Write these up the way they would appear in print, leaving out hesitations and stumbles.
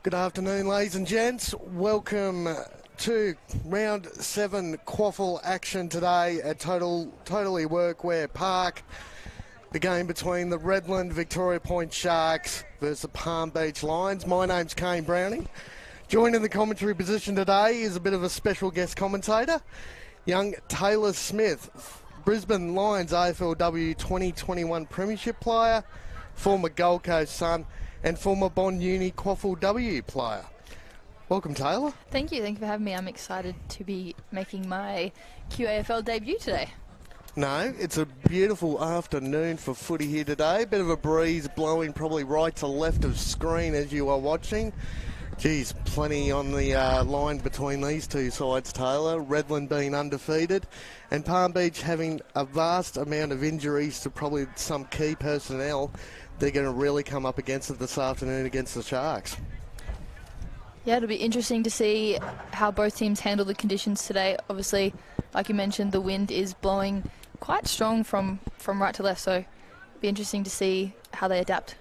Good afternoon, ladies and gents. Welcome to round 7 QAFL action today at Totally Workwear Park. The game between the Redland-Victoria Point Sharks versus the Palm Beach Lions. My name's Kane Browning. Joining the commentary position today is a bit of a special guest commentator, young Taylor Smith, Brisbane Lions AFLW 2021 Premiership player, former Gold Coast Sun, and former Bond Uni QAFL W player. Welcome, Taylor. Thank you for having me. I'm excited to be making my QAFL debut today. No, it's a beautiful afternoon for footy here today. Bit of a breeze blowing probably right to left of screen as you are watching. Geez, plenty on the line between these two sides, Taylor. Redland being undefeated and Palm Beach having a vast amount of injuries to probably some key personnel. They're going to really come up against it this afternoon against the Sharks. Yeah, it'll be interesting to see how both teams handle the conditions today. Obviously, like you mentioned, the wind is blowing quite strong from right to left, so it'll be interesting to see how they adapt.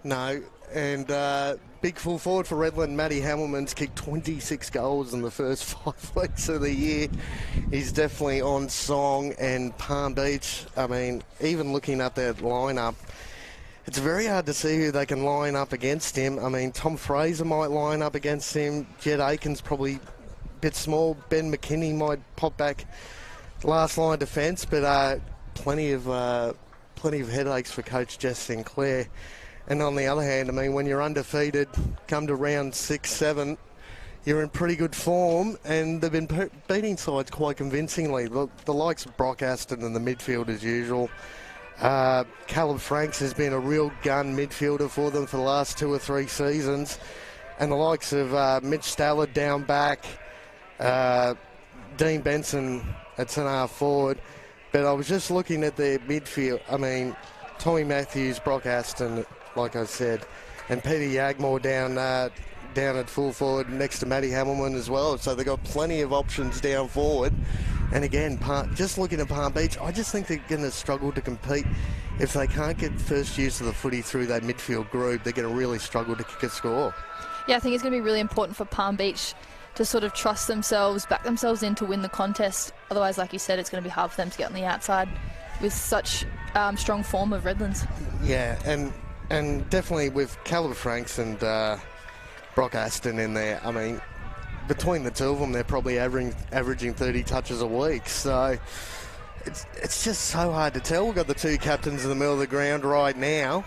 No, and big full forward for Redland, Matty Hamilman's kicked 26 goals in the first 5 weeks of the year. He's definitely on song, and Palm Beach, I mean, even looking at their lineup, it's very hard to see who they can line up against him. I mean, Tom Fraser might line up against him. Jed Aiken's probably a bit small. Ben McKinney might pop back last line defence, but plenty of headaches for Coach Jess Sinclair. And on the other hand, I mean, when you're undefeated, come to round 6, 7, you're in pretty good form, and they've been beating sides quite convincingly. The likes of Brock Aston in the midfield as usual. Caleb Franks has been a real gun midfielder for them for the last 2 or 3 seasons. And the likes of Mitch Stallard down back, Dean Benson at centre-half forward. But I was just looking at their midfield. I mean, Tommy Matthews, Brock Aston, like I said, and Peter Yagmore down at full forward next to Matty Hamilman as well. So they've got plenty of options down forward. And again, just looking at Palm Beach, I just think they're going to struggle to compete. If they can't get first use of the footy through that midfield group, they're going to really struggle to kick a score. Yeah, I think it's going to be really important for Palm Beach to sort of trust themselves, back themselves in to win the contest. Otherwise, like you said, it's going to be hard for them to get on the outside with such strong form of Redlands. Yeah, and definitely with Caleb Franks and Brock Aston in there, I mean, between the two of them, they're probably averaging 30 touches a week. So it's just so hard to tell. We've got the two captains in the middle of the ground right now.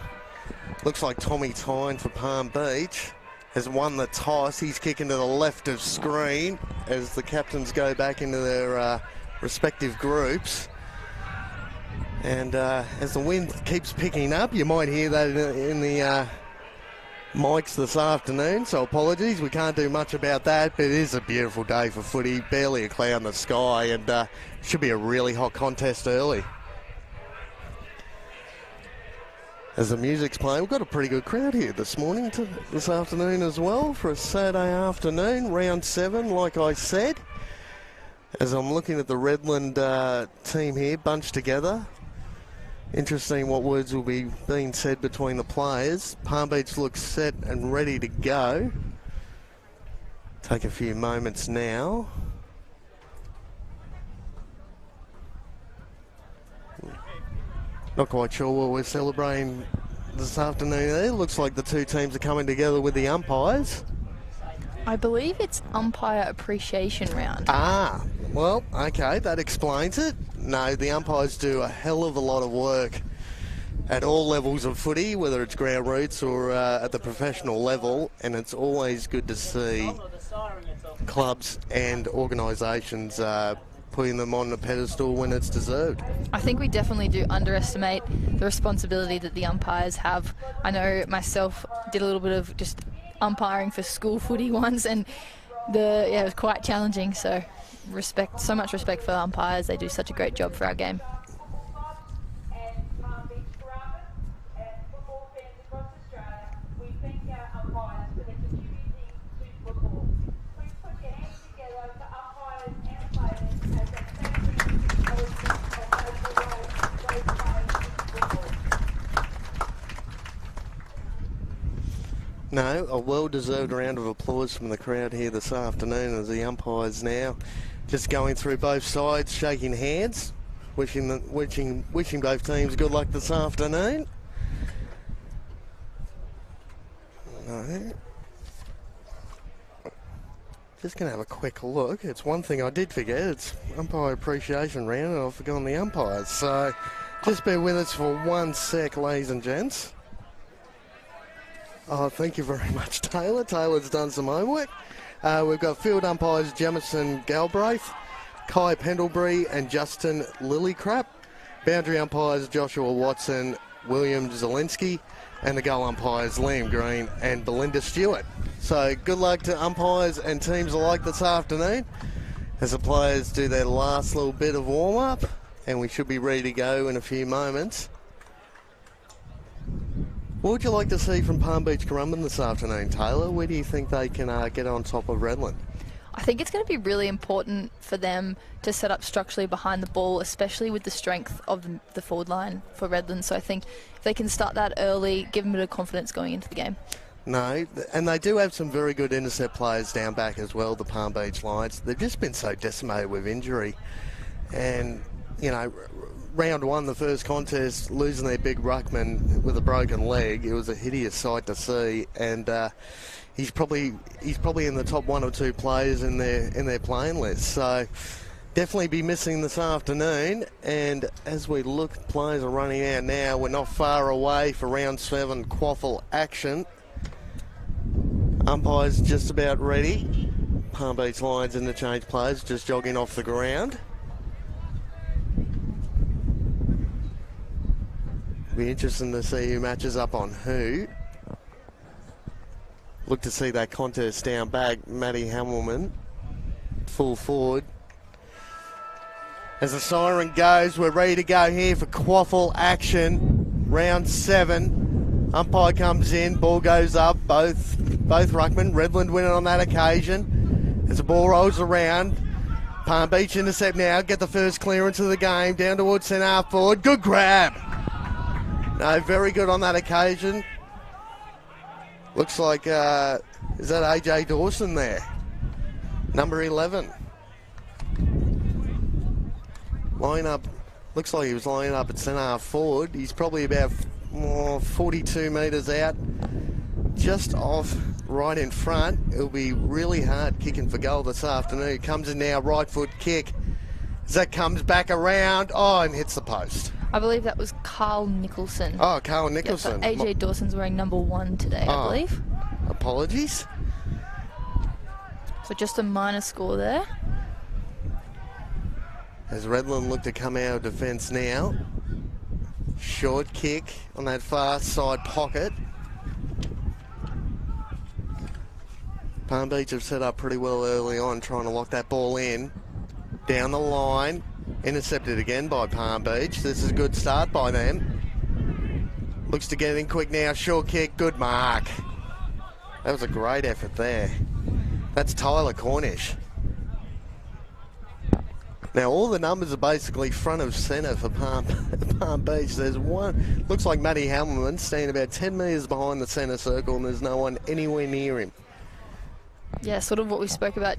Looks like Tommy Tyne for Palm Beach has won the toss. He's kicking to the left of screen as the captains go back into their respective groups. And as the wind keeps picking up, you might hear that in the mics this afternoon, so apologies, we can't do much about that, but it is a beautiful day for footy, barely a cloud in the sky, and should be a really hot contest early. As the music's playing, we've got a pretty good crowd here this afternoon as well for a Saturday afternoon, round 7, like I said. As I'm looking at the Redland team here, bunched together. Interesting what words will be being said between the players. Palm Beach looks set and ready to go. Take a few moments now. Not quite sure what we're celebrating this afternoon there. Looks like the two teams are coming together with the umpires. I believe it's umpire appreciation round. Ah, well, okay, that explains it. No, the umpires do a hell of a lot of work at all levels of footy, whether it's ground roots or at the professional level, and it's always good to see clubs and organisations putting them on a pedestal when it's deserved. I think we definitely do underestimate the responsibility that the umpires have. I know myself did a little bit of just umpiring for school footy once, and it was quite challenging, so so much respect for the umpires. They do such a great job for our game. No, a well-deserved round of applause from the crowd here this afternoon as the umpires now just going through both sides, shaking hands, wishing both teams good luck this afternoon. No. Just going to have a quick look. It's one thing I did forget. It's umpire appreciation round and I've forgotten the umpires. So just bear with us for 1 sec, ladies and gents. Oh, thank you very much, Taylor. Taylor's done some homework. We've got field umpires Jamison Galbraith, Kai Pendlebury and Justin Lillycrap. Boundary umpires Joshua Watson, William Zielinski, and the goal umpires Liam Green and Belinda Stewart. So good luck to umpires and teams alike this afternoon as the players do their last little bit of warm-up, and we should be ready to go in a few moments. What would you like to see from Palm Beach Currumbin this afternoon, Taylor? Where do you think they can get on top of Redland? I think it's going to be really important for them to set up structurally behind the ball, especially with the strength of the forward line for Redland. So I think if they can start that early, give them a bit of confidence going into the game. No, and they do have some very good intercept players down back as well, the Palm Beach Lions. They've just been so decimated with injury. And, you know, round one, the first contest, losing their big ruckman with a broken leg, it was a hideous sight to see. And he's probably in the top 1 or 2 players in their playing list. So definitely be missing this afternoon. And as we look, players are running out now. We're not far away for round 7 QAFL action. Umpires just about ready. Palm Beach Lions interchange players just jogging off the ground. Be interesting to see who matches up on who. Look to see that contest down back. Matty Hamilman, full forward. As the siren goes, we're ready to go here for QAFL action. Round 7. Umpire comes in, ball goes up, both ruckmen. Redland winning on that occasion. As the ball rolls around, Palm Beach intercept now, get the first clearance of the game, down towards centre half forward. Good grab. No, very good on that occasion. Looks like, is that AJ Dawson there? Number 11. Line up, looks like he was lining up at centre half forward. He's probably about 42 metres out, just off right in front. It'll be really hard kicking for goal this afternoon. Comes in now, right foot kick. As that comes back around, and hits the post. I believe that was Carl Nicholson. Oh, Carl Nicholson. Yep, so AJ Dawson's wearing number 1 today, I believe. Apologies. So just a minor score there. As Redland look to come out of defence now. Short kick on that far side pocket. Palm Beach have set up pretty well early on, trying to lock that ball in. Down the line. Intercepted again by Palm Beach. This is a good start by them. Looks to get in quick now. Short kick. Good mark. That was a great effort there. That's Tyler Cornish. Now all the numbers are basically front of centre for Palm Beach. There's one, looks like Matty Hamilman standing about 10 metres behind the centre circle and there's no one anywhere near him. Yeah, sort of what we spoke about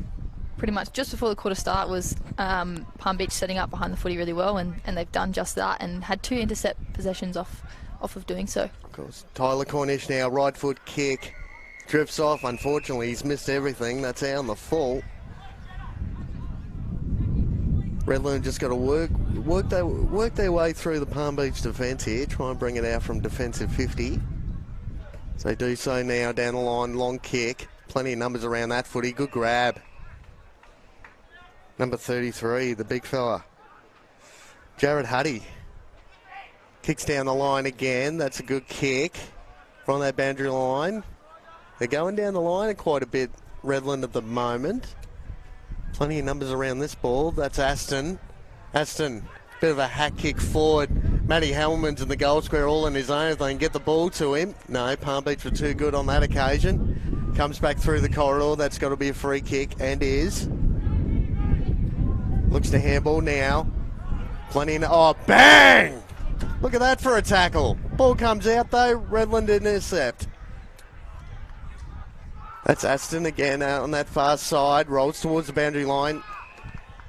pretty much just before the quarter start was Palm Beach setting up behind the footy really well, and they've done just that and had 2 intercept possessions off of doing so. Of course. Tyler Cornish now, right foot kick, drifts off. Unfortunately, he's missed everything. That's out on the full. Redland just got to work their way through the Palm Beach defence here, try and bring it out from defensive 50. So they do so now, down the line, long kick. Plenty of numbers around that footy. Good grab. Number 33, the big fella. Jared Huddy. Kicks down the line again. That's a good kick from that boundary line. They're going down the line quite a bit, Redland, at the moment. Plenty of numbers around this ball. That's Aston. Aston, bit of a hack kick forward. Matty Hamilman's in the goal square all on his own. If they can get the ball to him. No, Palm Beach were too good on that occasion. Comes back through the corridor. That's got to be a free kick, and is. Looks to handball now. Plenty of... bang! Look at that for a tackle. Ball comes out though. Redland intercept. That's Aston again out on that far side, rolls towards the boundary line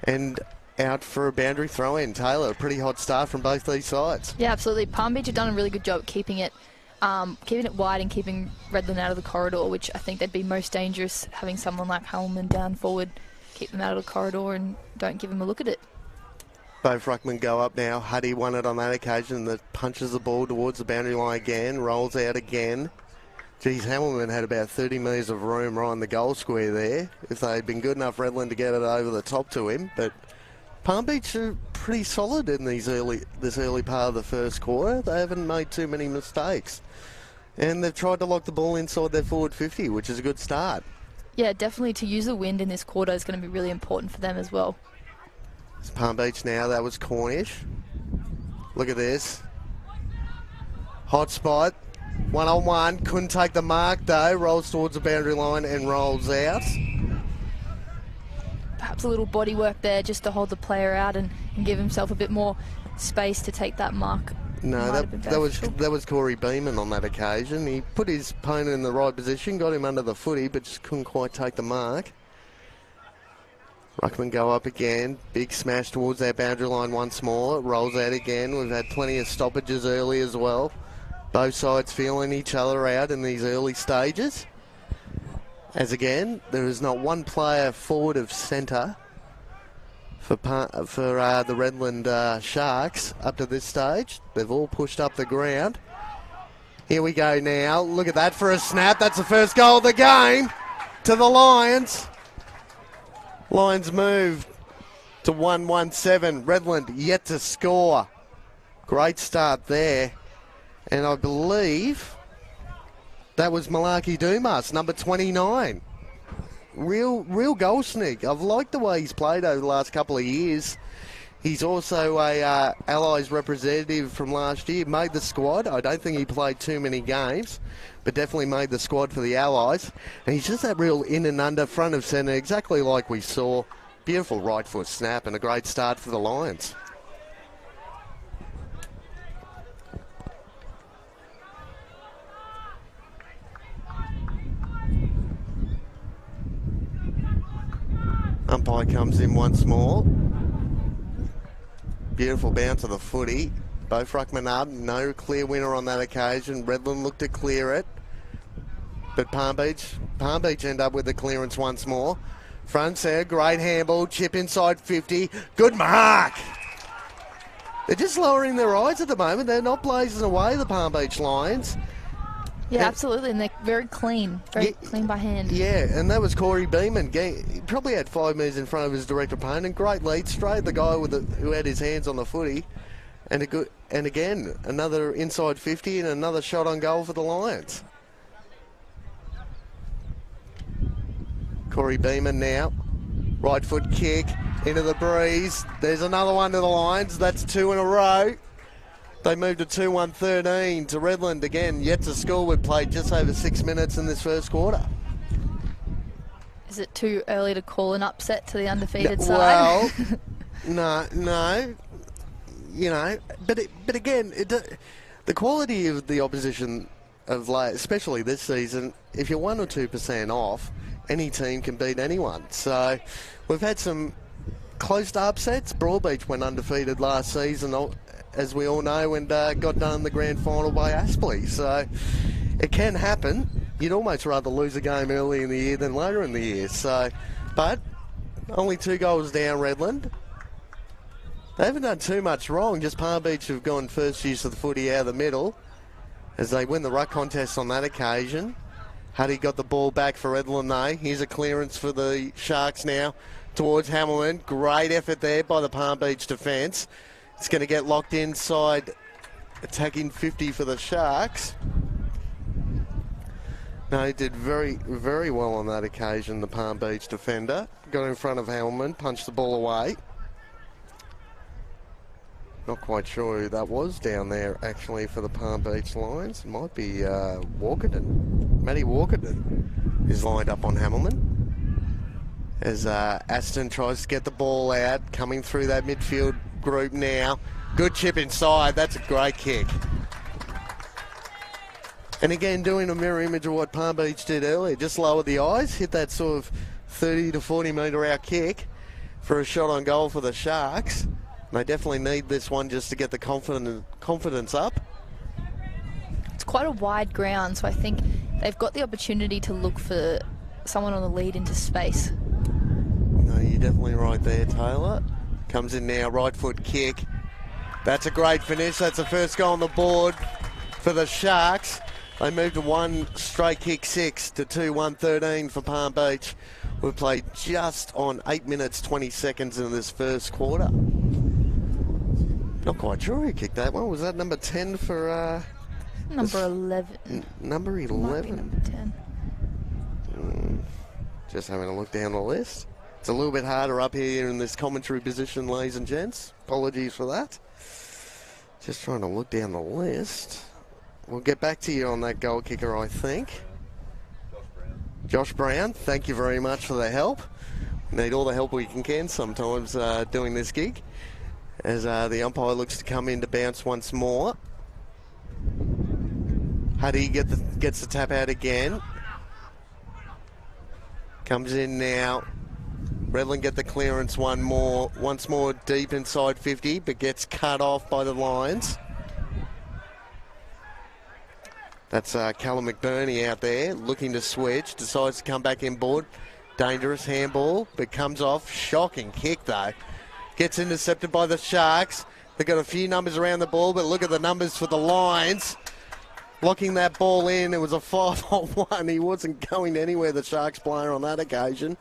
and out for a boundary throw-in. Taylor, a pretty hot start from both these sides. Yeah, absolutely. Palm Beach have done a really good job at keeping it wide and keeping Redland out of the corridor, which I think they'd be most dangerous, having someone like Hellman down forward, keep them out of the corridor and don't give them a look at it. Both ruckmen go up now. Huddy won it on that occasion. That punches the ball towards the boundary line again, rolls out again. Geez, Hamilton had about 30 metres of room right in the goal square there, if they'd been good enough, Redland, to get it over the top to him. But Palm Beach are pretty solid in this early part of the first quarter. They haven't made too many mistakes. And they've tried to lock the ball inside their forward 50, which is a good start. Yeah, definitely to use the wind in this quarter is going to be really important for them as well. It's Palm Beach now. That was Cornish. Look at this. Hot spot. 1-on-1. Couldn't take the mark, though. Rolls towards the boundary line and rolls out. Perhaps a little body work there just to hold the player out and give himself a bit more space to take that mark. No, that was Corey Beeman on that occasion. He put his opponent in the right position, got him under the footy, but just couldn't quite take the mark. Ruckman go up again. Big smash towards that boundary line once more. Rolls out again. We've had plenty of stoppages early as well. Both sides feeling each other out in these early stages. As again, there is not one player forward of centre for the Redland Sharks up to this stage. They've all pushed up the ground. Here we go now. Look at that for a snap. That's the first goal of the game to the Lions. Lions move to 1-1-7. Redland yet to score. Great start there. And I believe that was Malaki Dumas, number 29. Real goal sneak. I've liked the way he's played over the last couple of years. He's also a Allies representative from last year. Made the squad. I don't think he played too many games, but definitely made the squad for the Allies. And he's just that real in and under, front of centre, exactly like we saw. Beautiful right foot snap and a great start for the Lions. Umpire comes in once more. Beautiful bounce of the footy. Both ruckmen up. No clear winner on that occasion. Redland looked to clear it. But Palm Beach end up with the clearance once more. Front there, great handball. Chip inside 50. Good mark. They're just lowering their eyes at the moment. They're not blazing away, the Palm Beach Lions. Yeah, absolutely, and they're very clean clean by hand. Yeah, and that was Corey Beeman. He probably had 5 metres in front of his direct opponent. Great lead, straight the guy who had his hands on the footy. And again, another inside 50 and another shot on goal for the Lions. Corey Beeman now. Right foot kick into the breeze. There's another one to the Lions. That's 2 in a row. They moved to 2-1-13 to Redland again. Yet to score. We've played just over 6 minutes in this first quarter. Is it too early to call an upset to the undefeated side? Well, no. You know, but again, the quality of the opposition of late, especially this season, if you're 1 or 2% off, any team can beat anyone. So we've had some close upsets. Broadbeach went undefeated last season, as we all know, and got done in the grand final by Aspley. So it can happen. You'd almost rather lose a game early in the year than later in the year. So, but only 2 goals down, Redland. They haven't done too much wrong. Just Palm Beach have gone first use of the footy out of the middle as they win the ruck contest on that occasion. Huddy got the ball back for Redland though. Here's a clearance for the Sharks now towards Hamilton. Great effort there by the Palm Beach defence. It's going to get locked inside, attacking 50 for the Sharks. No, he did very, very well on that occasion, the Palm Beach defender. Got in front of Hamilton, punched the ball away. Not quite sure who that was down there, actually, for the Palm Beach Lions. It might be Walkerton. Matty Walkerton is lined up on Hamilton. As Aston tries to get the ball out, coming through that midfield group now. Good chip inside. That's a great kick. And again, doing a mirror image of what Palm Beach did earlier, just lower the eyes, hit that sort of 30 to 40 metre out kick for a shot on goal for the Sharks. And they definitely need this one just to get the confidence up. It's quite a wide ground, so I think they've got the opportunity to look for someone on the lead into space. No, you're definitely right there, Taylor. Comes in now, right foot kick. That's a great finish. That's the first goal on the board for the Sharks. They moved to 1 straight kick 6 to 2-1-13 for Palm Beach. We've played just on 8 minutes 20 seconds in this first quarter. Not quite sure who kicked that one. Was that number 10 for... Number 11. Number 11? Might be number 10. Just having a look down the list. It's a little bit harder up here in this commentary position, ladies and gents. Apologies for that. Just trying to look down the list. We'll get back to you on that goal kicker, I think. Josh Brown, thank you very much for the help. We need all the help we can sometimes doing this gig. As the umpire looks to come in to bounce once more. Huddy gets the tap out again. Comes in now. Redland get the clearance once more deep inside 50, but gets cut off by the Lions. That's Callum McBurney out there looking to switch, decides to come back inboard. Dangerous handball, but comes off. Shocking kick though. Gets intercepted by the Sharks. They've got a few numbers around the ball, but look at the numbers for the Lions. Blocking that ball in, it was a 5-on-1. He wasn't going anywhere, the Sharks player, on that occasion.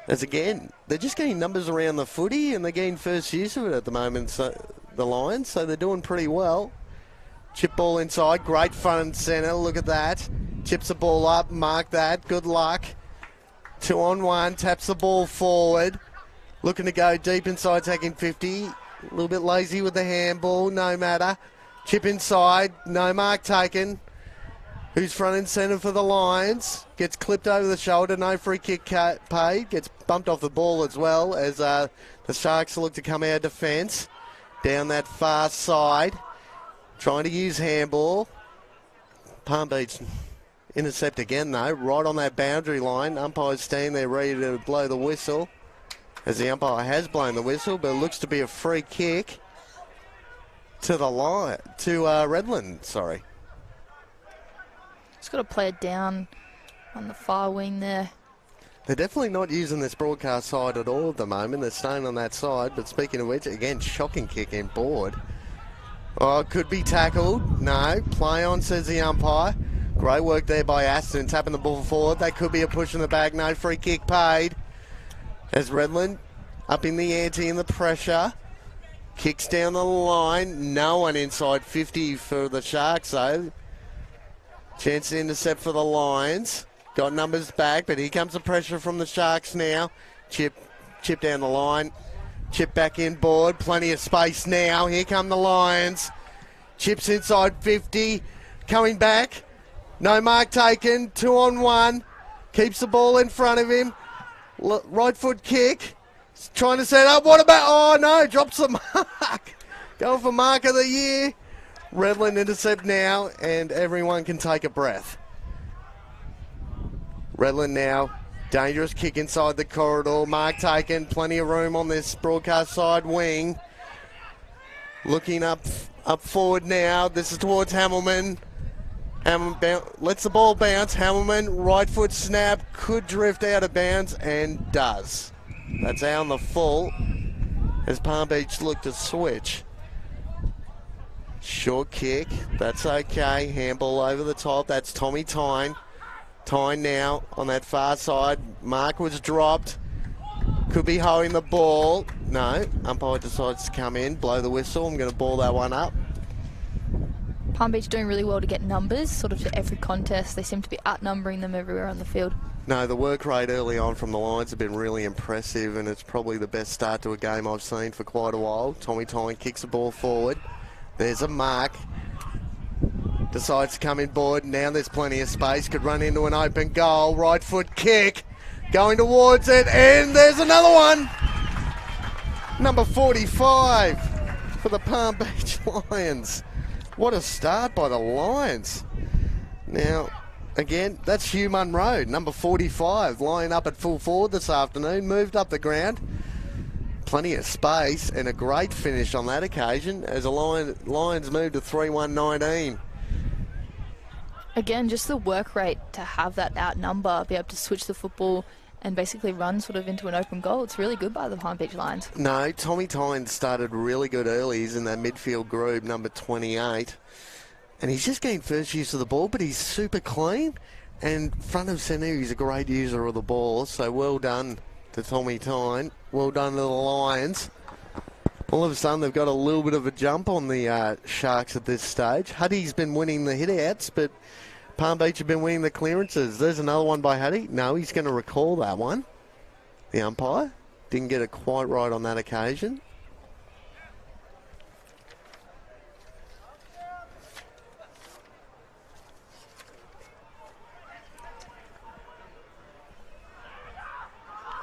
As again, they're just getting numbers around the footy and they're getting first use of it at the moment, so the Lions, so they're doing pretty well. Chip ball inside, great front and centre, look at that. Chips the ball up, mark that, good luck. 2-on-1, taps the ball forward. Looking to go deep inside, taking 50. A little bit lazy with the handball, no matter. Chip inside, no mark taken. Who's front and centre for the Lions? Gets clipped over the shoulder, no free kick paid. Gets bumped off the ball as well as the Sharks look to come out of defence. Down that far side. Trying to use handball. Palm Beach intercept again though, right on that boundary line. Umpire's standing there ready to blow the whistle. As the umpire has blown the whistle, but it looks to be a free kick to the line, to Redland, sorry. Just got to play it down on the far wing there. They're definitely not using this broadcast side at all at the moment. They're staying on that side, but speaking of which, again, shocking kick in board. Oh, it could be tackled. No, play on, says the umpire. Great work there by Aston, tapping the ball forward. That could be a push in the bag. No free kick paid. As Redland up in the ante in the pressure. Kicks down the line. No one inside 50 for the Sharks, though. Chance to intercept for the Lions. Got numbers back, but here comes the pressure from the Sharks now. Chip down the line. Chip back inboard. Plenty of space now. Here come the Lions. Chips inside 50. Coming back. No mark taken. 2-on-1. Keeps the ball in front of him. Right foot kick. Trying to set up. What about... Oh, no. Drops the mark. Going for mark of the year. Redland intercept now, and everyone can take a breath. Redland now. Dangerous kick inside the corridor. Mark taken. Plenty of room on this broadcast side wing. Looking up forward now. This is towards Hamilman. Hamilman lets the ball bounce. Hamilman, right foot snap. Could drift out of bounds and does. That's out on the full as Palm Beach look to switch. Short kick. That's okay. Handball over the top. That's Tommy Tyne. Tyne now on that far side. Mark was dropped. Could be holding the ball. No. Umpire decides to come in, blow the whistle. I'm going to ball that one up. Palm Beach doing really well to get numbers, sort of to every contest. They seem to be outnumbering them everywhere on the field. No, the work rate early on from the Lions have been really impressive, and it's probably the best start to a game I've seen for quite a while. Tommy Tyne kicks the ball forward. There's a mark. Decides to come in board. Now there's plenty of space. Could run into an open goal. Right foot kick. Going towards it. And there's another one. Number 45 for the Palm Beach Lions. What a start by the Lions. Now, again, that's Hugh Munro, number 45, lying up at full forward this afternoon, moved up the ground. Plenty of space and a great finish on that occasion as the Lions moved to 3-1-19. Again, just the work rate to have that outnumber, be able to switch the football and basically run sort of into an open goal. It's really good by the Palm Beach Lions. No, Tommy Tynes started really good early. He's in that midfield group, number 28. And he's just getting first use of the ball, but he's super clean. And front of centre, he's a great user of the ball. So well done to Tommy Tyne. Well done to the Lions. All of a sudden, they've got a little bit of a jump on the Sharks at this stage. Huddy's been winning the hit-outs, but Palm Beach have been winning the clearances. There's another one by Huddy. No, he's going to recall that one. The umpire didn't get it quite right on that occasion.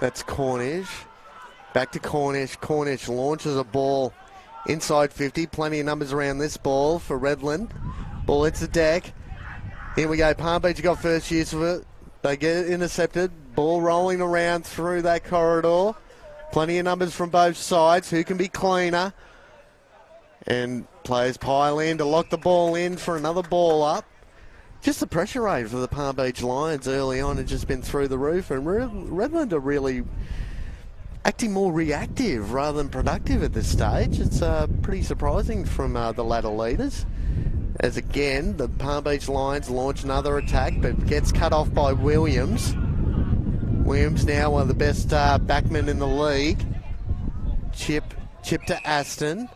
That's Cornish. Back to Cornish. Cornish launches a ball inside 50. Plenty of numbers around this ball for Redland. Ball hits the deck. Here we go. Palm Beach got first use of it. They get it intercepted. Ball rolling around through that corridor. Plenty of numbers from both sides. Who can be cleaner? And players pile in to lock the ball in for another ball up. Just the pressure rate for the Palm Beach Lions early on had just been through the roof, and Redland are really acting more reactive rather than productive at this stage. It's pretty surprising from the ladder leaders. As again, the Palm Beach Lions launch another attack, but gets cut off by Williams. Williams now one of the best backmen in the league. Chip to Aston.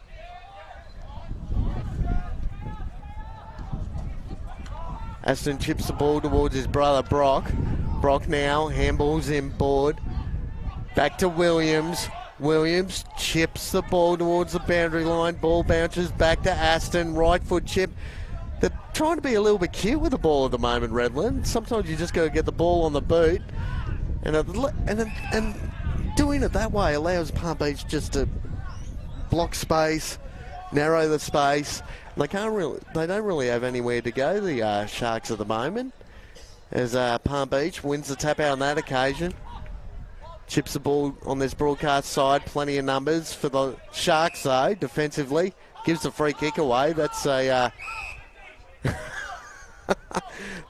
Aston chips the ball towards his brother Brock. Brock now handballs inboard. Back to Williams. Williams chips the ball towards the boundary line. Ball bounces back to Aston. Right foot chip. They're trying to be a little bit cute with the ball at the moment, Redland. Sometimes you just got to get the ball on the boot. And doing it that way allows Palm Beach just to block space, narrow the space. They don't really have anywhere to go, the Sharks at the moment. As Palm Beach wins the tap out on that occasion. Chips the ball on this broadcast side. Plenty of numbers for the Sharks, though, defensively. Gives the free kick away. That's a...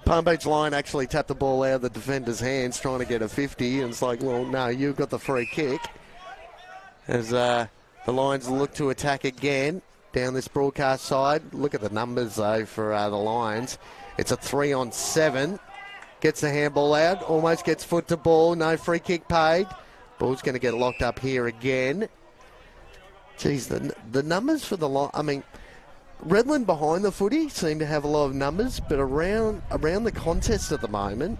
Palm Beach Lion actually tapped the ball out of the defender's hands trying to get a 50. And it's like, well, no, you've got the free kick. As the Lions look to attack again down this broadcast side. Look at the numbers, though, for the Lions. It's a 3-on-7. Gets the handball out, almost gets foot to ball, no free kick paid. Ball's going to get locked up here again. Geez, the numbers for the Lions, I mean, Redland behind the footy seem to have a lot of numbers, but around the contest at the moment,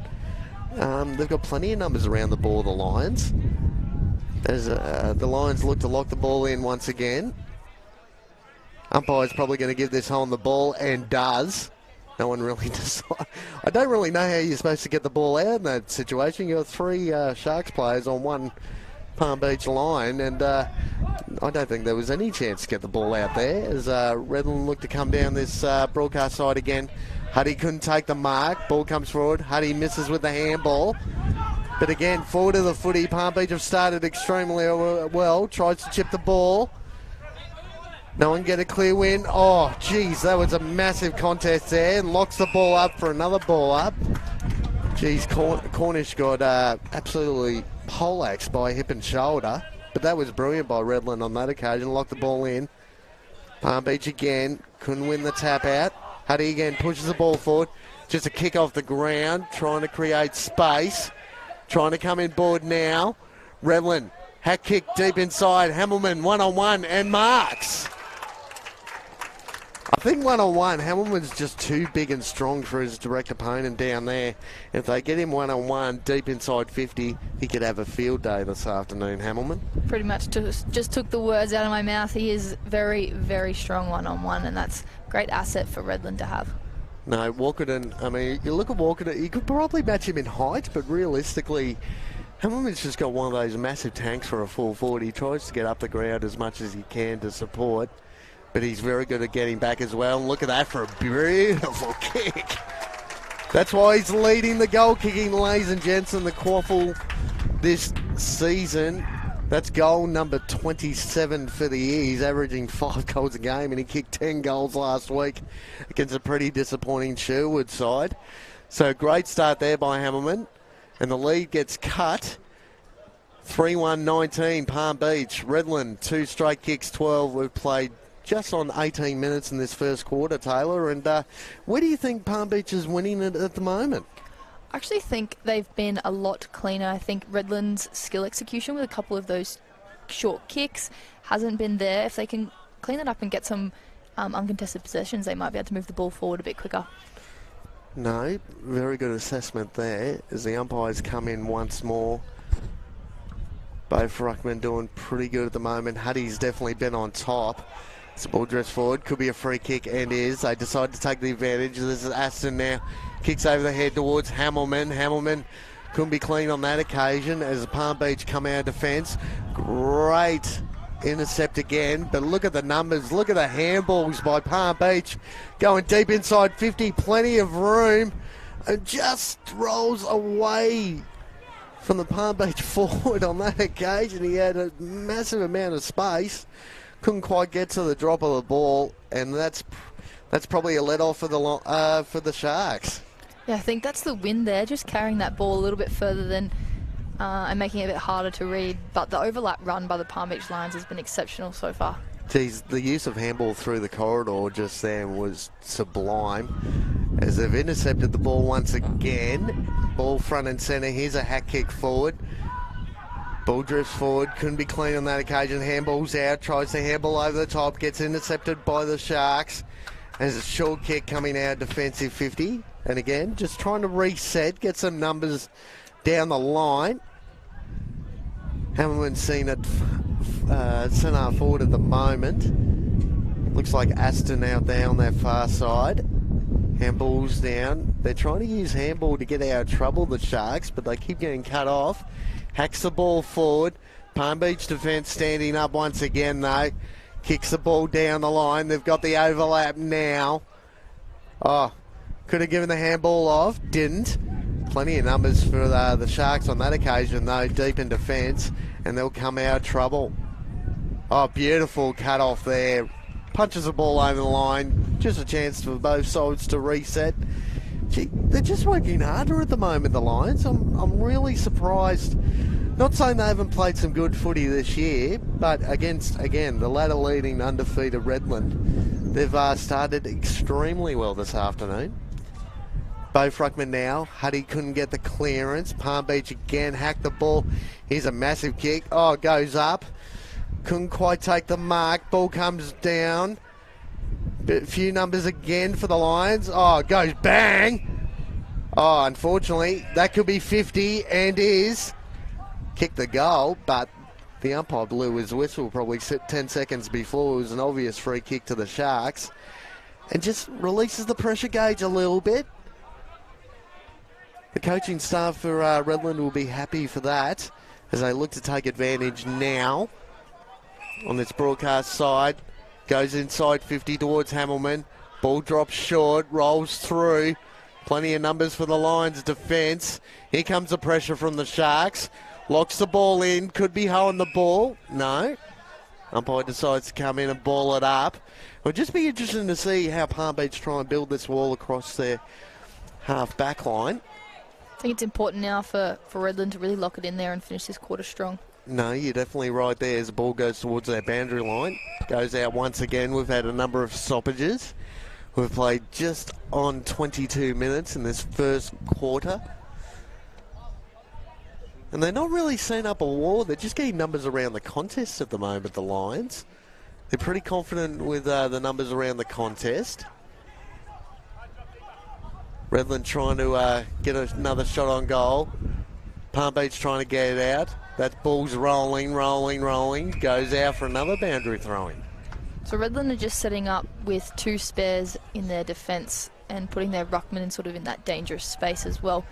they've got plenty of numbers around the ball, the Lions. As the Lions look to lock the ball in once again. Umpire's probably going to give this hole on the ball, and does. No one really decides. I don't really know how you're supposed to get the ball out in that situation. You've got three Sharks players on one Palm Beach line, and I don't think there was any chance to get the ball out there. As Redland looked to come down this broadcast side again. Huddy couldn't take the mark. Ball comes forward. Huddy misses with the handball. But again, forward of the footy. Palm Beach have started extremely well. Tries to chip the ball. No one get a clear win. Oh, geez, that was a massive contest there. And locks the ball up for another ball up. Geez, Cornish got absolutely poleaxed by hip and shoulder. But that was brilliant by Redland on that occasion. Locked the ball in. Palm Beach again. Couldn't win the tap out. Huddy again pushes the ball forward. Just a kick off the ground. Trying to create space. Trying to come in board now. Redland. Hack kick deep inside. Hamilman one-on-one and marks. I think one-on-one, Hamilman's just too big and strong for his direct opponent down there. If they get him one-on-one deep inside 50, he could have a field day this afternoon, Hamilman. Pretty much just took the words out of my mouth. He is very, very strong one-on-one, and that's a great asset for Redland to have. No, Walkerton, I mean, you look at Walkerton, you could probably match him in height, but realistically, Hamilman's just got one of those massive tanks for a full forward. He tries to get up the ground as much as he can to support. But he's very good at getting back as well. And look at that for a beautiful kick. That's why he's leading the goal kicking, ladies and gents, in the QAFL this season. That's goal number 27 for the year. He's averaging 5 goals a game, and he kicked 10 goals last week against a pretty disappointing Sherwood side. So great start there by Hamilman, and the lead gets cut. 3-1-19, Palm Beach. Redland, 2 straight kicks, 12. We've played just on 18 minutes in this first quarter, Taylor. And where do you think Palm Beach is winning it at the moment? I actually think they've been a lot cleaner. I think Redland's skill execution with a couple of those short kicks hasn't been there. If they can clean it up and get some uncontested possessions, they might be able to move the ball forward a bit quicker. No, very good assessment there as the umpires come in once more. Both ruckmen doing pretty good at the moment. Huddy's definitely been on top. It's a ball drifts forward, could be a free kick, and is. They decide to take the advantage. This is Aston now. Kicks over the head towards Hamilman. Hamilman couldn't be clean on that occasion as Palm Beach come out of defence. Great intercept again, but look at the numbers. Look at the handballs by Palm Beach going deep inside 50. Plenty of room. And just rolls away from the Palm Beach forward on that occasion. He had a massive amount of space. Couldn't quite get to the drop of the ball, and that's probably a let off for the Sharks. Yeah, I think that's the win there, just carrying that ball a little bit further than and making it a bit harder to read. But the overlap run by the Palm Beach Lions has been exceptional so far. Geez, the use of handball through the corridor just then was sublime as they've intercepted the ball once again. Ball front and centre. Here's a hack kick forward. Ball drifts forward, couldn't be clean on that occasion. Handball's out, tries to handball over the top, gets intercepted by the Sharks. There's a short kick coming out, defensive 50. And again, just trying to reset, get some numbers down the line. Hamilton's seen it centre forward at the moment. Looks like Aston out there on that far side. Handball's down. They're trying to use handball to get out of trouble, the Sharks, but they keep getting cut off. Hacks the ball forward. Palm Beach defence standing up once again, though. Kicks the ball down the line. They've got the overlap now. Oh, could have given the handball off. Didn't. Plenty of numbers for the Sharks on that occasion, though, deep in defence, and they'll come out of trouble. Oh, beautiful cut off there. Punches the ball over the line. Just a chance for both sides to reset. Gee, they're just working harder at the moment, the Lions. I'm really surprised. Not saying they haven't played some good footy this year, but against, again, the ladder leading undefeated Redland, they've started extremely well this afternoon. Both ruckmen now. Huddy couldn't get the clearance. Palm Beach again hacked the ball. Here's a massive kick. Oh, it goes up. Couldn't quite take the mark. Ball comes down. A few numbers again for the Lions. Oh, it goes bang. Oh, unfortunately, that could be 50 and is. Kicked the goal, but the umpire blew his whistle probably 10 seconds before. It was an obvious free kick to the Sharks. And just releases the pressure gauge a little bit. The coaching staff for Redland will be happy for that as they look to take advantage now on this broadcast side. Goes inside 50 towards Hamilman. Ball drops short, rolls through. Plenty of numbers for the Lions defence. Here comes the pressure from the Sharks. Locks the ball in. Could be holding the ball. No. Umpire decides to come in and ball it up. It'll just be interesting to see how Palm Beach try and build this wall across their half back line. I think it's important now for Redland to really lock it in there and finish this quarter strong. No, you're definitely right there as the ball goes towards that boundary line. Goes out once again. We've had a number of stoppages. We've played just on 22 minutes in this first quarter. And they're not really setting up a wall. They're just getting numbers around the contest at the moment, the Lions. They're pretty confident with the numbers around the contest. Redland trying to get another shot on goal. Palm Beach trying to get it out. That ball's rolling. Goes out for another boundary throwing. So Redland are just setting up with 2 spares in their defence and putting their ruckman in sort of in that dangerous space as well.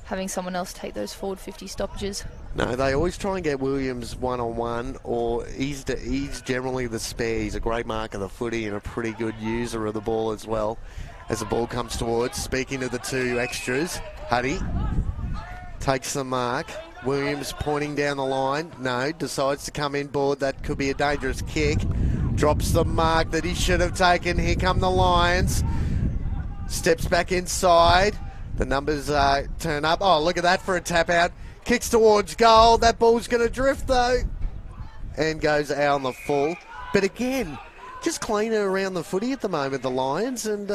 Having someone else take those forward 50 stoppages. No, they always try and get Williams one-on-one, or he's generally the spare. He's a great marker of the footy and a pretty good user of the ball as well. as the ball comes towards. Speaking of the two extras, Huddy takes the mark. Williams pointing down the line. No, decides to come inboard. That could be a dangerous kick. Drops the mark that he should have taken. Here come the Lions. Steps back inside. The numbers turn up. Oh, look at that for a tap out. Kicks towards goal. That ball's going to drift though. And goes out on the full. But again, just cleaner around the footy at the moment, the Lions. And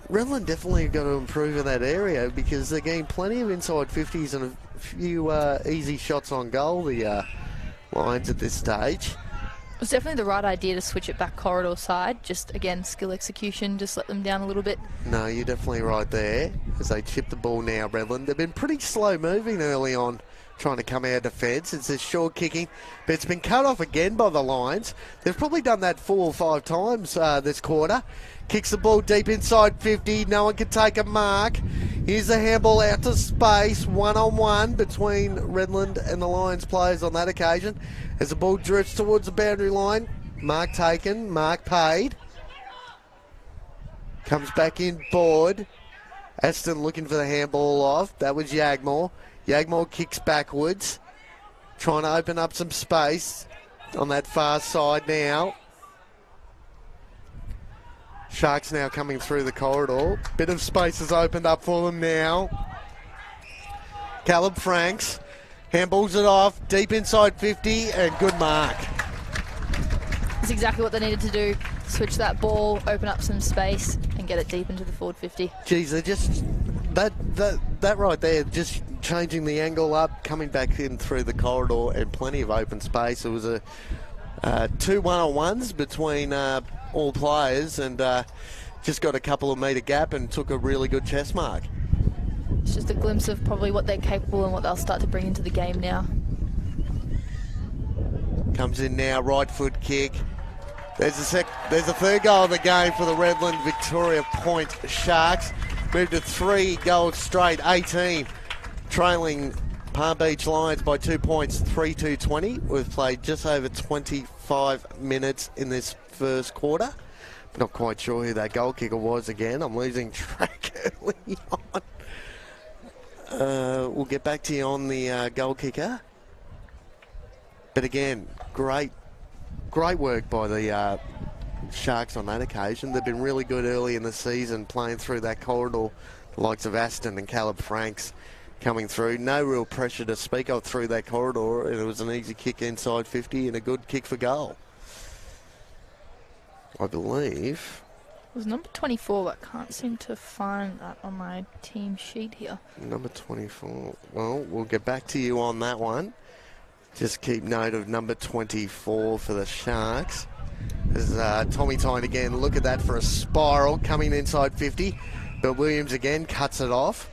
Redland definitely got to improve in that area because they're getting plenty of inside 50s and a few easy shots on goal, the Lions at this stage. It was definitely the right idea to switch it back corridor side. Just, again, skill execution, just let them down a little bit. No, you're definitely right there as they chip the ball now, Redland. They've been pretty slow moving early on, trying to come out of defence. It's a short kicking, but it's been cut off again by the Lions. They've probably done that 4 or 5 times this quarter. Kicks the ball deep inside 50. No one can take a mark. Here's a handball out to space. 1-on-1 between Redland and the Lions players on that occasion. As the ball drifts towards the boundary line. Mark taken. Mark paid. Comes back in board. Aston looking for the handball off. That was Yagmore. Yagmore kicks backwards. Trying to open up some space on that far side now. Sharks now coming through the corridor. Bit of space has opened up for them now. Caleb Franks handballs it off, deep inside 50, and good mark. That's exactly what they needed to do. Switch that ball, open up some space, and get it deep into the forward 50. Geez, they're just... That right there, just changing the angle up, coming back in through the corridor, and plenty of open space. It was a 2 1-on-1s between all players, and just got a couple of metre gap and took a really good chest mark. It's just a glimpse of probably what they're capable and what they'll start to bring into the game now. Comes in now, right foot kick. There's the third goal of the game for the Redland-Victoria Point Sharks. Moved to 3 goals straight, 18. Trailing Palm Beach Lions by 2 points, 3-2-20. We've played just over 25 minutes in this first quarter. Not quite sure who that goal kicker was again. I'm losing track early on. We'll get back to you on the goal kicker. But again, great work by the Sharks on that occasion. They've been really good early in the season playing through that corridor. The likes of Aston and Caleb Franks coming through. No real pressure to speak of through that corridor, and it was an easy kick inside 50 and a good kick for goal. I believe It was number 24, but I can't seem to find that on my team sheet here. number 24. Well, we'll get back to you on that one. Just keep note of number 24 for the Sharks. As Tommy Tyne again, look at that for a spiral coming inside 50. But Williams again cuts it off.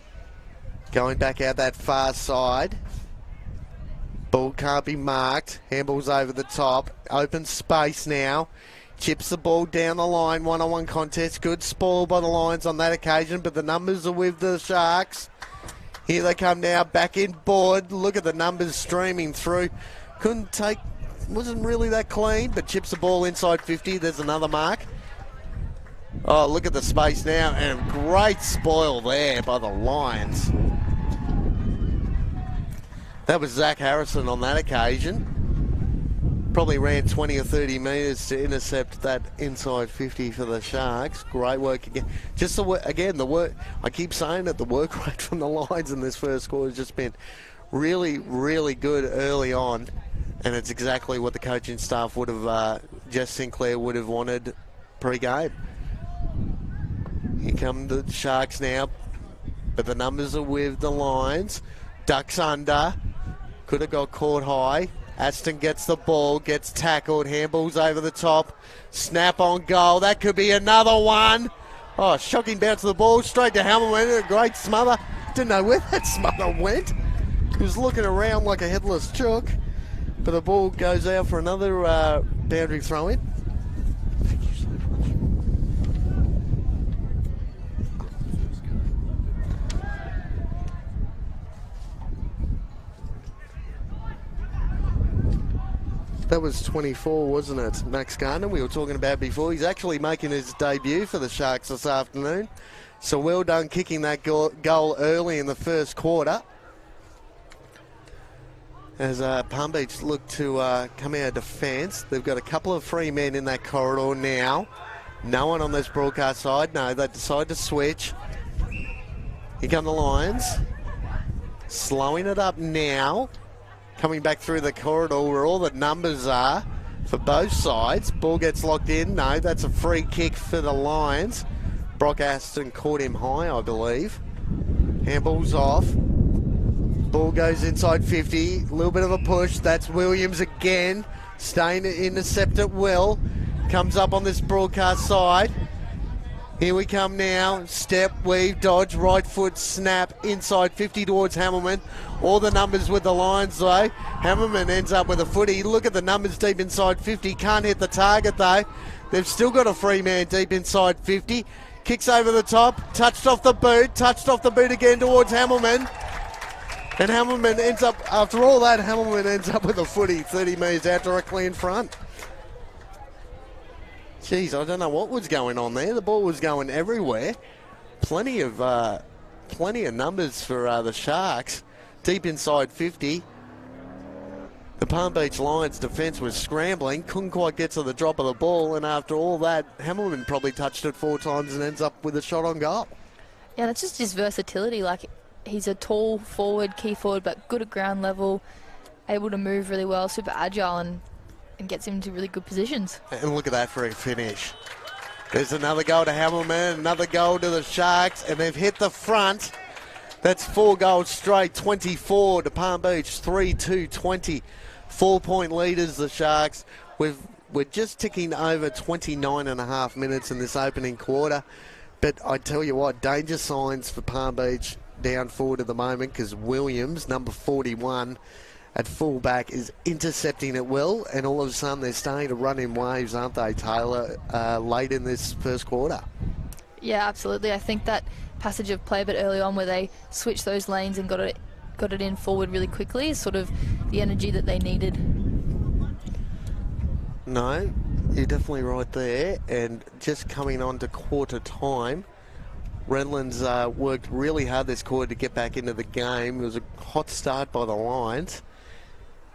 Going back out that far side. Ball can't be marked. Handballs over the top. Open space now. Chips the ball down the line. 1-on-1 contest. Good spoil by the Lions on that occasion. But the numbers are with the Sharks. Here they come now. Back in board. Look at the numbers streaming through. Couldn't take... Wasn't really that clean. But chips the ball inside 50. There's another mark. Oh, look at the space now. And a great spoil there by the Lions. That was Zach Harrison on that occasion. Probably ran 20 or 30 metres to intercept that inside 50 for the Sharks. Great work again. Just the work, again, the work, I keep saying it, the work rate from the Lions in this first quarter has just been really, really good early on. And it's exactly what the coaching staff would have, Jess Sinclair would have wanted pre-game. Here come the Sharks now. But the numbers are with the Lions. Ducks under. Could have got caught high. Aston gets the ball, gets tackled, handballs over the top. Snap on goal. That could be another one. Oh, shocking bounce of the ball. Straight to Hamilton. A great smother. Didn't know where that smother went. He was looking around like a headless chook. But the ball goes out for another boundary throw-in. Thank you so much. That was 24, wasn't it? Max Gardner, we were talking about before. He's actually making his debut for the Sharks this afternoon. So well done kicking that goal early in the first quarter. As Palm Beach look to come out of defence. They've got a couple of free men in that corridor now. No one on this broadcast side. No, they decide to switch. Here come the Lions. Slowing it up now. Coming back through the corridor where all the numbers are for both sides. Ball gets locked in. No, that's a free kick for the Lions. Brock Aston caught him high, I believe. Handball's off. Ball goes inside 50. A little bit of a push. That's Williams again. Staying to intercept at will. Comes up on this broadcast side. Here we come now. Step, weave, dodge, right foot, snap, inside 50 towards Hamilman. All the numbers with the Lions though. Hamilman ends up with a footy. Look at the numbers deep inside 50. Can't hit the target though. They've still got a free man deep inside 50. Kicks over the top. Touched off the boot again towards Hamilman. And Hamilman ends up, after all that, Hamilman ends up with a footy 30 metres out directly in front. Jeez, I don't know what was going on there. The ball was going everywhere. Plenty of numbers for the Sharks. Deep inside 50. The Palm Beach Lions defence was scrambling. Couldn't quite get to the drop of the ball. And after all that, Hamilman probably touched it 4 times and ends up with a shot on goal. Yeah, that's just his versatility. Like, he's a tall forward, key forward, but good at ground level. Able to move really well, super agile, and gets him into really good positions. And look at that for a finish. There's another goal to Hamilman, another goal to the Sharks, and they've hit the front. That's 4 goals straight, 24 to Palm Beach, 3-2-20. 4-point leaders, the Sharks. We're just ticking over 29.5 minutes in this opening quarter. But I tell you what, danger signs for Palm Beach down forward at the moment, because Williams, number 41, at fullback, is intercepting at will, and all of a sudden they're starting to run in waves, aren't they, Taylor, late in this first quarter? Yeah, absolutely. I think that passage of play a bit early on where they switched those lanes and got it in forward really quickly is sort of the energy that they needed. No, you're definitely right there. And just coming on to quarter time, Redland's worked really hard this quarter to get back into the game. It was a hot start by the Lions.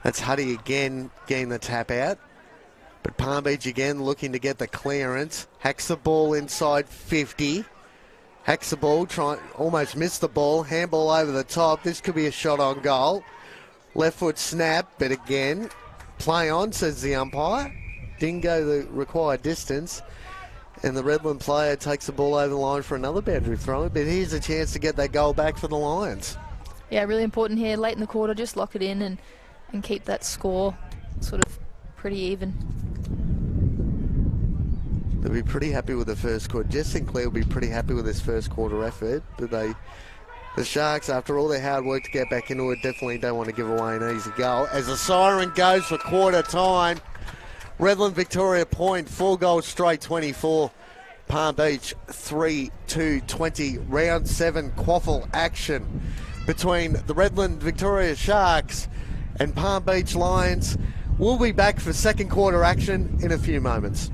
That's Huddy again getting the tap out. But Palm Beach again looking to get the clearance. Hacks the ball inside 50. Hacks the ball, almost missed the ball. Handball over the top. This could be a shot on goal. Left foot snap, but again, play on, says the umpire. Didn't go the required distance. And the Redland player takes the ball over the line for another boundary throw. But here's a chance to get that goal back for the Lions. Yeah, really important here. Late in the quarter, just lock it in and keep that score sort of pretty even. They'll be pretty happy with the first quarter. Jess Sinclair will be pretty happy with this first quarter effort. But the Sharks, after all their hard work to get back into it, definitely don't want to give away an easy goal. As the siren goes for quarter time, Redland-Victoria point, 4 goals straight, 24. Palm Beach 3-2-20. Round 7 QAFL action between the Redland-Victoria Sharks and Palm Beach Lions. We'll be back for second quarter action in a few moments.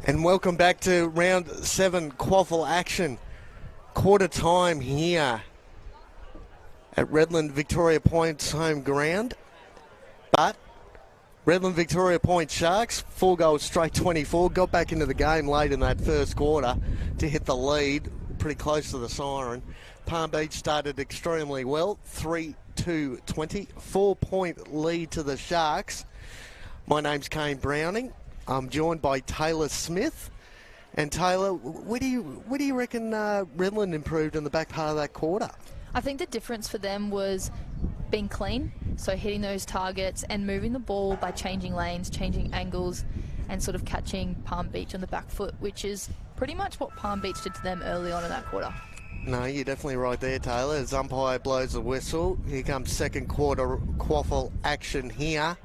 And welcome back to round 7 QAFL action. Quarter time here at Redland-Victoria Point's home ground. But Redland-Victoria Point Sharks, 4 goals straight, 24, got back into the game late in that first quarter to hit the lead, pretty close to the siren. Palm Beach started extremely well, 3-2-20, 4-point lead to the Sharks. My name's Kane Browning. I'm joined by Taylor Smith. And Taylor, what do you reckon Redland improved in the back part of that quarter? I think the difference for them was being clean, so hitting those targets and moving the ball by changing lanes, changing angles, and sort of catching Palm Beach on the back foot, which is pretty much what Palm Beach did to them early on in that quarter. No, you're definitely right there, Taylor. As umpire blows the whistle, here comes second quarter QAFL action here.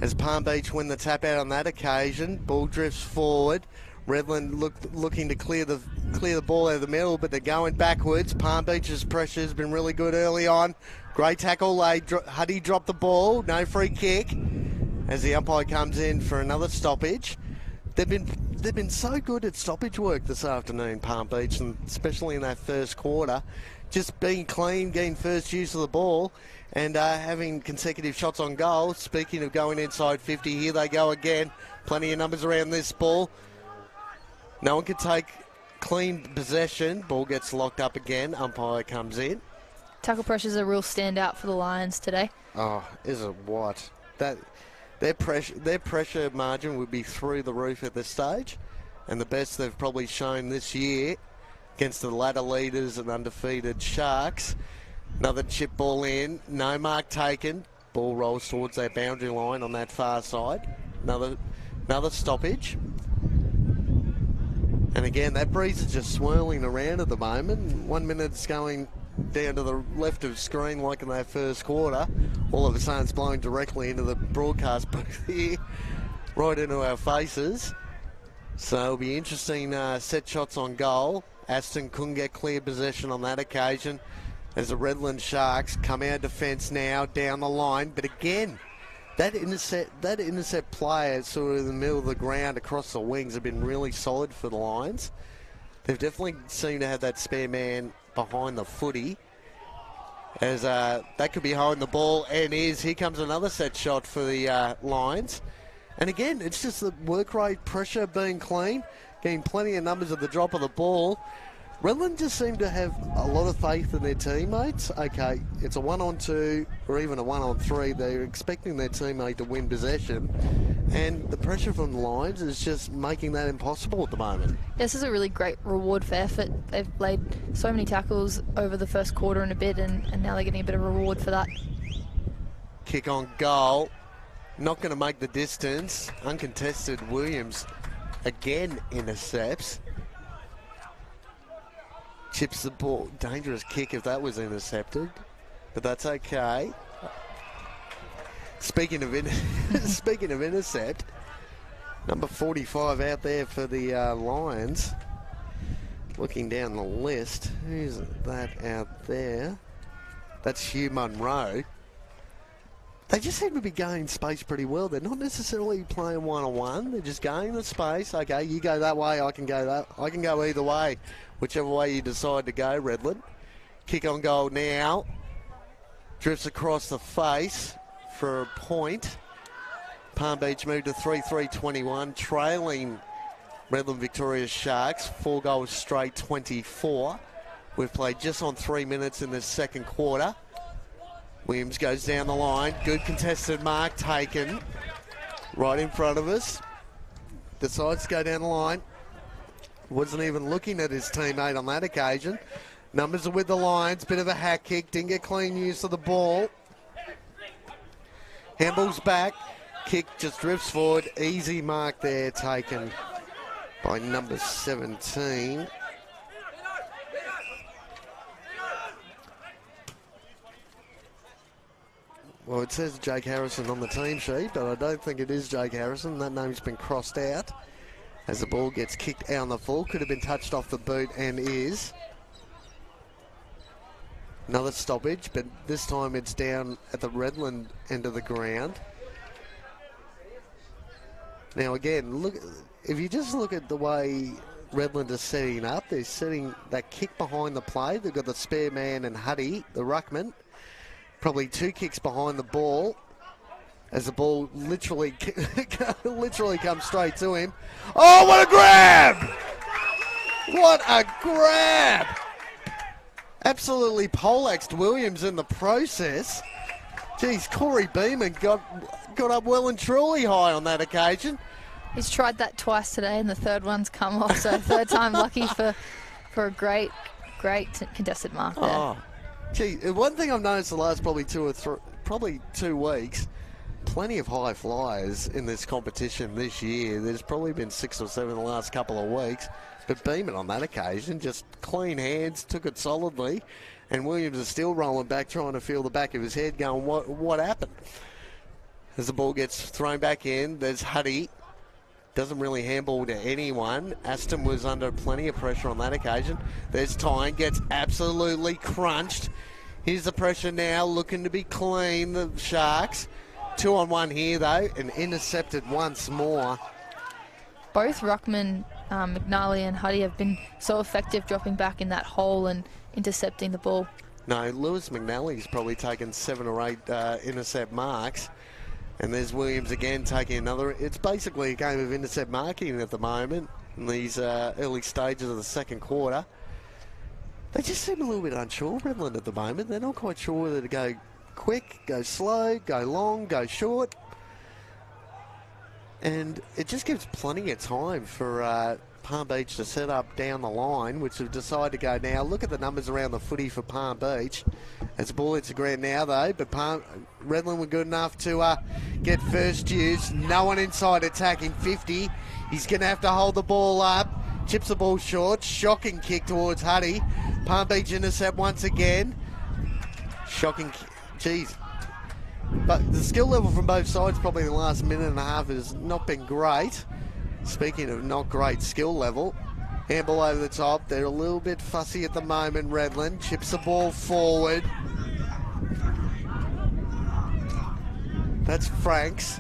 As Palm Beach win the tap out on that occasion, ball drifts forward. Redland looking to clear the ball out of the middle, but they're going backwards. Palm Beach's pressure has been really good early on. Great tackle laid. Huddy dropped the ball. No free kick. As the umpire comes in for another stoppage. They've been so good at stoppage work this afternoon, Palm Beach, and especially in that first quarter. Just being clean, getting first use of the ball, and having consecutive shots on goal. Speaking of going inside 50, here they go again. Plenty of numbers around this ball. No one can take clean possession. Ball gets locked up again. Umpire comes in. Tackle pressure's a real standout for the Lions today. Oh, is it what? Their pressure margin would be through the roof at this stage, and the best they've probably shown this year against the ladder leaders and undefeated Sharks. Another chip ball in, no mark taken. Ball rolls towards their boundary line on that far side. Another stoppage. And again, that breeze is just swirling around at the moment. 1 minute it's going down to the left of screen like in that first quarter. All of a sudden it's blowing directly into the broadcast booth here, right into our faces. So it'll be interesting set shots on goal. Aston couldn't get clear possession on that occasion as the Redland Sharks come out defence now down the line. But again, that intercept player sort of in the middle of the ground across the wings have been really solid for the Lions. They've definitely seemed to have that spare man behind the footy. As that could be holding the ball and is. Here comes another set shot for the Lions. And again, it's just the work rate, pressure being clean, getting plenty of numbers at the drop of the ball. Redland just seem to have a lot of faith in their teammates. Okay, it's a 1-on-2 or even a 1-on-3. They're expecting their teammate to win possession. And the pressure from the Lions is just making that impossible at the moment. This is a really great reward for effort. They've played so many tackles over the first quarter and a bit, and now they're getting a bit of reward for that. Kick on goal. Not going to make the distance. Uncontested. Williams again intercepts. Chips the ball. Dangerous kick if that was intercepted, but that's okay. Speaking of intercept, number 45 out there for the Lions. Looking down the list, who's that out there? That's Hugh Munro. They just seem to be going space pretty well. They're not necessarily playing one-on-one. They're just going the space. Okay, you go that way, I can go that. I can go either way, whichever way you decide to go, Redland. Kick on goal now. Drifts across the face for a point. Palm Beach moved to 3-3-21, trailing Redland-Victoria Sharks. 4 goals straight, 24. We've played just on 3 minutes in the second quarter. Williams goes down the line. Good contested mark taken right in front of us. Decides to go down the line. Wasn't even looking at his teammate on that occasion. Numbers are with the Lions. Bit of a hack kick. Didn't get clean use of the ball. Handball's back. Kick just drifts forward. Easy mark there taken by number 17. Well, it says Jake Harrison on the team sheet, but I don't think it is Jake Harrison. That name's been crossed out as the ball gets kicked out on the full. Could have been touched off the boot and is. Another stoppage, but this time it's down at the Redland end of the ground. Now again, look, if you just look at the way Redland is setting up, they're setting that kick behind the play. They've got the spare man and Huddy, the ruckman, probably 2 kicks behind the ball as the ball literally comes straight to him. Oh, what a grab! What a grab! Absolutely poleaxed Williams in the process. Geez, Corey Beeman got up well and truly high on that occasion. He's tried that twice today, and the third one's come off. So third time lucky for a great contested mark there. Oh, gee, one thing I've noticed the last probably 2 weeks, plenty of high flyers in this competition this year. There's probably been 6 or 7 the last couple of weeks. But Beeman on that occasion, just clean hands, took it solidly. And Williams is still rolling back, trying to feel the back of his head, going, what happened? As the ball gets thrown back in, there's Huddy. Doesn't really handball to anyone. Aston was under plenty of pressure on that occasion. There's Tyne, gets absolutely crunched. Here's the pressure now, looking to be clean, the Sharks. 2-on-1 here, though, and intercepted once more. Both ruckman, McNally and Huddy, have been so effective dropping back in that hole and intercepting the ball. No, Lewis McNally's probably taken 7 or 8 intercept marks. And there's Williams again taking another. It's basically a game of intercept marking at the moment in these early stages of the second quarter. They just seem a little bit unsure, Redland, at the moment. They're not quite sure whether to go quick, go slow, go long, go short. And it just gives plenty of time for Palm Beach to set up down the line, which have decided to go now. Look at the numbers around the footy for Palm Beach. As the ball hits the ground now, though, but Redland were good enough to get first use. No one inside attacking 50. He's going to have to hold the ball up. Chips the ball short. Shocking kick towards Huddy. Palm Beach intercept once again. Shocking. Geez. But the skill level from both sides probably in the last minute and a half has not been great. Speaking of not great skill level, handball over the top. They're a little bit fussy at the moment, Redland. Chips the ball forward. That's Franks.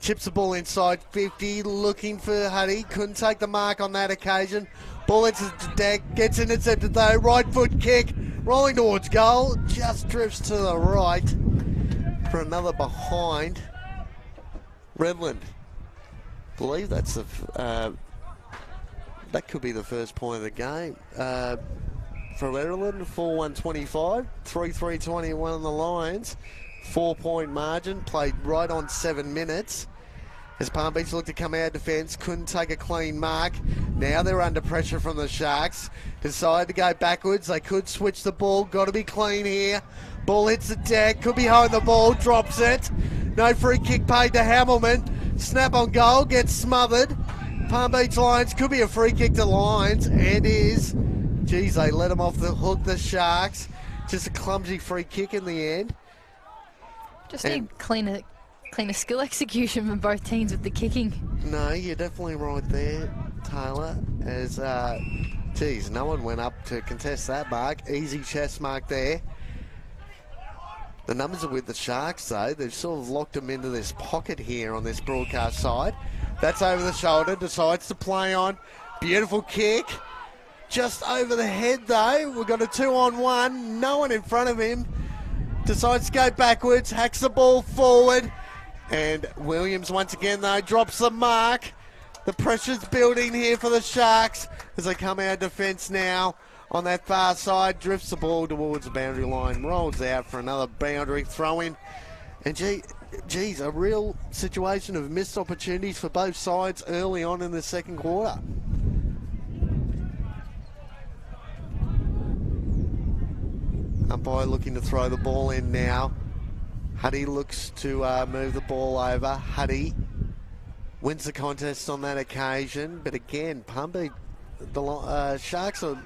Chips the ball inside 50, looking for Huddy. Couldn't take the mark on that occasion. Ball hits the deck, gets intercepted though. Right foot kick, rolling towards goal. Just drifts to the right for another behind. Redland. Believe that's the that could be the first point of the game for Redland. 4-1-25, 3-3-21 on the Lions. 4-point margin, played right on 7 minutes. As Palm Beach looked to come out of defence, couldn't take a clean mark. Now they're under pressure from the Sharks. Decide to go backwards. They could switch the ball. Got to be clean here. Ball hits the deck. Could be holding the ball. Drops it. No free kick paid to Hamilton. Snap on goal. Gets smothered. Palm Beach Lions. Could be a free kick to Lions. And is. Geez, they let them off the hook, the Sharks. Just a clumsy free kick in the end. Just need cleaner skill execution from both teams with the kicking. No, you're definitely right there, Taylor. As, geez, no one went up to contest that mark. Easy chest mark there. The numbers are with the Sharks, though. They've sort of locked them into this pocket here on this broadcast side. That's over the shoulder. Decides to play on. Beautiful kick. Just over the head, though. We've got a 2-on-1. No one in front of him. Decides to go backwards. Hacks the ball forward. And Williams, once again, though, drops the mark. The pressure's building here for the Sharks as they come out of defence now on that far side. Drifts the ball towards the boundary line. Rolls out for another boundary throw-in. And, geez, a real situation of missed opportunities for both sides early on in the second quarter. Umpire looking to throw the ball in now. Huddy looks to move the ball over. Huddy wins the contest on that occasion. But again, the Sharks are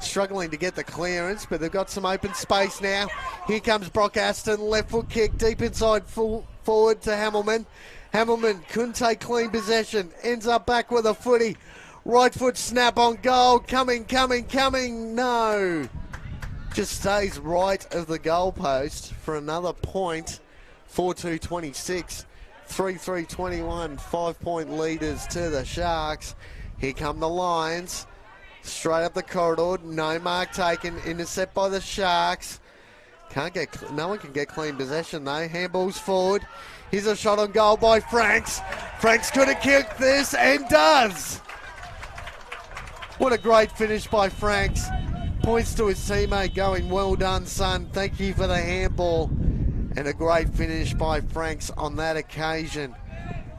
struggling to get the clearance, but they've got some open space now. Here comes Brock Aston. Left foot kick deep inside forward to Hamilton. Hamilton couldn't take clean possession. Ends up back with a footy. Right foot snap on goal. Coming. No. Just stays right of the goalpost for another point. 4-2-26. 3-3-21, 5-point leaders to the Sharks. Here come the Lions. Straight up the corridor, no mark taken, intercept by the Sharks. No one can get clean possession though. Handballs forward. Here's a shot on goal by Franks. Franks could have kicked this and does. What a great finish by Franks. Points to his teammate going, well done son, thank you for the handball. And a great finish by Franks on that occasion.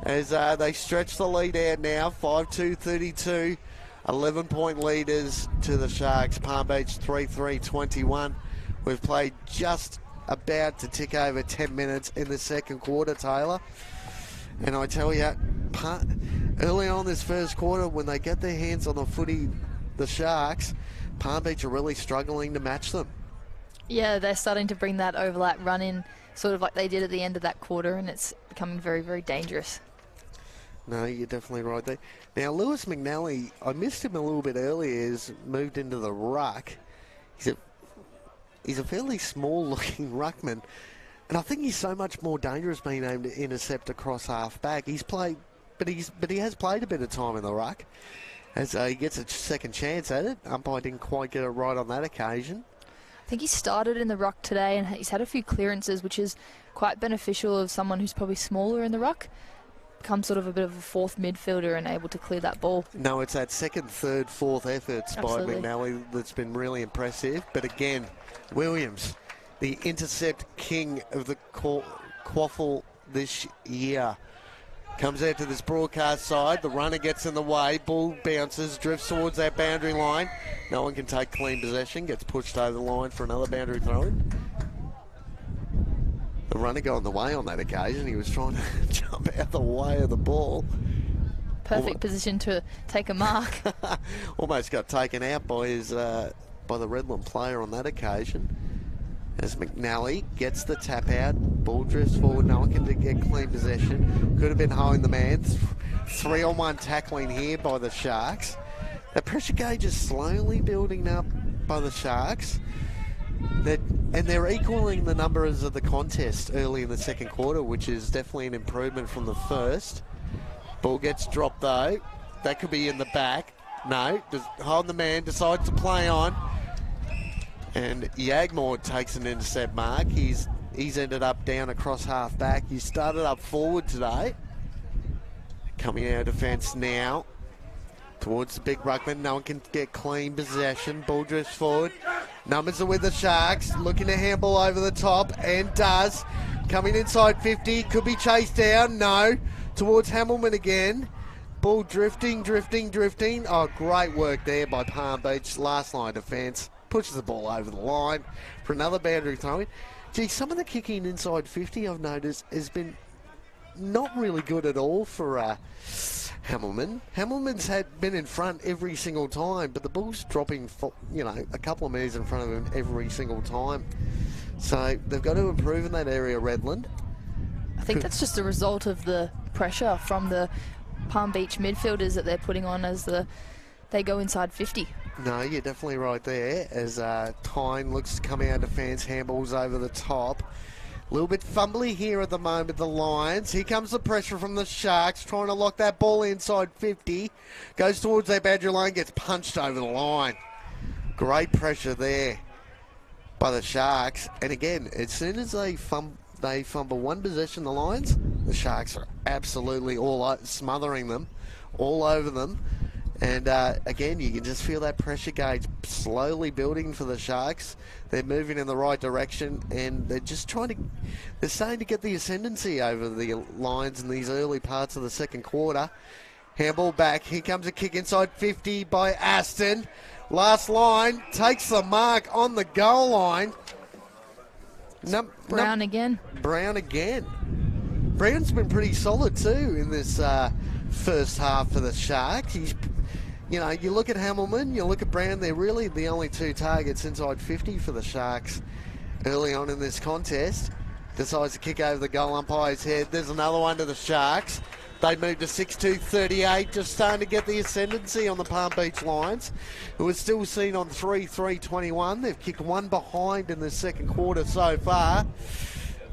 As they stretch the lead out now, 5-2-32. 11-point leaders to the Sharks. Palm Beach 3-3-21. We've played just about to tick over 10 minutes in the second quarter, Taylor. And I tell you, early on this first quarter, when they get their hands on the footy, the Sharks, Palm Beach are really struggling to match them. Yeah, they're starting to bring that overlap run in, sort of like they did at the end of that quarter, and it's becoming very, very dangerous. No, you're definitely right there. Now, Lewis McNally, I missed him a little bit earlier, has moved into the ruck. He's a fairly small-looking ruckman, and I think he's so much more dangerous being able to intercept across half-back. He's played, but he has played a bit of time in the ruck, as he gets a second chance at it. Umpire didn't quite get it right on that occasion. I think he started in the ruck today, and he's had a few clearances, which is quite beneficial of someone who's probably smaller in the ruck. Becomes sort of a bit of a fourth midfielder and able to clear that ball. No, it's that second, third, fourth efforts Absolutely. by McNally that's been really impressive. But again, Williams, the intercept king of the QAFL this year, comes out to this broadcast side. The runner gets in the way. Ball bounces, drifts towards that boundary line. No one can take clean possession. Gets pushed over the line for another boundary throw-in. The runner going the way on that occasion. He was trying to jump out the way of the ball. Perfect position to take a mark. Almost got taken out by by the Redland player on that occasion. As McNally gets the tap out, ball drifts forward. No one can get clean possession. Could have been holding the man. 3-on-1 tackling here by the Sharks. The pressure gauge is slowly building up by the Sharks. They're equaling the numbers of the contest early in the second quarter, which is definitely an improvement from the first. Ball gets dropped though. That could be in the back. No, just hold the man, decides to play on. And Yagmore takes an intercept mark. He's ended up down across half back. He started up forward today. Coming out of defence now. Towards the big ruckman. No one can get clean possession. Ball drifts forward. Numbers are with the Sharks. Looking to handball over the top. And does. Coming inside 50. Could be chased down. No. Towards Hamilman again. Ball drifting. Oh, great work there by Palm Beach. Last line defence. Pushes the ball over the line for another boundary throw-in. Gee, some of the kicking inside 50 I've noticed has been not really good at all for Hamilman. Hamilman's been in front every single time, but the ball's dropping, a couple of metres in front of him every single time. So they've got to improve in that area, Redland. I think that's just a result of the pressure from the Palm Beach midfielders that they're putting on as they go inside 50. No, you're definitely right there. As Tyne looks to come out of defence, handballs over the top. A little bit fumbly here at the moment, the Lions. Here comes the pressure from the Sharks, trying to lock that ball inside 50. Goes towards their boundary line, gets punched over the line. Great pressure there by the Sharks. And again, as soon as they fumble one possession, the Lions, the Sharks are absolutely smothering them, all over them. And again, you can just feel that pressure gauge slowly building for the Sharks. They're moving in the right direction, and they're starting to get the ascendancy over the Lions in these early parts of the second quarter. Handball back. Here comes a kick inside 50 by Aston. Last line, takes the mark on the goal line. Brown again. Brown's been pretty solid too in this first half for the Sharks. You look at Hamilman, you look at Brown, they're really the only two targets inside 50 for the Sharks early on in this contest. Decides to kick over the goal umpire's head. There's another one to the Sharks. They move to 6-2-38, just starting to get the ascendancy on the Palm Beach Lions, who are still seen on 3-3-21. They've kicked one behind in the second quarter so far.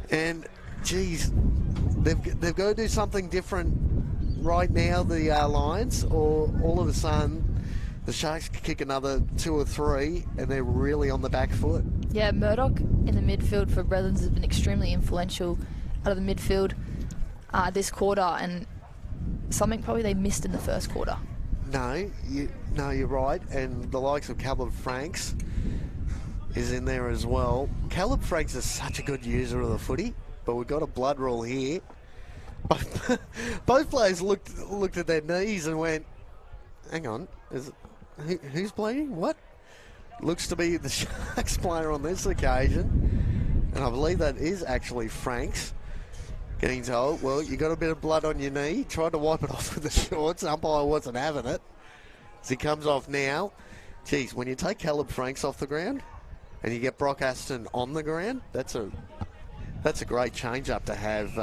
And, geez, they've got to do something different right now, the Lions, or all of a sudden the Sharks could kick another 2 or 3 and they're really on the back foot. Yeah, Murdoch in the midfield for Redlands has been extremely influential out of the midfield this quarter, and something probably they missed in the first quarter. No, you're right, and the likes of Caleb Franks is in there as well. Caleb Franks is such a good user of the footy, but we've got a blood rule here. Both players looked at their knees and went, hang on, who's bleeding? What? Looks to be the Sharks player on this occasion, and I believe that is actually Franks. Getting told, well, you got a bit of blood on your knee. Tried to wipe it off with the shorts. Umpire wasn't having it. As he comes off now, geez, when you take Caleb Franks off the ground and you get Brock Aston on the ground, that's a great change-up to have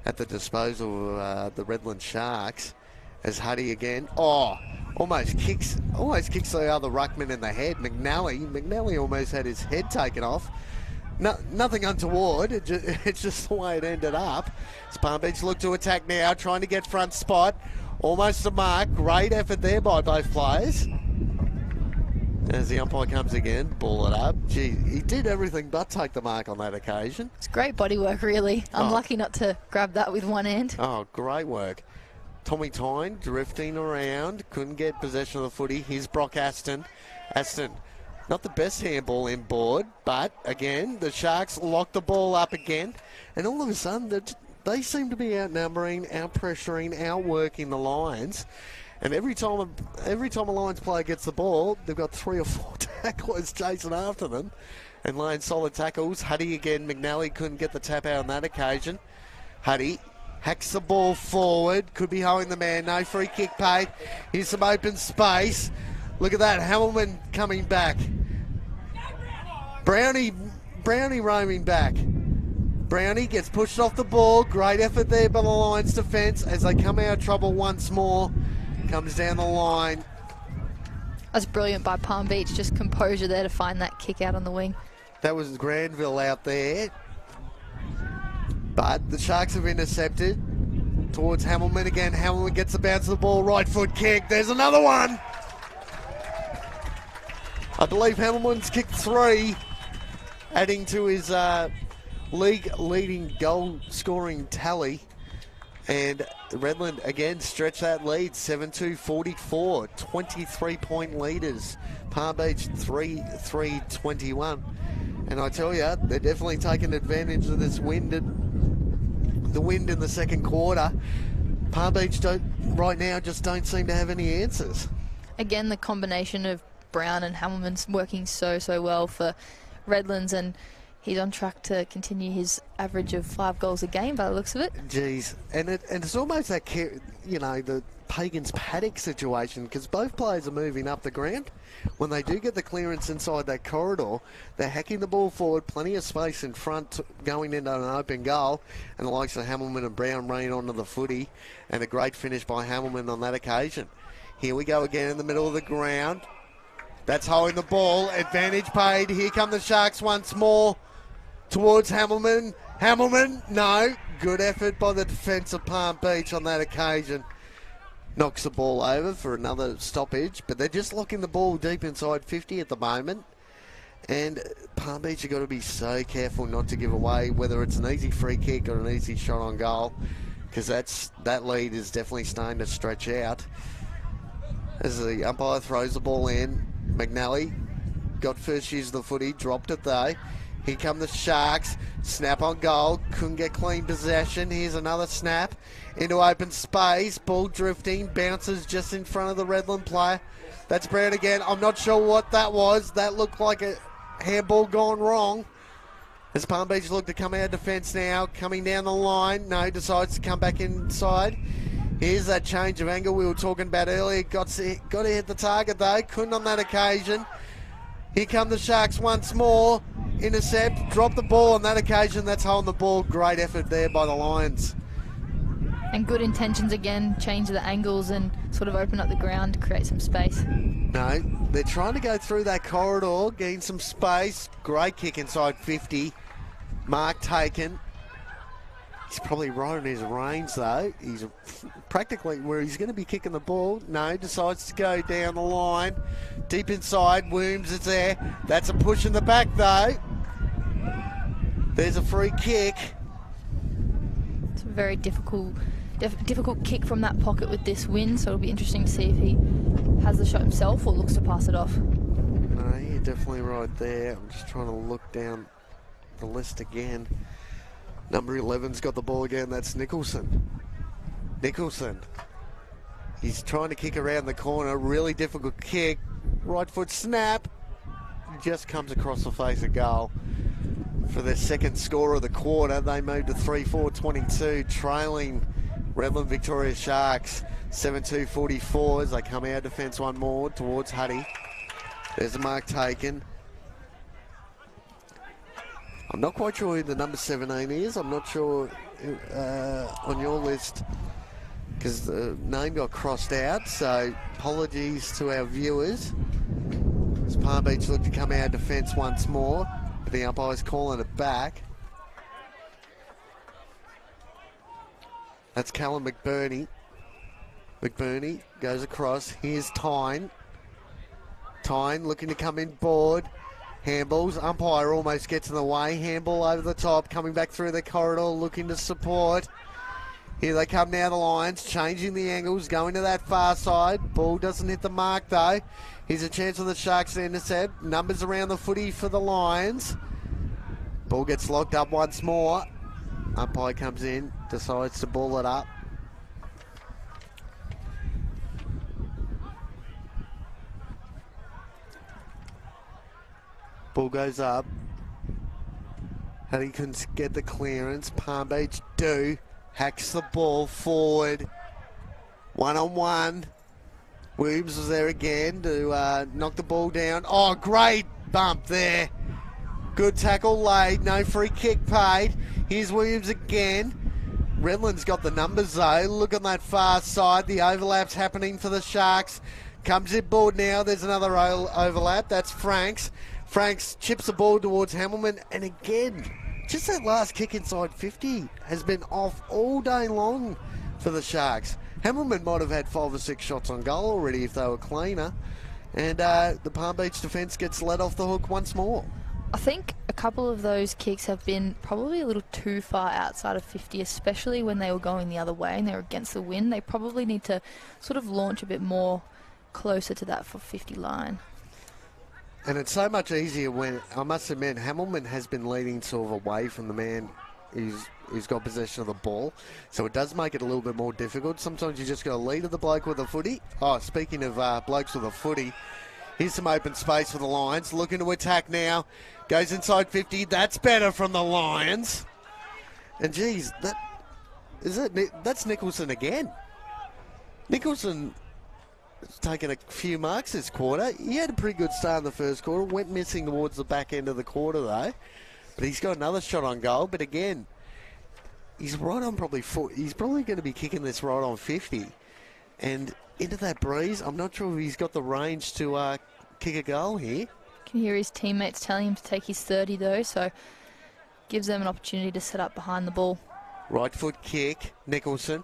at the disposal of the Redland Sharks. As Huddy again, almost kicks the other ruckman in the head. McNally almost had his head taken off. No, nothing untoward, it's just the way it ended up. As Palm Beach look to attack now, trying to get front spot. Almost a mark. Great effort there by both players. As the umpire comes again, ball it up. Gee, he did everything but take the mark on that occasion. It's great body work, really. Unlucky not to grab that with one hand. Oh, great work. Tommy Tyne drifting around, couldn't get possession of the footy. Here's Brock Aston. Not the best handball in board, but again, the Sharks lock the ball up again. And all of a sudden, they seem to be outnumbering, out-pressuring, outworking the Lions. And every time a Lions player gets the ball, they've got 3 or 4 tacklers chasing after them and laying solid tackles. Huddy again, McNally couldn't get the tap out on that occasion. Huddy hacks the ball forward, could be holding the man, no free kick paid. Here's some open space. Look at that, Hamilton coming back. Brownie roaming back. Brownie gets pushed off the ball. Great effort there by the Lions defence as they come out of trouble once more. Comes down the line. That's brilliant by Palm Beach. Just composure there to find that kick out on the wing. That was Granville out there. But the Sharks have intercepted towards Hamilton again. Hamilton gets the bounce of the ball. Right foot kick. There's another one. I believe Hamilton's kicked 3, adding to his league-leading goal-scoring tally. And Redland, again, stretch that lead, 7-2-44, 23-point leaders. Palm Beach, 3-3-21. And I tell you, they're definitely taking advantage of this wind, the wind in the second quarter. Palm Beach right now just don't seem to have any answers. Again, the combination of Brown and Hamilton's working so well for Redlands, and he's on track to continue his average of 5 goals a game by the looks of it. Jeez, and it's almost that, the Pagans paddock situation, because both players are moving up the ground. When they do get the clearance inside that corridor, they're hacking the ball forward, plenty of space in front going into an open goal, and the likes of Hamilton and Brown running onto the footy, and a great finish by Hamilton on that occasion. Here we go again in the middle of the ground. That's holding the ball. Advantage paid. Here come the Sharks once more towards Hamilton. Hamilton, no. Good effort by the defence of Palm Beach on that occasion. Knocks the ball over for another stoppage, but they're just locking the ball deep inside 50 at the moment. And Palm Beach have got to be so careful not to give away, whether it's an easy free kick or an easy shot on goal, because that lead is definitely starting to stretch out. As the umpire throws the ball in, McNally got first use of the footy, dropped it though. Here come the Sharks, snap on goal, couldn't get clean possession. Here's another snap into open space, ball drifting, bounces just in front of the Redland player. That's Brown again. I'm not sure what that was. That looked like a handball gone wrong. As Palm Beach look to come out of defence now, coming down the line. No, decides to come back inside. Here's that change of angle we were talking about earlier. Got to hit the target though. Couldn't on that occasion. Here come the Sharks once more. Intercept. Drop the ball on that occasion. That's holding the ball. Great effort there by the Lions. And good intentions again. Change the angles and sort of open up the ground to create some space. No, they're trying to go through that corridor, gain some space. Great kick inside 50. Mark taken. He's probably right on his range, though. He's practically where he's going to be kicking the ball. No, decides to go down the line. Deep inside, Williams is there. That's a push in the back, though. There's a free kick. It's a very difficult kick from that pocket with this win, so it'll be interesting to see if he has the shot himself or looks to pass it off. No, you're definitely right there. I'm just trying to look down the list again. Number 11's got the ball again. That's Nicholson. He's trying to kick around the corner. Really difficult kick. Right foot snap. Just comes across the face of goal. For their second score of the quarter, they moved to 3-4-22, trailing Redland-Victoria Sharks 7-2-44 as they come out defence one more towards Huddy. There's a mark taken. I'm not quite sure who the number 17 is. I'm not sure on your list because the name got crossed out, so apologies to our viewers. As Palm Beach look to come out defence once more, but the umpire's calling it back. That's Callum McBurney. McBurney goes across. Here's Tyne. Tyne looking to come in board. Handballs. Umpire almost gets in the way. Handball over the top. Coming back through the corridor looking to support. Here they come now, the Lions. Changing the angles. Going to that far side. Ball doesn't hit the mark though. Here's a chance for the Sharks to intercept. Numbers around the footy for the Lions. Ball gets locked up once more. Umpire comes in, decides to ball it up. Ball goes up. Huddy can get the clearance. Palm Beach do. Hacks the ball forward. 1-on-1. Williams was there again to knock the ball down. Oh, great bump there. Good tackle laid. No free kick paid. Here's Williams again. Redland's got the numbers though. Look on that far side. The overlap's happening for the Sharks. Comes in board now. There's another overlap. That's Franks. Franks chips the ball towards Hamilton. And again, just that last kick inside 50 has been off all day long for the Sharks. Hamilton might have had 5 or 6 shots on goal already if they were cleaner. And the Palm Beach defence gets let off the hook once more. I think a couple of those kicks have been probably a little too far outside of 50, especially when they were going the other way and they were against the wind. They probably need to sort of launch a bit more closer to that 50 line. And it's so much easier when, I must admit, Hamilton has been leading sort of away from the man who's got possession of the ball. So it does make it a little bit more difficult. Sometimes you just got to lead at the bloke with a footy. Oh, speaking of blokes with a footy, here's some open space for the Lions. Looking to attack now. Goes inside 50. That's better from the Lions. And geez, that's Nicholson again. Nicholson has taken a few marks this quarter. He had a pretty good start in the first quarter. Went missing towards the back end of the quarter though. But he's got another shot on goal. But again, he's right on he's probably going to be kicking this right on 50. And into that breeze, I'm not sure if he's got the range to kick a goal here. Can hear his teammates telling him to take his 30 though, so gives them an opportunity to set up behind the ball. Right foot kick, Nicholson.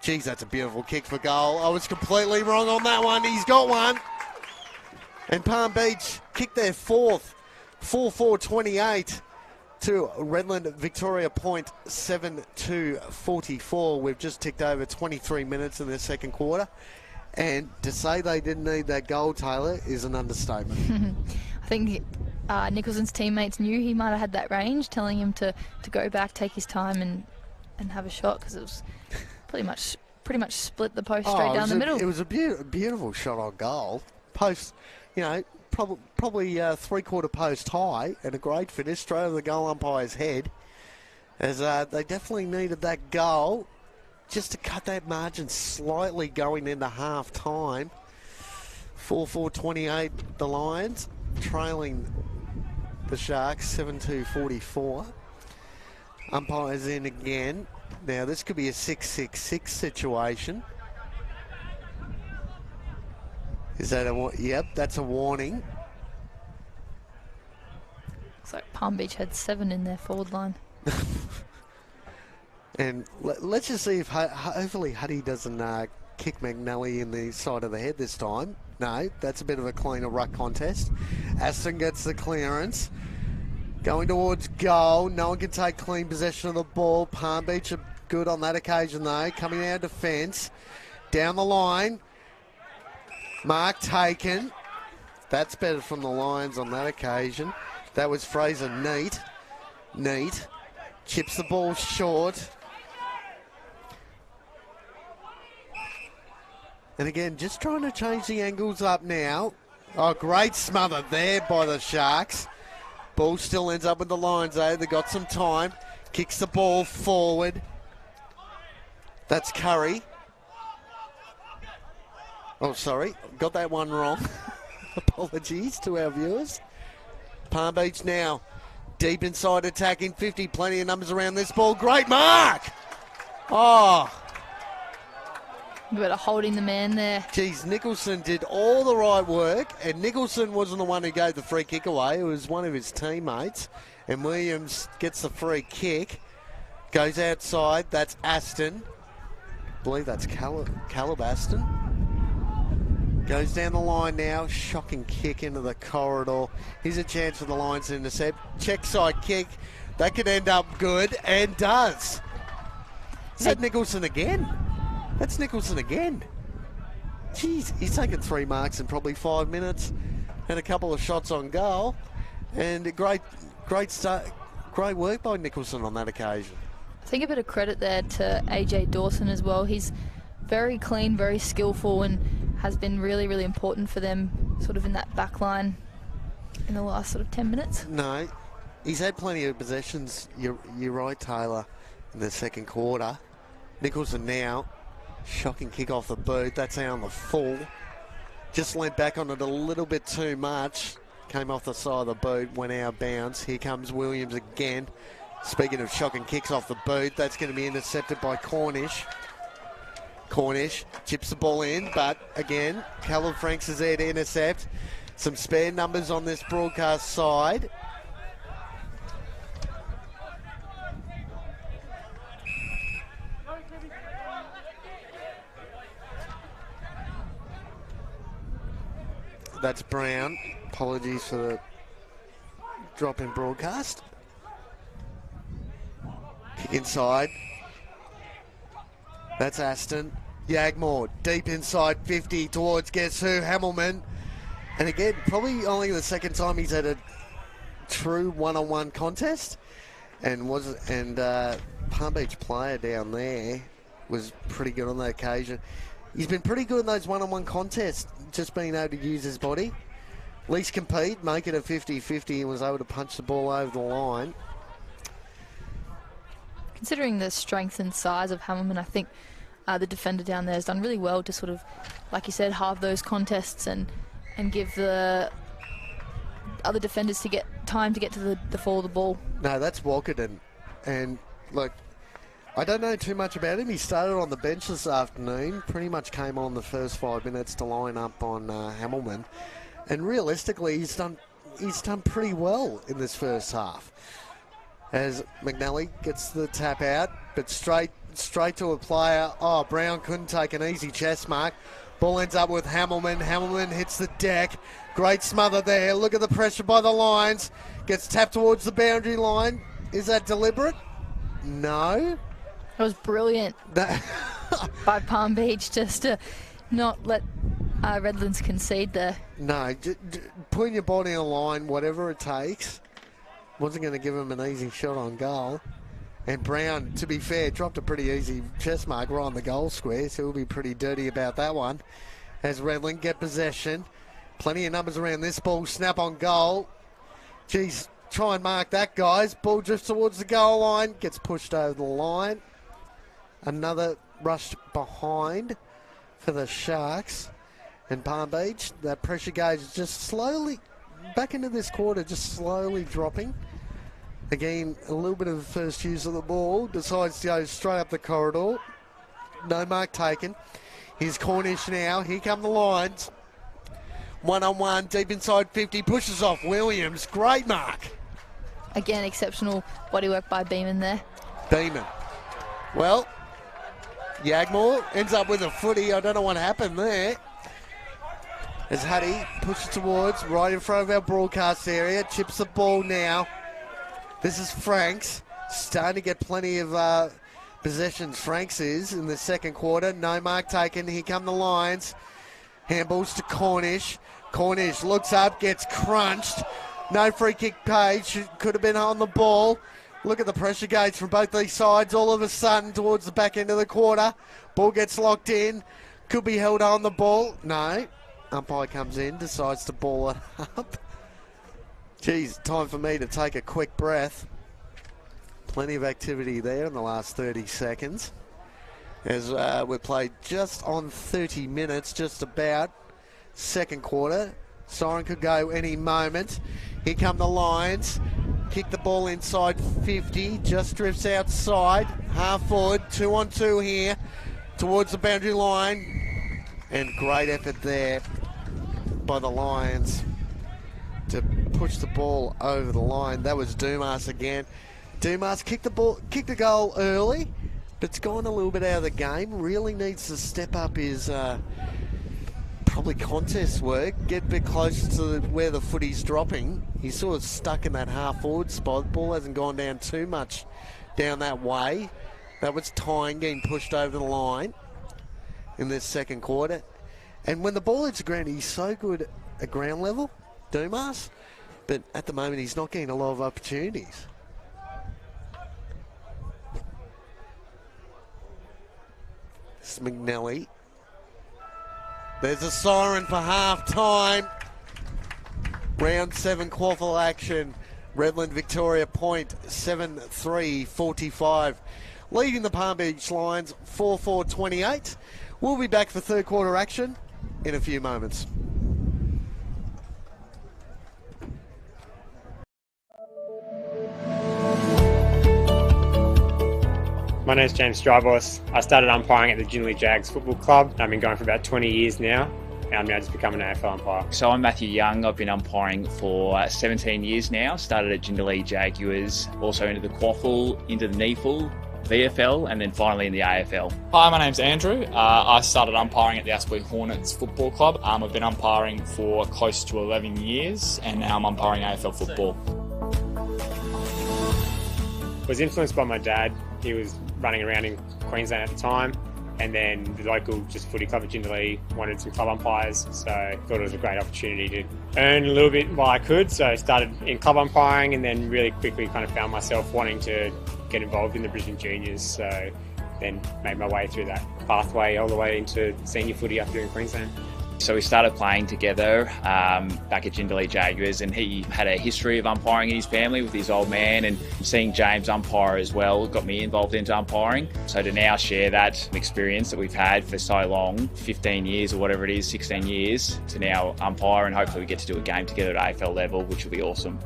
Geez, that's a beautiful kick for goal. I was completely wrong on that one. He's got one. And Palm Beach kicked their fourth, 4-4-28 to Redland-Victoria point 7-2-44. We've just ticked over 23 minutes in the second quarter. And to say they didn't need that goal, Taylor, is an understatement. I think Nicholson's teammates knew he might have had that range, telling him to go back, take his time and have a shot, because it was pretty much split the post straight down the middle. It was a beautiful shot on goal. Post, probably three-quarter post high, and a great finish straight over the goal umpire's head, as they definitely needed that goal just to cut that margin slightly going into half-time. 4-4-28, the Lions, trailing the Sharks 7-2-44. Umpires in again. Now, this could be a 6-6-6 situation. Is that yep, that's a warning. Looks like Palm Beach had 7 in their forward line. And let's just see if hopefully Huddy doesn't kick McNally in the side of the head this time. No, that's a bit of a cleaner ruck contest. Aston gets the clearance. Going towards goal. No one can take clean possession of the ball. Palm Beach are good on that occasion though. Coming out of defence. Down the line. Mark taken. That's better from the Lions on that occasion. That was Fraser neat. Chips the ball short. And again, just trying to change the angles up now. Oh, great smother there by the Sharks. Ball still ends up with the Lions, though. They've got some time. Kicks the ball forward. That's Curry. Oh, sorry. Got that one wrong. Apologies to our viewers. Palm Beach now. Deep inside attacking 50. Plenty of numbers around this ball. Great mark! Oh. But holding the man there. Geez, Nicholson did all the right work, and Nicholson wasn't the one who gave the free kick away. It was one of his teammates, and Williams gets the free kick. Goes outside. That's Aston. I believe that's Caleb Aston. Goes down the line now. Shocking kick into the corridor. Here's a chance for the Lions to intercept. Check side kick. That could end up good, and does. Is that Nicholson again? That's Nicholson again. Jeez, he's taken 3 marks in probably 5 minutes. Had a couple of shots on goal. And great work by Nicholson on that occasion. I think a bit of credit there to AJ Dawson as well. He's very clean, very skillful, and has been really, really important for them sort of in that back line in the last sort of 10 minutes. No, he's had plenty of possessions. You're right, Taylor, in the second quarter. Nicholson now. Shocking kick off the boot. That's out on the full. Just leant back on it a little bit too much. Came off the side of the boot, went out of bounds. Here comes Williams again. Speaking of shocking kicks off the boot, that's going to be intercepted by Cornish. Cornish chips the ball in, but again, Caleb Franks is there to intercept. Some spare numbers on this broadcast side. That's Brown. Apologies for the drop in broadcast. Kick inside. That's Aston. Yagmore deep inside 50 towards guess who? Hamilman. And again, probably only the second time he's had a true one-on-one contest. And Palm Beach player down there was pretty good on that occasion. He's been pretty good in those one-on-one contests, just being able to use his body. At least compete, make it a 50-50, and was able to punch the ball over the line. Considering the strength and size of Hamilman, I think the defender down there has done really well to sort of, like you said, halve those contests and give the other defenders to get time to get to the fall of the ball. No, that's Walkerton. And look, I don't know too much about him. He started on the bench this afternoon, pretty much came on the first 5 minutes to line up on Hamilman. And realistically, he's done pretty well in this first half. As McNally gets the tap out, but straight to a player. Oh, Brown couldn't take an easy chest mark. Ball ends up with Hamilman. Hamilman hits the deck. Great smother there. Look at the pressure by the Lions. Gets tapped towards the boundary line. Is that deliberate? No. It was brilliant by Palm Beach just to not let Redlands concede there. No, putting your body on the line, whatever it takes. Wasn't going to give him an easy shot on goal. And Brown, to be fair, dropped a pretty easy chest mark right on the goal square, so he'll be pretty dirty about that one. As Redland get possession. Plenty of numbers around this ball. Snap on goal. Geez, try and mark that, guys. Ball drifts towards the goal line. Gets pushed over the line. Another rush behind for the Sharks. And Palm Beach, that pressure gauge is just slowly, back into this quarter, just slowly dropping. Again, a little bit of first use of the ball. Decides to go straight up the corridor. No mark taken. Here's Cornish now. Here come the Lions. One-on-one, deep inside 50. Pushes off Williams. Great mark. Again, exceptional bodywork by Beeman there. Beeman. Well, Yagmore ends up with a footy. I don't know what happened there. As Huddy pushes towards right in front of our broadcast area, chips the ball now. This is Franks, starting to get plenty of possessions. Franks is in the second quarter. No mark taken. Here come the Lions. Handballs to Cornish. Cornish looks up, gets crunched. No free kick paid. Could have been on the ball. Look at the pressure gauge from both these sides. All of a sudden, towards the back end of the quarter, ball gets locked in. Could be held on the ball. No. Umpire comes in, decides to ball it up. Geez, time for me to take a quick breath. Plenty of activity there in the last 30 seconds. As we've played just on 30 minutes, just about. Second quarter. Siren could go any moment. Here come the Lions. Kick the ball inside 50. Just drifts outside. Half forward. 2-on-2 here. Towards the boundary line. And great effort there by the Lions to push the ball over the line. That was Dumas again. Dumas kicked the goal early, but it's gone a little bit out of the game. Really needs to step up his probably contest work, get a bit closer to where the footy's dropping. He's sort of stuck in that half forward spot. Ball hasn't gone down too much down that way. That was Tyne getting pushed over the line in this second quarter. And when the ball hits the ground, he's so good at ground level, Dumas, but at the moment he's not getting a lot of opportunities. This is McNally. There's a siren for half time. Round 7 QAFL action. Redland-Victoria point 7-3-45. Leading the Palm Beach Lions 4-4-28. We'll be back for third quarter action in a few moments. My name's James Strybos. I started umpiring at the Jindalee Jags Football Club. I've been going for about 20 years now, and I'm now just becoming an AFL umpire. So I'm Matthew Young. I've been umpiring for 17 years now. Started at Jindalee Jaguars, also into the QAFL, into the NEFL, VFL, and then finally in the AFL. Hi, my name's Andrew. I started umpiring at the Aspley Hornets Football Club. I've been umpiring for close to 11 years, and now I'm umpiring AFL football. I was influenced by my dad. He was running around in Queensland at the time, and then the local footy club at Jindalee wanted some club umpires, so I thought it was a great opportunity to earn a little bit while I could. So I started in club umpiring, and then really quickly kind of found myself wanting to get involved in the Brisbane Juniors, so then made my way through that pathway all the way into senior footy up here in Queensland. So we started playing together back at Jindalee Jaguars, and he had a history of umpiring in his family with his old man, and seeing James umpire as well got me involved into umpiring. So to now share that experience that we've had for so long, 15 years or whatever it is, 16 years, to now umpire, and hopefully we get to do a game together at AFL level, which will be awesome.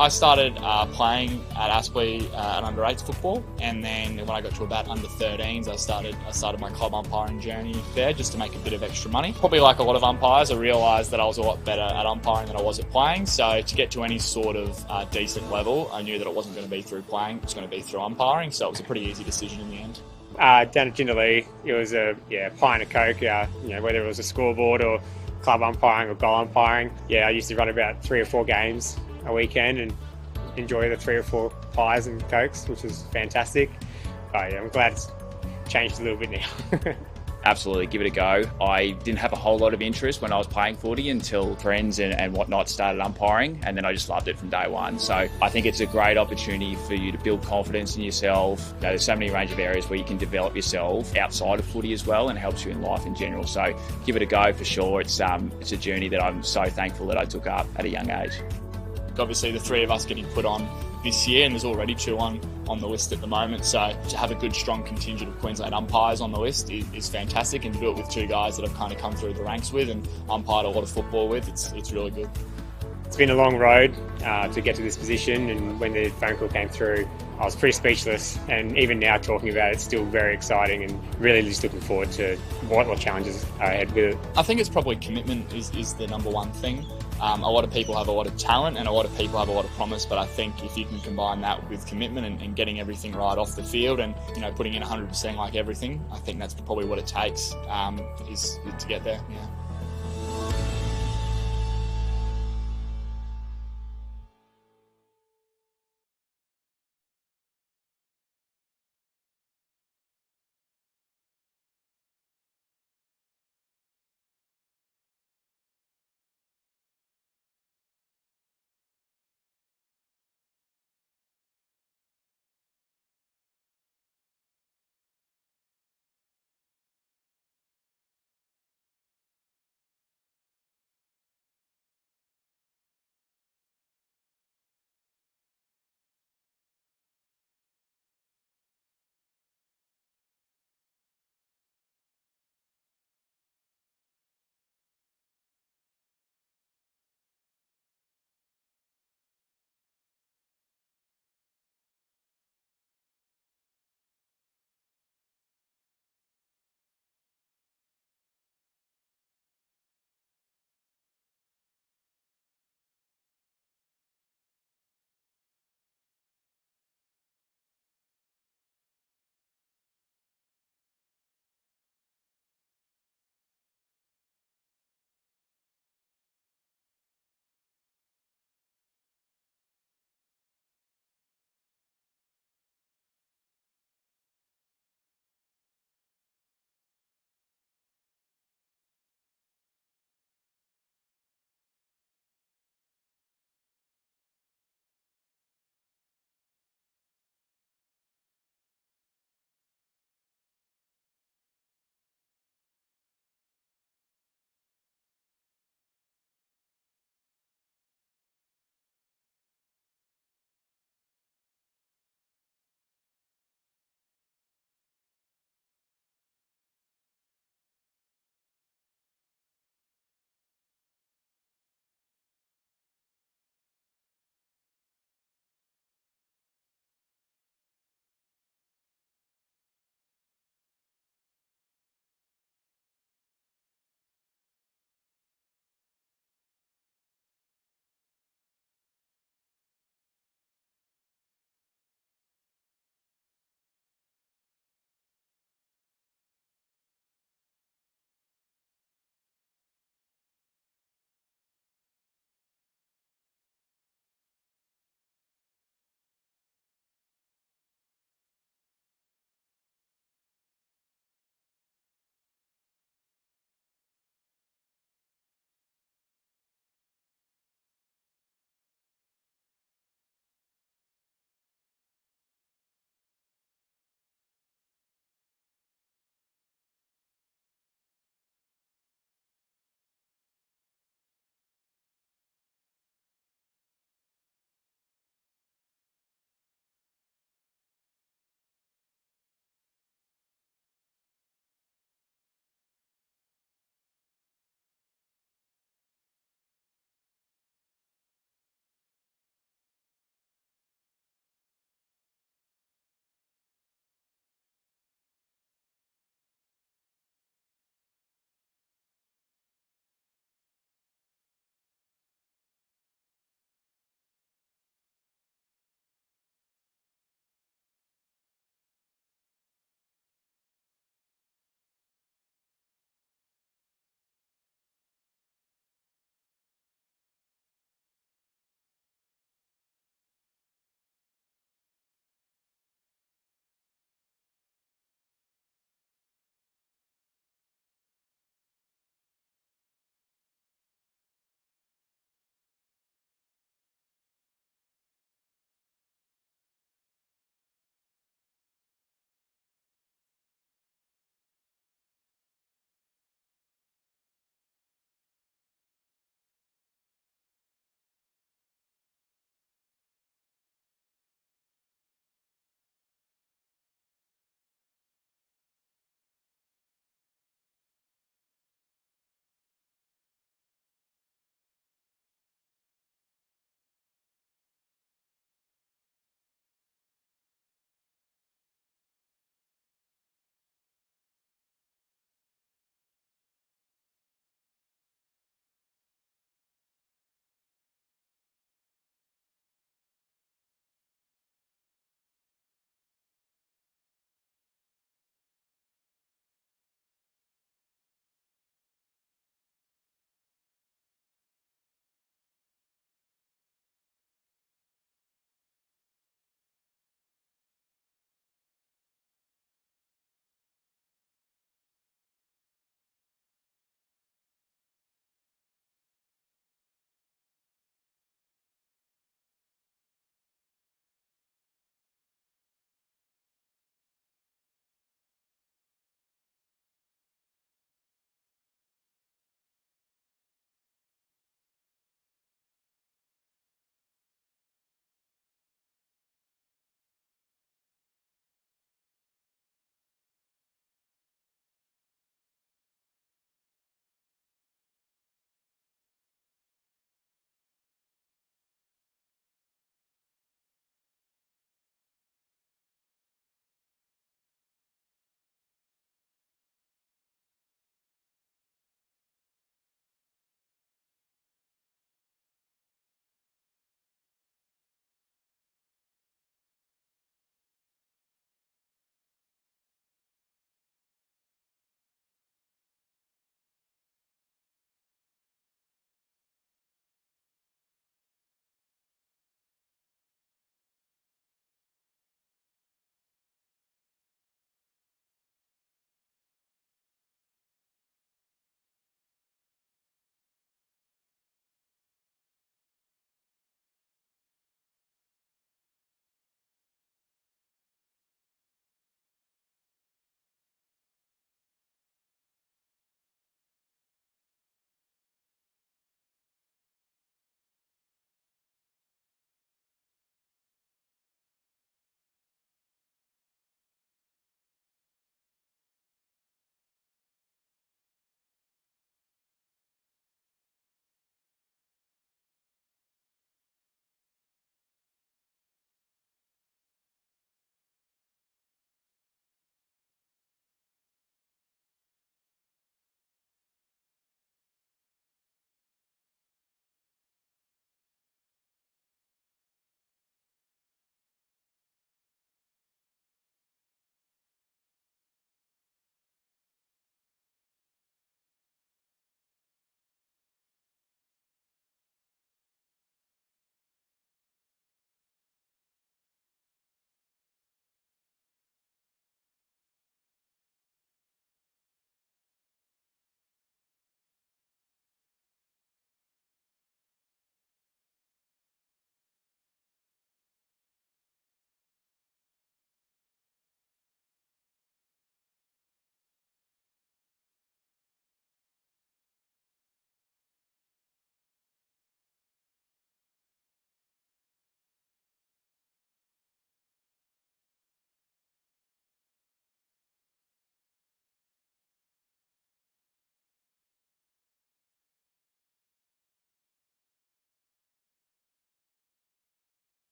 I started playing at Aspley at under-8s football, and then when I got to about under-13s, I started my club umpiring journey there just to make a bit of extra money. Probably like a lot of umpires, I realised that I was a lot better at umpiring than I was at playing, so to get to any sort of decent level, I knew that it wasn't going to be through playing, it was going to be through umpiring, so it was a pretty easy decision in the end. Down at Jindalee, it was a pint of Coke, whether it was a scoreboard or club umpiring or goal umpiring. I used to run about 3 or 4 games a weekend and enjoy the 3 or 4 pies and Cokes, which was fantastic. I'm glad it's changed a little bit now. Absolutely, give it a go. I didn't have a whole lot of interest when I was playing footy until friends and whatnot started umpiring, and then I just loved it from day one. So I think it's a great opportunity for you to build confidence in yourself. There's so many range of areas where you can develop yourself outside of footy as well, and it helps you in life in general. So give it a go for sure. It's a journey that I'm so thankful that I took up at a young age. Obviously the 3 of us getting put on this year, and there's already 2 on the list at the moment, so to have a good strong contingent of Queensland umpires on the list is fantastic, and to do it with 2 guys that I've kind of come through the ranks with and umpired a lot of football with, it's really good. It's been a long road to get to this position, and when the phone call came through I was pretty speechless, and even now talking about it, it's still very exciting and really just looking forward to what challenges are ahead with it. I think it's probably commitment is the number one thing. A lot of people have a lot of talent and a lot of people have a lot of promise, but I think if you can combine that with commitment and getting everything right off the field and, putting in 100% like everything, I think that's probably what it takes is to get there. Yeah.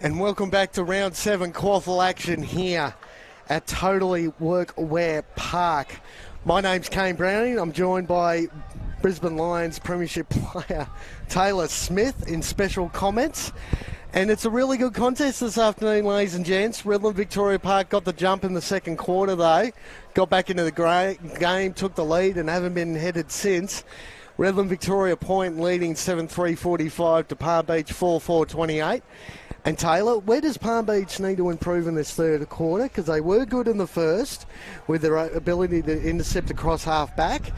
And welcome back to round 7 QAFL action here at Totally Workwear Park. My name's Kane Browning. I'm joined by Brisbane Lions Premiership player Taylor Smith in special comments. And it's a really good contest this afternoon, ladies and gents. Redland-Victoria Park got the jump in the second quarter, though. Got back into the game, took the lead, and haven't been headed since. Redland-Victoria point leading 7-3-45 to Palm Beach 4-4-28. And Taylor, where does Palm Beach need to improve in this third quarter? Because they were good in the first with their ability to intercept across half back.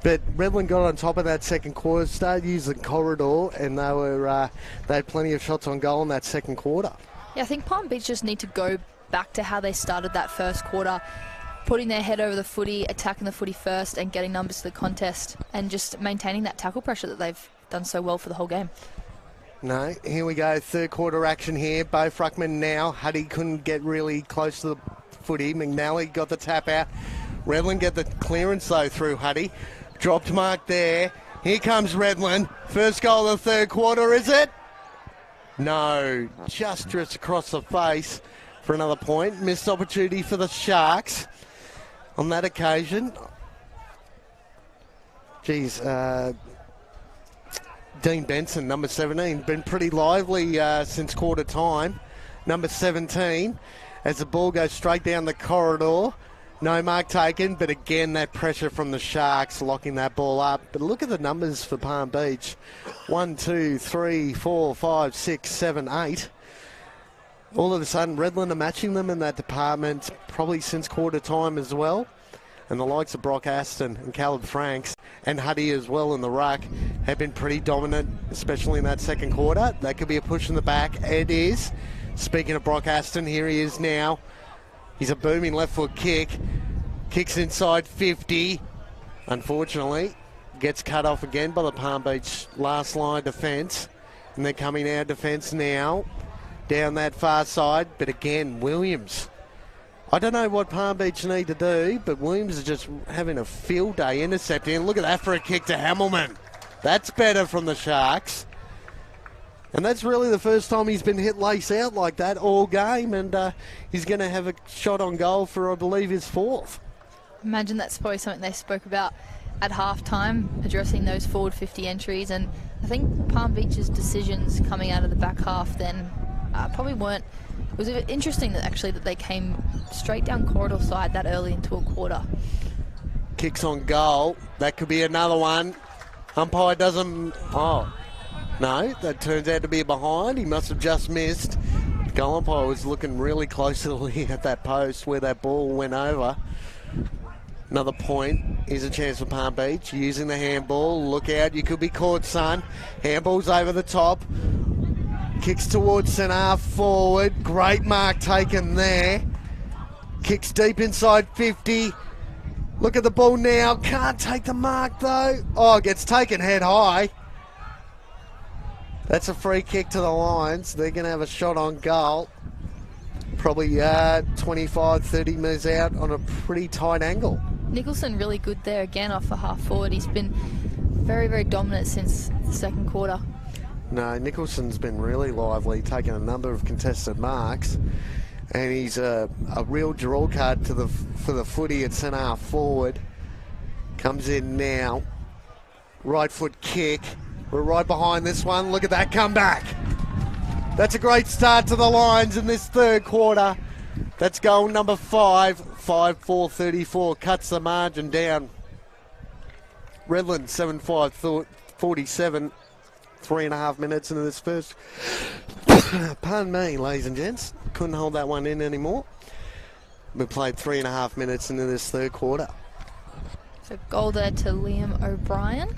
But Redland got on top of that second quarter, started using corridor, and they had plenty of shots on goal in that second quarter. Yeah, I think Palm Beach just need to go back to how they started that first quarter, putting their head over the footy, attacking the footy first, and getting numbers to the contest, and just maintaining that tackle pressure that they've done so well for the whole game. No, here we go, third quarter action here. Both ruckmen now. Huddy couldn't get really close to the footy. McNally got the tap out. Redland get the clearance though through Huddy. Dropped mark there. Here comes Redland. First goal of the third quarter, is it? No, just drifts across the face for another point. Missed opportunity for the Sharks on that occasion. Geez, Dean Benson, number 17, been pretty lively since quarter time. Number 17, as the ball goes straight down the corridor. No mark taken, but again, that pressure from the Sharks locking that ball up. But look at the numbers for Palm Beach. 1, 2, 3, 4, 5, 6, 7, 8. All of a sudden, Redland are matching them in that department, probably since quarter time as well. And the likes of Brock Aston and Caleb Franks and Huddy as well in the ruck have been pretty dominant, especially in that second quarter. That could be a push in the back. It is. Speaking of Brock Aston, here he is now. He's a booming left foot kick. Kicks inside 50. Unfortunately, gets cut off again by the Palm Beach last line defence. And they're coming out defence now. Down that far side. But again, Williams. I don't know what Palm Beach need to do, but Williams is just having a field day intercepting. And look at that for a kick to Hamilman. That's better from the Sharks. And that's really the first time he's been hit lace out like that all game. And he's going to have a shot on goal for, I believe, his fourth. Imagine that's probably something they spoke about at halftime, addressing those forward 50 entries. And I think Palm Beach's decisions coming out of the back half then probably weren't. It was interesting that they came straight down corridor side that early into a quarter. Kicks on goal. That could be another one. Umpire doesn't... Oh, no, that turns out to be a behind. He must have just missed. The goal umpire was looking really closely at that post where that ball went over. Another point. Here's a chance for Palm Beach. Using the handball. Look out, you could be caught, son. Handball's over the top. Kicks towards centre half forward. Great mark taken there. Kicks deep inside 50. Look at the ball now. Can't take the mark though. Oh, gets taken head high. That's a free kick to the Lions. They're going to have a shot on goal. Probably 25, 30 metres out on a pretty tight angle. Nicholson really good there again off the half forward. He's been very, very dominant since the second quarter. No, Nicholson's been really lively, taking a number of contested marks, and he's a real draw card for the footy at centre half forward. Comes in now, right foot kick. We're right behind this one. Look at that comeback. That's a great start to the Lions in this third quarter. That's goal number 5, 5-4-34, cuts the margin down. Redland 7-5-47. 3.5 minutes into this first. Pardon me, ladies and gents. Couldn't hold that one in anymore. We played 3.5 minutes into this third quarter. So goal there to Liam O'Brien.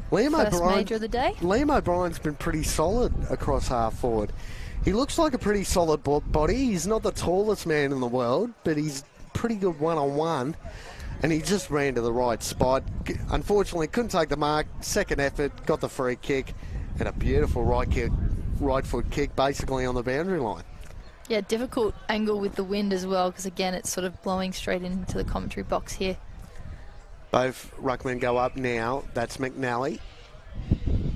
First major of the day. Liam O'Brien's been pretty solid across half forward. He looks like a pretty solid body. He's not the tallest man in the world, but he's pretty good one-on-one. And he just ran to the right spot. Unfortunately, couldn't take the mark. Second effort, got the free kick. And a beautiful right foot kick basically on the boundary line. Yeah, difficult angle with the wind as well, because again it's sort of blowing straight into the commentary box here. Both ruckmen go up now. That's McNally.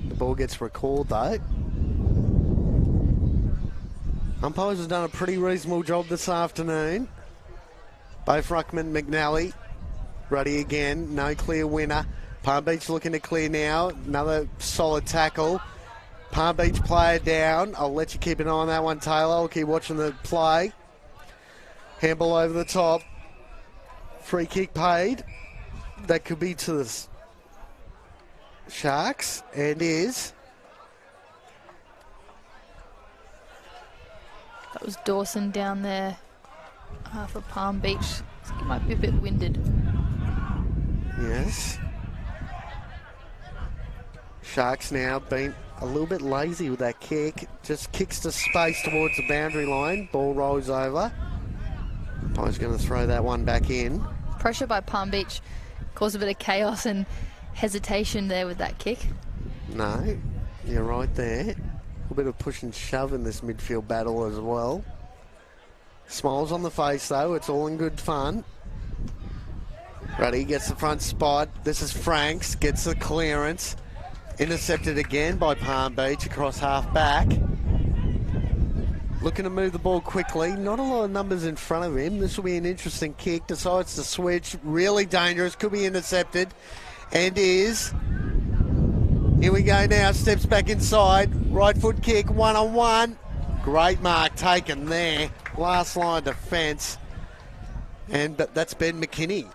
The ball gets recalled though. Umpires have done a pretty reasonable job this afternoon. Both Ruckman, McNally, Ruddy again, no clear winner. Palm Beach looking to clear now. Another solid tackle. Palm Beach player down. I'll let you keep an eye on that one, Taylor. I'll keep watching the play. Handball over the top. Free kick paid. That could be to the Sharks, and is. That was Dawson down there for Palm Beach. He might be a bit winded. Yes. Sharks now being a little bit lazy with that kick. Just kicks to space towards the boundary line. Ball rolls over. I was going to throw that one back in. Pressure by Palm Beach caused a bit of chaos and hesitation there with that kick. No, you're right there. A little bit of push and shove in this midfield battle as well. Smiles on the face though, it's all in good fun. Ruddy gets the front spot. This is Franks, gets the clearance. Intercepted again by Palm Beach across half back. Looking to move the ball quickly. Not a lot of numbers in front of him. This will be an interesting kick. Decides to switch. Really dangerous. Could be intercepted. And is. Here we go now. Steps back inside. Right foot kick. 1-on-1. Great mark taken there. Last line defence. And that's Ben McKinney.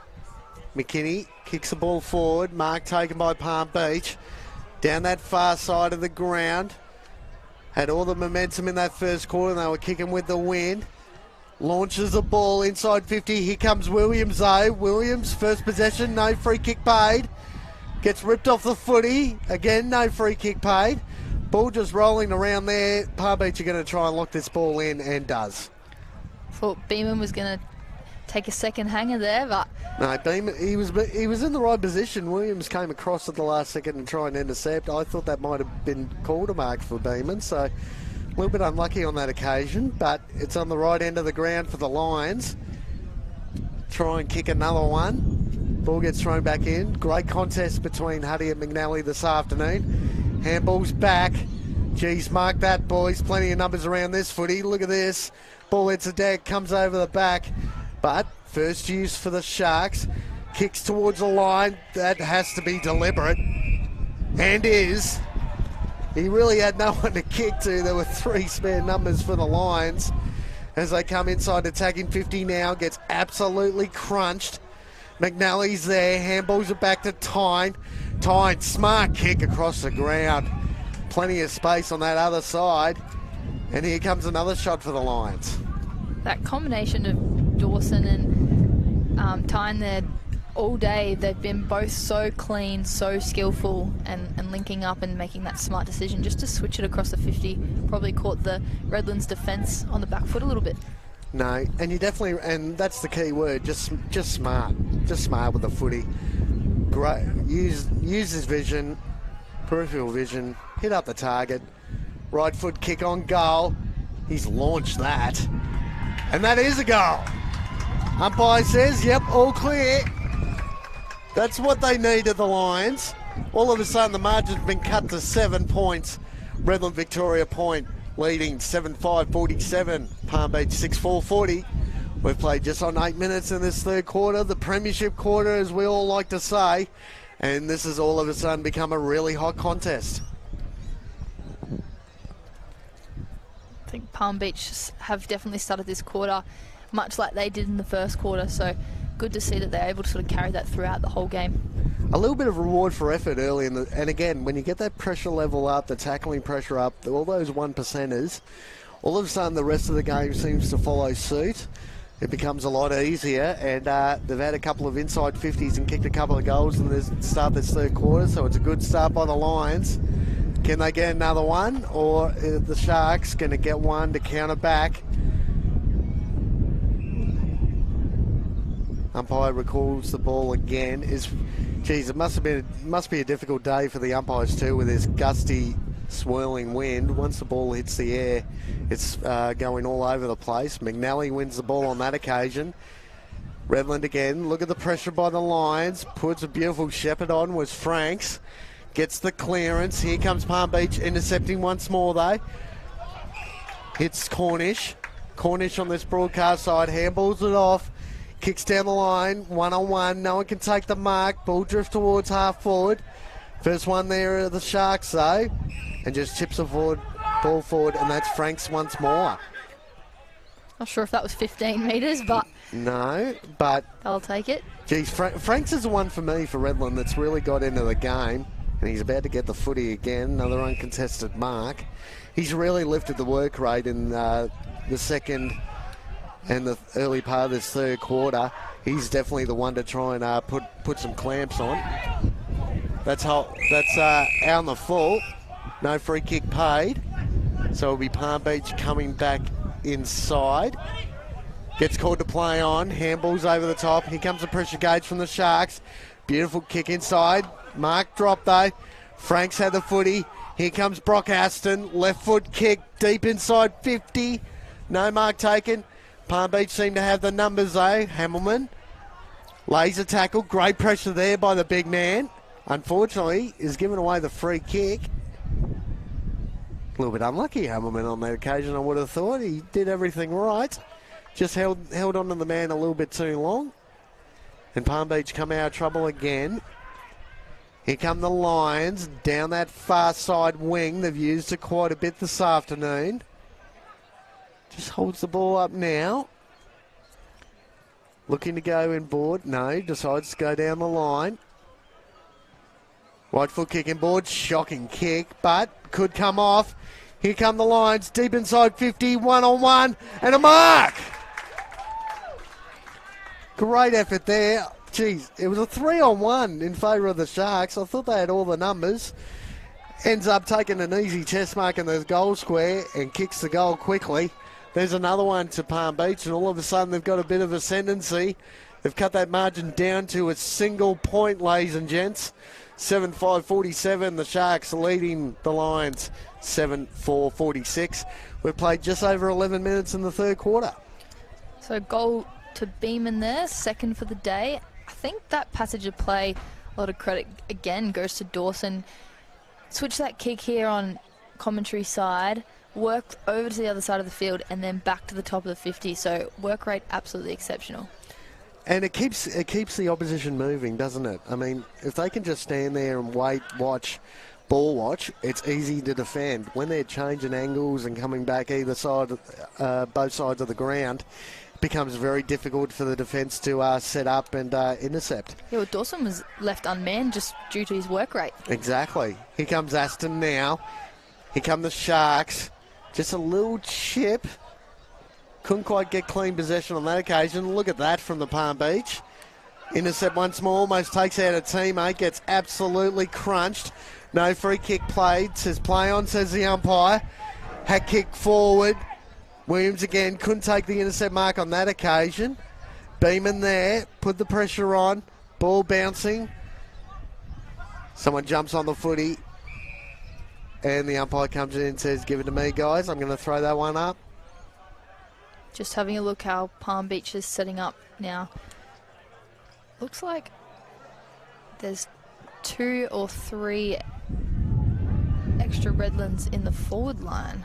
McKinney kicks the ball forward. Mark taken by Palm Beach. Down that far side of the ground. Had all the momentum in that first quarter. They were kicking with the wind. Launches the ball inside 50. Here comes Williams though. Williams, first possession, no free kick paid. Gets ripped off the footy. Again, no free kick paid. Ball just rolling around there. Palm Beach are going to try and lock this ball in, and does. Thought Beeman was going to take a second hanger there, but no, Beeman, he was in the right position. Williams came across at the last second and tried and intercept. I thought that might have been called a mark for Beeman, so a little bit unlucky on that occasion, but it's on the right end of the ground for the Lions. Try and kick another one. Ball gets thrown back in. Great contest between Huddy and McNally this afternoon. Handball's back. Geez, mark that, boys. Plenty of numbers around this footy. Look at this. Ball hits the deck, comes over the back. But first use for the Sharks. Kicks towards the line. That has to be deliberate. And is. He really had no one to kick to. There were 3 spare numbers for the Lions. As they come inside attacking 50 now. Gets absolutely crunched. McNally's there. Handballs it back to Tyne. Tyne, smart kick across the ground. Plenty of space on that other side. And here comes another shot for the Lions. that combination of Dawson and Tyne there all day, they've been both so clean, so skillful, and linking up and making that smart decision just to switch it across the 50. Probably caught the Redlands defence on the back foot a little bit. No, and you definitely, and that's the key word, just smart with the footy. Great, use his vision, peripheral vision, hit up the target, right foot kick on goal. He's launched that, and that is a goal. Umpire says, yep, all clear. That's what they needed, the Lions. All of a sudden, the margin's been cut to 7 points. Redland-Victoria point leading 7-5-47. Palm Beach 6-4-40. We've played just on 8 minutes in this third quarter, the premiership quarter, as we all like to say. And this has all of a sudden become a really hot contest. I think Palm Beach have definitely started this quarter much like they did in the first quarter. So good to see that they're able to sort of carry that throughout the whole game. A little bit of reward for effort early in the, and again, when you get that pressure level up, the tackling pressure up, all those 1%ers, all of a sudden the rest of the game seems to follow suit. It becomes a lot easier, and they've had a couple of inside 50s and kicked a couple of goals in the start this third quarter, so it's a good start by the Lions. Can they get another one, or are the Sharks going to get one to counter back? Umpire recalls the ball again. It must be a difficult day for the umpires too, with this gusty, swirling wind. Once the ball hits the air, it's going all over the place. McNally wins the ball on that occasion. Redland again. Look at the pressure by the Lions. Puts a beautiful shepherd on, was Franks. Gets the clearance. Here comes Palm Beach intercepting once more though. hits Cornish. Cornish on this broadcast side, handballs it off, kicks down the line, 1-on-1, no one can take the mark, ball drift towards half forward. First one there are the Sharks though, and just chips a ball forward, and that's Franks once more. Not sure if that was 15 metres, but No, but I'll take it. geez, Franks is the one for me for Redland that's really got into the game, and he's about to get the footy again, another uncontested mark. He's really lifted the work rate in the second and the early part of this third quarter. He's definitely the one to try and put some clamps on. That's out on the full. No free kick paid. So it'll be Palm Beach coming back inside. Gets called to play on. Handballs over the top. Here comes the pressure gauge from the Sharks. Beautiful kick inside. Mark dropped though. Franks had the footy. Here comes Brock Aston. Left foot kick deep inside 50. No mark taken. Palm Beach seem to have the numbers though. Hamilman lays a tackle. Great pressure there by the big man. Unfortunately, is giving away the free kick. A little bit unlucky, Hamilman, on that occasion, I would have thought. He did everything right. Just held on to the man a little bit too long. And Palm Beach come out of trouble again. Here come the Lions down that far side wing. They've used it quite a bit this afternoon. Just holds the ball up now. Looking to go inboard. No, decides to go down the line. Right foot kick inboard. Shocking kick, but could come off. Here come the Lions. Deep inside 50. 1-on-1 and a mark. Great effort there. Jeez, it was a 3-on-1 in favour of the Sharks. I thought they had all the numbers. Ends up taking an easy chest mark in the goal square and kicks the goal quickly. There's another one to Palm Beach, and all of a sudden they've got a bit of ascendancy. They've cut that margin down to a single point, ladies and gents. 7-5-47, the Sharks leading the Lions 7-4-46. We've played just over 11 minutes in the third quarter. So goal to Beeman there, second for the day. I think that passage of play, a lot of credit again goes to Dawson. Switch that kick here on commentary side, work over to the other side of the field, and then back to the top of the 50. So work rate absolutely exceptional. And it keeps the opposition moving, doesn't it? I mean, if they can just stand there and wait, watch, ball watch, it's easy to defend. When they're changing angles and coming back either side, both sides of the ground, it becomes very difficult for the defence to set up and intercept. Yeah, well, Dawson was left unmanned just due to his work rate. Exactly. Here comes Aston now. Here come the Sharks. Just a little chip. Couldn't quite get clean possession on that occasion. Look at that from the Palm Beach. Intercept once more, almost takes out a teammate, gets absolutely crunched. No free kick played, says play on, says the umpire. Hat kick forward. Williams again, couldn't take the intercept mark on that occasion. Beeman there, put the pressure on. Ball bouncing. Someone jumps on the footy. And the umpire comes in and says, give it to me, guys. I'm going to throw that one up. Just having a look how Palm Beach is setting up now. Looks like there's 2 or 3 extra Redlands in the forward line.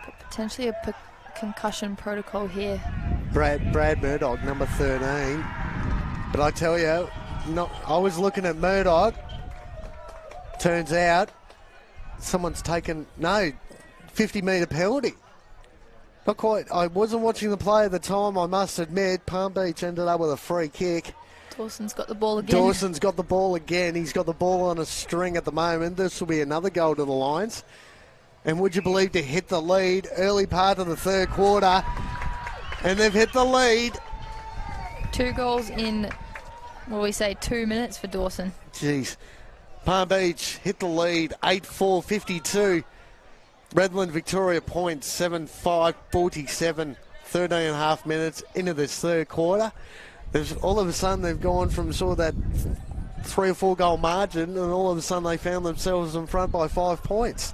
But potentially a concussion protocol here. Brad Murdoch, number 13. But I tell you, I was looking at Murdoch. Turns out someone's taken, 50-metre penalty. Not quite. I wasn't watching the play at the time, I must admit. Palm Beach ended up with a free kick. Dawson's got the ball again. Dawson's got the ball again. He's got the ball on a string at the moment. This will be another goal to the Lions. And would you believe, to hit the lead early part of the third quarter. And they've hit the lead. 2 goals in, what do we say, 2 minutes for Dawson. Jeez. Palm Beach hit the lead, 8-4-52. Redland-Victoria points, 7-5-47, 13 and a half minutes into this third quarter. All of a sudden they've gone from sort of that 3 or 4 goal margin, and all of a sudden they found themselves in front by 5 points.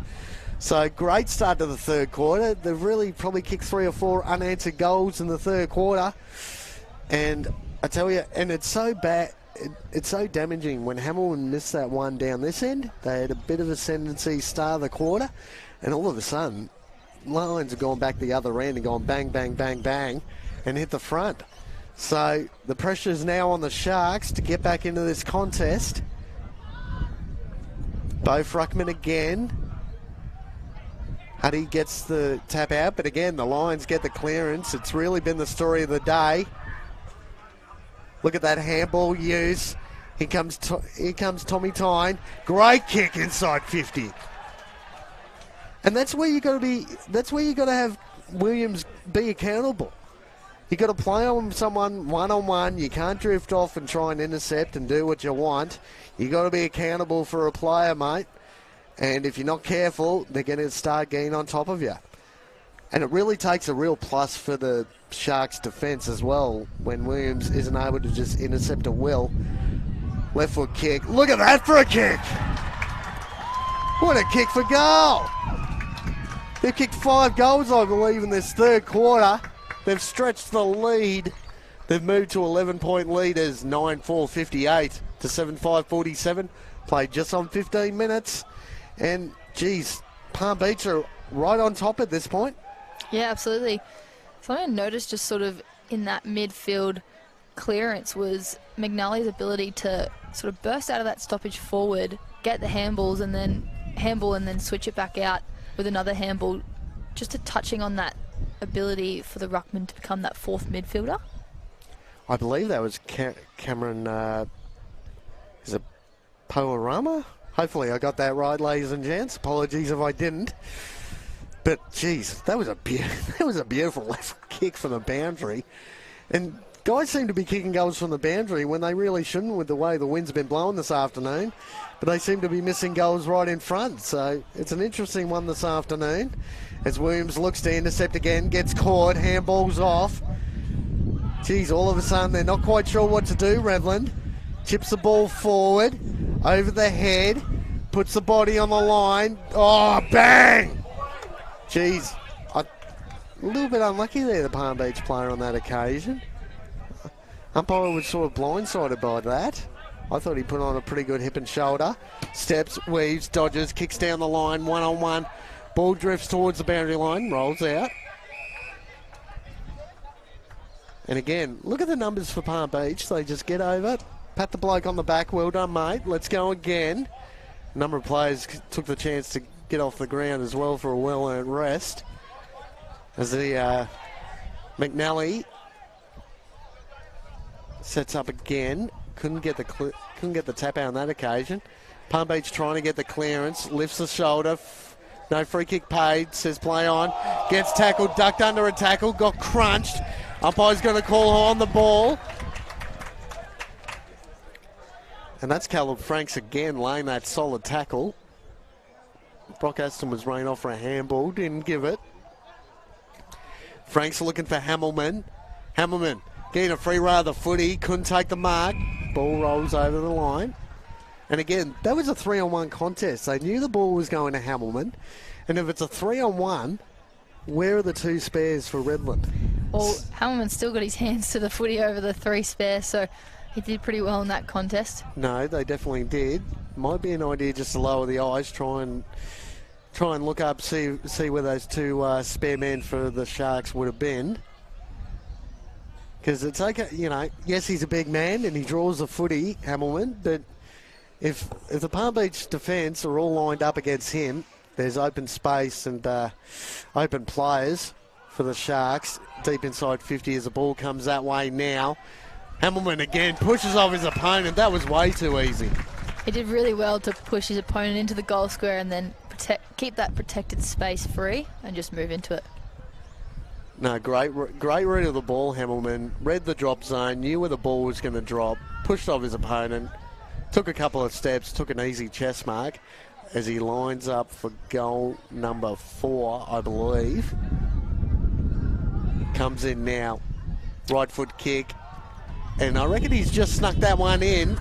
So great start to the third quarter. They've really probably kicked 3 or 4 unanswered goals in the third quarter. And I tell you, and it's so bad, it's so damaging when Hamilton missed that one down this end. They had a bit of ascendancy start of the quarter. And all of a sudden, Lions have gone back the other end and gone bang, bang, bang, bang, and hit the front. So the pressure is now on the Sharks to get back into this contest. Both ruckman again. Huddy gets the tap out, but again, the Lions get the clearance. It's really been the story of the day. Look at that handball use. Here comes Tommy Tyne. Great kick inside 50. And that's where you got to be. That's where you got to have Williams be accountable. You got to play on someone one-on-one. You can't drift off and try and intercept and do what you want. You got to be accountable for a player, mate. And if you're not careful, they're going to start getting on top of you. And it really takes a real plus for the Sharks' defence as well when Williams isn't able to just intercept a will. Left foot kick. Look at that for a kick. What a kick for goal. They've kicked 5 goals, I believe, in this third quarter. They've stretched the lead. They've moved to 11-point leaders, 9-4-58 to 7-5-47. Played just on 15 minutes. And, geez, Palm Beach are right on top at this point. Yeah, absolutely. Something I noticed just sort of in that midfield clearance was McNally's ability to sort of burst out of that stoppage forward, get the handballs and then switch it back out with another handball, just touching on that ability for the ruckman to become that fourth midfielder. I believe that was Cameron, is it Poarama? Hopefully I got that right, ladies and gents. Apologies if I didn't. But, geez, that was a beautiful left kick from the boundary. And guys seem to be kicking goals from the boundary when they really shouldn't with the way the wind's been blowing this afternoon. But they seem to be missing goals right in front. So it's an interesting one this afternoon. As Williams looks to intercept again, gets caught, handballs off. Geez, all of a sudden they're not quite sure what to do, Redland. Chips the ball forward, over the head, puts the body on the line. Oh, bang! Geez, a little bit unlucky there, the Palm Beach player on that occasion. Umpire was sort of blindsided by that. I thought he put on a pretty good hip and shoulder. Steps, weaves, dodges, kicks down the line, one-on-one. Ball drifts towards the boundary line, rolls out. And again, look at the numbers for Palm Beach. They just get over, pat the bloke on the back. Well done, mate. Let's go again. A number of players took the chance to get off the ground as well for a well-earned rest. As the McNally sets up again. Couldn't get the tap out on that occasion. Palm Beach trying to get the clearance. Lifts the shoulder. No free kick paid. Says play on. Gets tackled. Ducked under a tackle. Got crunched. Umpire's going to call on the ball. And that's Caleb Franks again laying that solid tackle. Brock Aston was running off for a handball. Didn't give it. Franks looking for Hamilman. Hamilman getting a free ride of the footy. Couldn't take the mark. Ball rolls over the line. And again, that was a 3-on-1 contest. They knew the ball was going to Hamilman. And if it's a 3-on-1, where are the 2 spares for Redland? Well, Hamilman still got his hands to the footy over the 3 spares, so he did pretty well in that contest. No, they definitely did. Might be an idea just to lower the eyes, try and look up, see where those 2 spare men for the Sharks would have been. Because it's okay, you know, yes, he's a big man and he draws the footy, Hamilman, but if the Palm Beach defence are all lined up against him, there's open space and open players for the Sharks deep inside 50 as the ball comes that way now. Hamilman again pushes off his opponent. That was way too easy. He did really well to push his opponent into the goal square and then keep that protected space free and just move into it. No, great read of the ball, Hamilman. Read the drop zone, knew where the ball was going to drop, pushed off his opponent, took a couple of steps, took an easy chest mark as he lines up for goal number 4, I believe. Comes in now. Right foot kick. And I reckon he's just snuck that one in.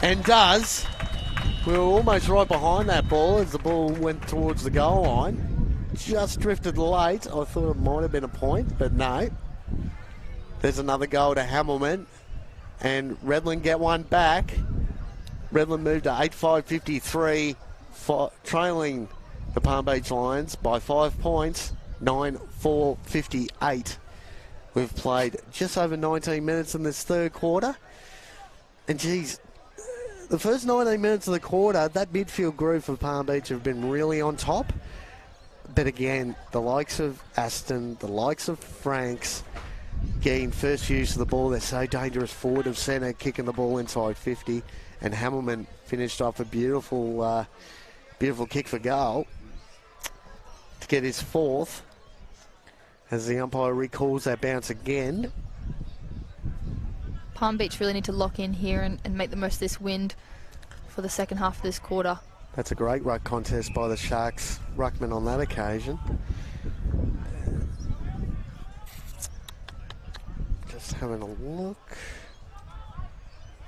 And does. We were almost right behind that ball as the ball went towards the goal line. Just drifted late. I thought it might have been a point, but no. There's another goal to Hamilman. And Redland get one back. Redland moved to 8-5-53, trailing the Palm Beach Lions by 5 points. 9:4:58. We've played just over 19 minutes in this third quarter. And geez, the first 19 minutes of the quarter, that midfield group for Palm Beach have been really on top. But again, the likes of Aston, the likes of Franks, getting first use of the ball. They're so dangerous forward of centre, kicking the ball inside 50. And Hamilman finished off a beautiful kick for goal to get his fourth. As the umpire recalls that bounce again. Palm Beach really need to lock in here and make the most of this wind for the second half of this quarter. That's a great ruck contest by the Sharks ruckman on that occasion. Just having a look.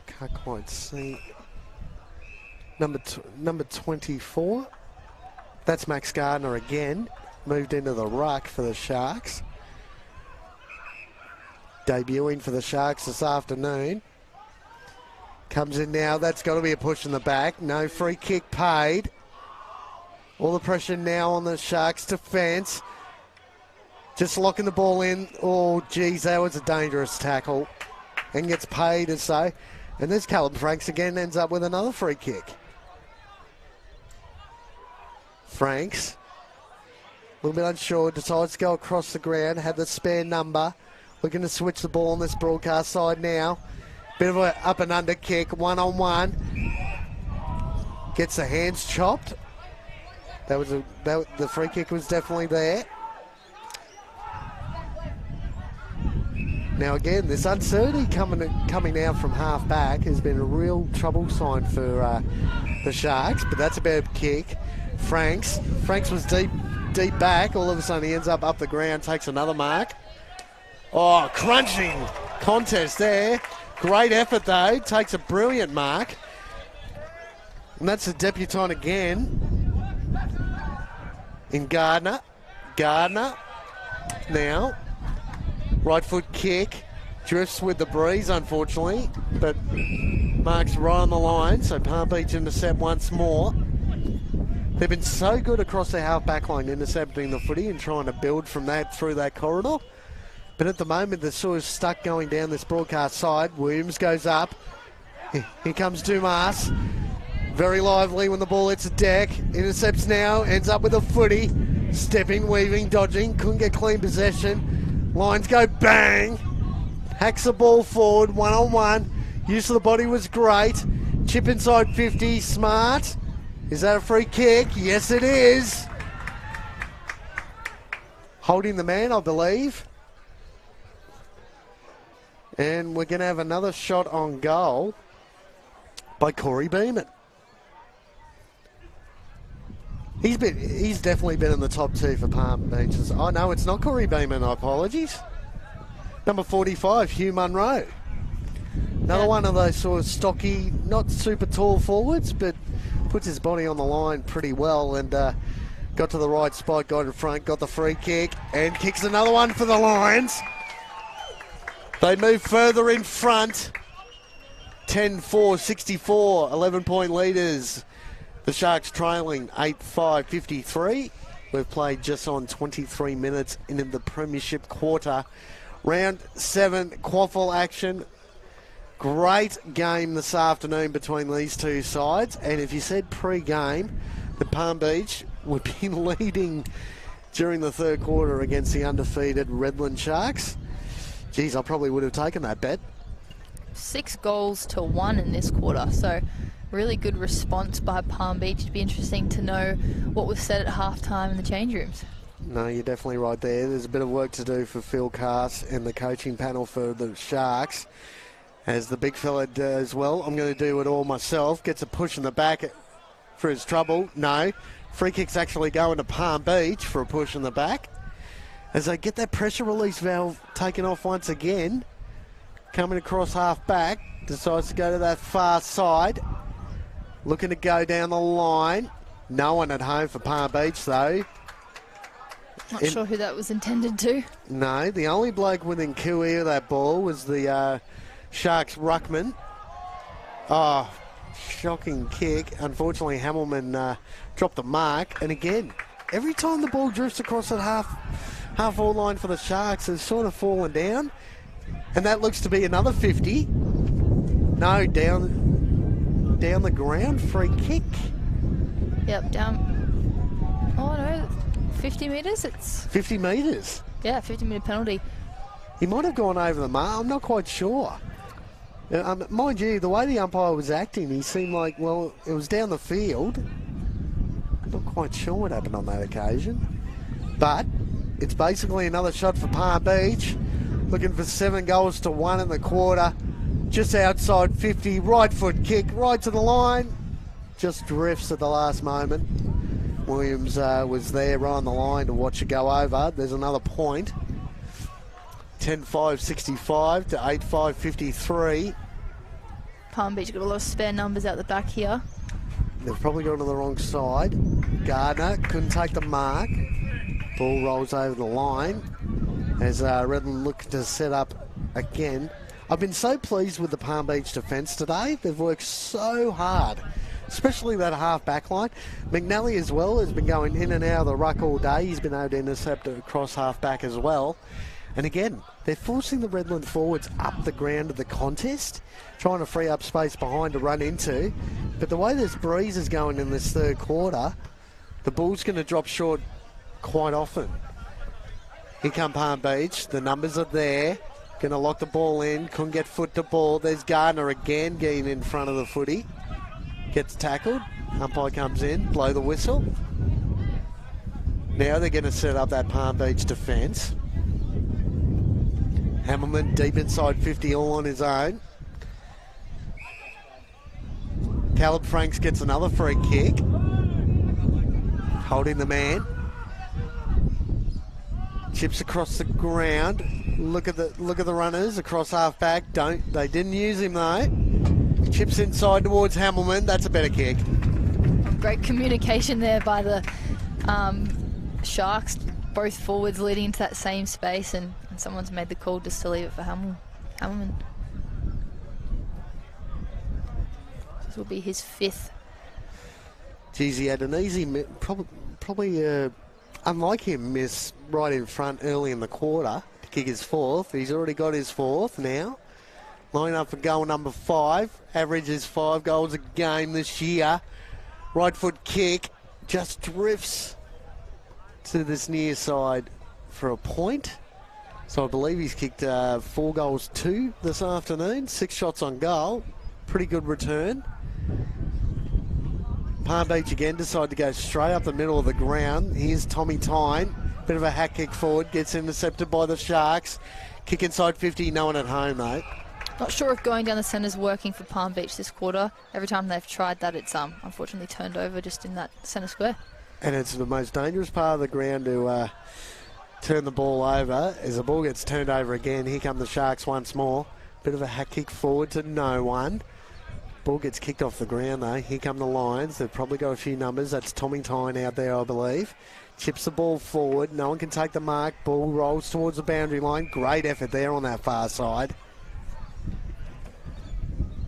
Can't quite see. Number 24. That's Max Gardner again. Moved into the ruck for the Sharks. Debuting for the Sharks this afternoon. Comes in now. That's got to be a push in the back. No free kick paid. All the pressure now on the Sharks defence. Just locking the ball in. Oh, geez, that was a dangerous tackle. And gets paid as so. And there's Callum Franks again. Ends up with another free kick. Franks. A little bit unsure. Decides to go across the ground. Had the spare number. Looking to switch the ball on this broadcast side now. Bit of an up and under kick, 1-on-1. Gets the hands chopped. The free kick was definitely there. Now again, this uncertainty coming out from half back has been a real trouble sign for the Sharks, but that's a bad kick. Franks was deep back. All of a sudden he ends up the ground, takes another mark. Oh, crunching contest there. Great effort though, takes a brilliant mark. And that's the debutant again in Gardner. Gardner now. Right foot kick. Drifts with the breeze, unfortunately. But marks right on the line, so Palm Beach intercept once more. They've been so good across the half-back line intercepting the footy and trying to build from that through that corridor. But at the moment, they're sort of stuck going down this broadcast side. Williams goes up. Here comes Dumas. Very lively when the ball hits the deck. Intercepts now, ends up with a footy. Stepping, weaving, dodging. Couldn't get clean possession. Lines go bang. Hacks the ball forward, 1-on-1. Use of the body was great. Chip inside 50, smart. Is that a free kick? Yes, it is. Holding the man, I believe. And we're going to have another shot on goal by Corey Beeman. He's definitely been in the top two for Palm Beaches. Oh, no, it's not Corey Beeman, apologies. Number 45, Hugh Munro. Another one of those sort of stocky, not super tall forwards, but puts his body on the line pretty well and got to the right spot, got in front, got the free kick, and kicks another one for the Lions. They move further in front. 10-4, 11-point leaders. The Sharks trailing 8-5-53. We've played just on 23 minutes into the premiership quarter. Round 7 QAFL action. Great game this afternoon between these two sides. And if you said pre-game that Palm Beach would be leading during the third quarter against the undefeated Redland Sharks, geez, I probably would have taken that bet. 6 goals to 1 in this quarter, so really good response by Palm Beach. It'd be interesting to know what was said at halftime in the change rooms. No, you're definitely right there. There's a bit of work to do for Phil Cass and the coaching panel for the Sharks, as the big fella does well. I'm going to do it all myself. Gets a push in the back for his trouble. No, free kick's actually going to Palm Beach for a push in the back. As they get that pressure release valve taken off once again. Coming across half back, decides to go to that far side. Looking to go down the line. No one at home for Palm Beach though. Not sure who that was intended to. No, the only bloke within QE of that ball was the Sharks ruckman. Oh, shocking kick. Unfortunately, Hamilman dropped the mark. And again, every time the ball drifts across that half forward line for the Sharks, it's sort of fallen down. And that looks to be another 50. No, down the ground, free kick. Yep, down. Oh no, 50 metres. It's 50 metres. yeah, 50-metre penalty. He might have gone over the mark. I'm not quite sure. Mind you, the way the umpire was acting, he seemed like, well, it was down the field. I'm not quite sure what happened on that occasion. But it's basically another shot for Palm Beach. Looking for 7 goals to 1 in the quarter. Just outside 50, right foot kick, right to the line. Just drifts at the last moment. Williams was there right on the line to watch it go over. There's another point. 10-5-65 to 8-5-53. Palm Beach got a lot of spare numbers out the back here. They've probably gone to the wrong side. Gardner couldn't take the mark. Ball rolls over the line as Redland look to set up again. I've been so pleased with the Palm Beach defence today. They've worked so hard, especially that half back line. McNally as well has been going in and out of the ruck all day. He's been able to intercept across half back as well. And again, they're forcing the Redland forwards up the ground of the contest, trying to free up space behind to run into. But the way this breeze is going in this third quarter, the ball's going to drop short quite often. Here come Palm Beach. The numbers are there. Going to lock the ball in. Couldn't get foot to ball. There's Gardner again getting in front of the footy. Gets tackled. Umpire comes in. Blow the whistle. Now they're going to set up that Palm Beach defence. Hamilman deep inside 50 all on his own. Caleb Franks gets another free kick. Holding the man. Chips across the ground. Look at the runners across half back. They didn't use him though. Chips inside towards Hamilman. That's a better kick. Great communication there by the Sharks. Both forwards leading into that same space, and someone's made the call just to leave it for Hamilman. This will be his 5th. Geez, he had an easy, probably unlike him, miss right in front early in the quarter to kick his 4th. He's already got his 4th now. Line up for goal number 5. Averages 5 goals a game this year. Right foot kick just drifts to this near side for a point. So I believe he's kicked 4 goals 2 this afternoon. 6 shots on goal. Pretty good return. Palm Beach again decide to go straight up the middle of the ground. Here's Tommy Tyne. Bit of a hack kick forward. Gets intercepted by the Sharks. Kick inside 50. No one at home, though. Not sure if going down the centre is working for Palm Beach this quarter. Every time they've tried that, it's unfortunately turned over just in that centre square. And it's the most dangerous part of the ground to turn the ball over. As the ball gets turned over again, here come the Sharks once more. Bit of a hack kick forward to no one. Ball gets kicked off the ground though. Here come the Lions. They've probably got a few numbers. That's Tommy Tyne out there, I believe. Chips the ball forward. No one can take the mark. Ball rolls towards the boundary line. Great effort there on that far side.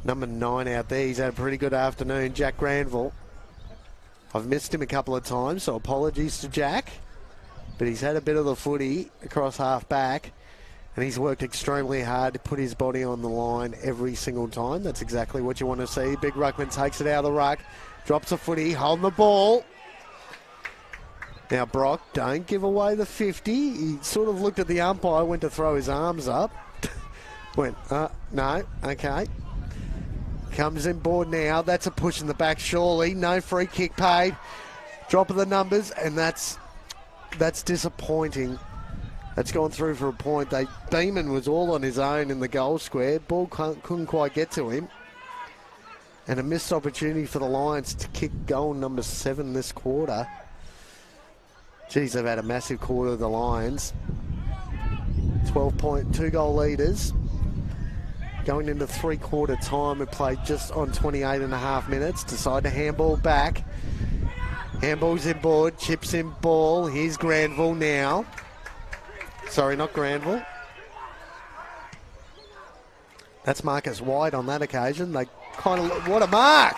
Number 9 out there. He's had a pretty good afternoon. Jack Granville. I've missed him a couple of times, so apologies to Jack. But he's had a bit of the footy across half back, and he's worked extremely hard to put his body on the line every single time. That's exactly what you want to see. Big Ruckman takes it out of the ruck, drops the footy, holding the ball. Now Brock, don't give away the 50. He sort of looked at the umpire, went to throw his arms up. Went, no, okay. Comes in board now. That's a push in the back, surely. No free kick paid. Drop of the numbers, and that's disappointing. That's gone through for a point. Beeman was all on his own in the goal square. Ball couldn't quite get to him. And a missed opportunity for the Lions to kick goal number 7 this quarter. Geez, they've had a massive quarter, the Lions. 2-goal leaders. Going into 3-quarter time, we played just on 28.5 minutes. Decide to handball back. Handball's in board, chips in ball. Here's Granville now. Sorry, not Granville. That's Marcus White on that occasion. They kind of, what a mark!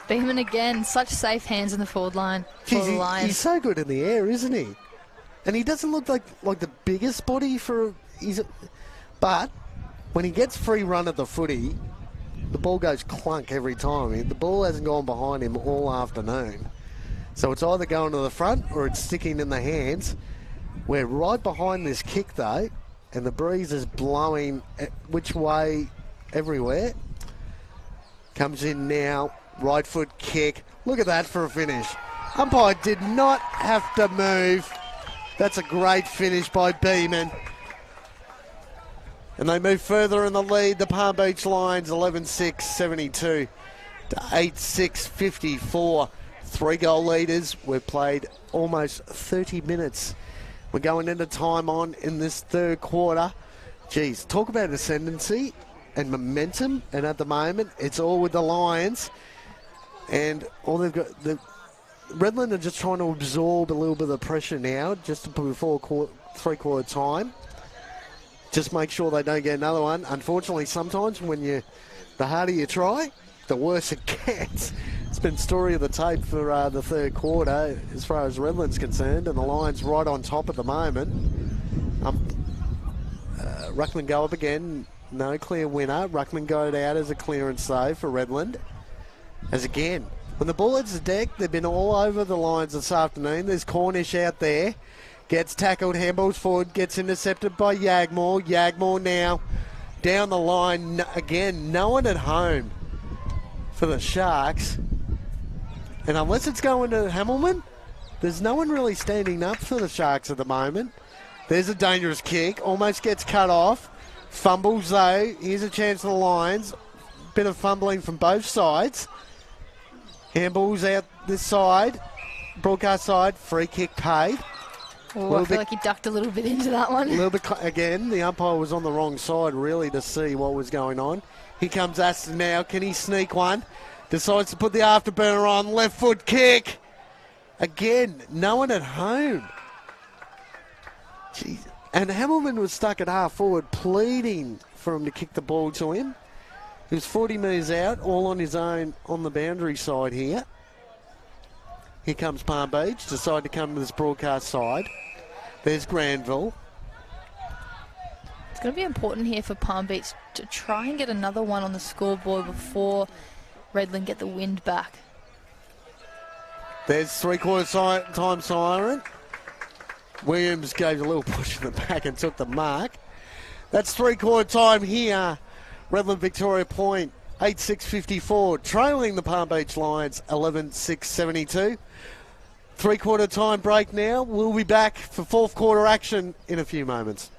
Beeman again, such safe hands in the forward line for Jeez, the Lions. he's so good in the air, isn't he? And he doesn't look like the biggest body for... But when he gets free run at the footy, the ball goes clunk every time. The ball hasn't gone behind him all afternoon. So it's either going to the front or it's sticking in the hands. We're right behind this kick, though, and the breeze is blowing which way everywhere. Comes in now, right foot kick. Look at that for a finish. Umpire did not have to move. That's a great finish by Beeman. And they move further in the lead. The Palm Beach Lions 11-6, 72 to 8-6, 54. 3-goal leaders. We've played almost 30 minutes. We're going into time on in this third quarter. Geez, talk about ascendancy and momentum. And at the moment, it's all with the Lions. And all they've got... Redland are just trying to absorb a little bit of the pressure now, just before three-quarter time. Just make sure they don't get another one. Unfortunately, sometimes when the harder you try, the worse it gets. It's been story of the tape for the third quarter as far as Redland's concerned, and the Lions right on top at the moment. Ruckman go up again. No clear winner. Ruckman going out as a clearance save for Redland. As again, when the ball hits the deck, they've been all over the Lions this afternoon. There's Cornish out there. Gets tackled, handballs forward, gets intercepted by Yagmore. Yagmore now down the line. Again, no one at home for the Sharks. And unless it's going to Hamilman, there's no one really standing up for the Sharks at the moment. There's a dangerous kick. Almost gets cut off. Fumbles though. Here's a chance for the Lions. Bit of fumbling from both sides. Handballs out this side. Broadcast side. Free kick paid. Oh, I feel like he ducked a little bit into that one. A little bit, again, the umpire was on the wrong side, really, to see what was going on. Here comes Aston now. Can he sneak one? Decides to put the afterburner on. Left foot kick. Again, no one at home. Jeez. And Hamilman was stuck at half forward, pleading for him to kick the ball to him. He was 40 metres out, all on his own on the boundary side here. Here comes Palm Beach, decide to come to this broadcast side. There's Granville. It's going to be important here for Palm Beach to try and get another one on the scoreboard before Redland get the wind back. There's three-quarter time siren. Williams gave a little push in the back and took the mark. That's three-quarter time here. Redland-Victoria point, 8-6-54. Trailing the Palm Beach Lions, 11-6-72. Three-quarter time break now. We'll be back for fourth quarter action in a few moments.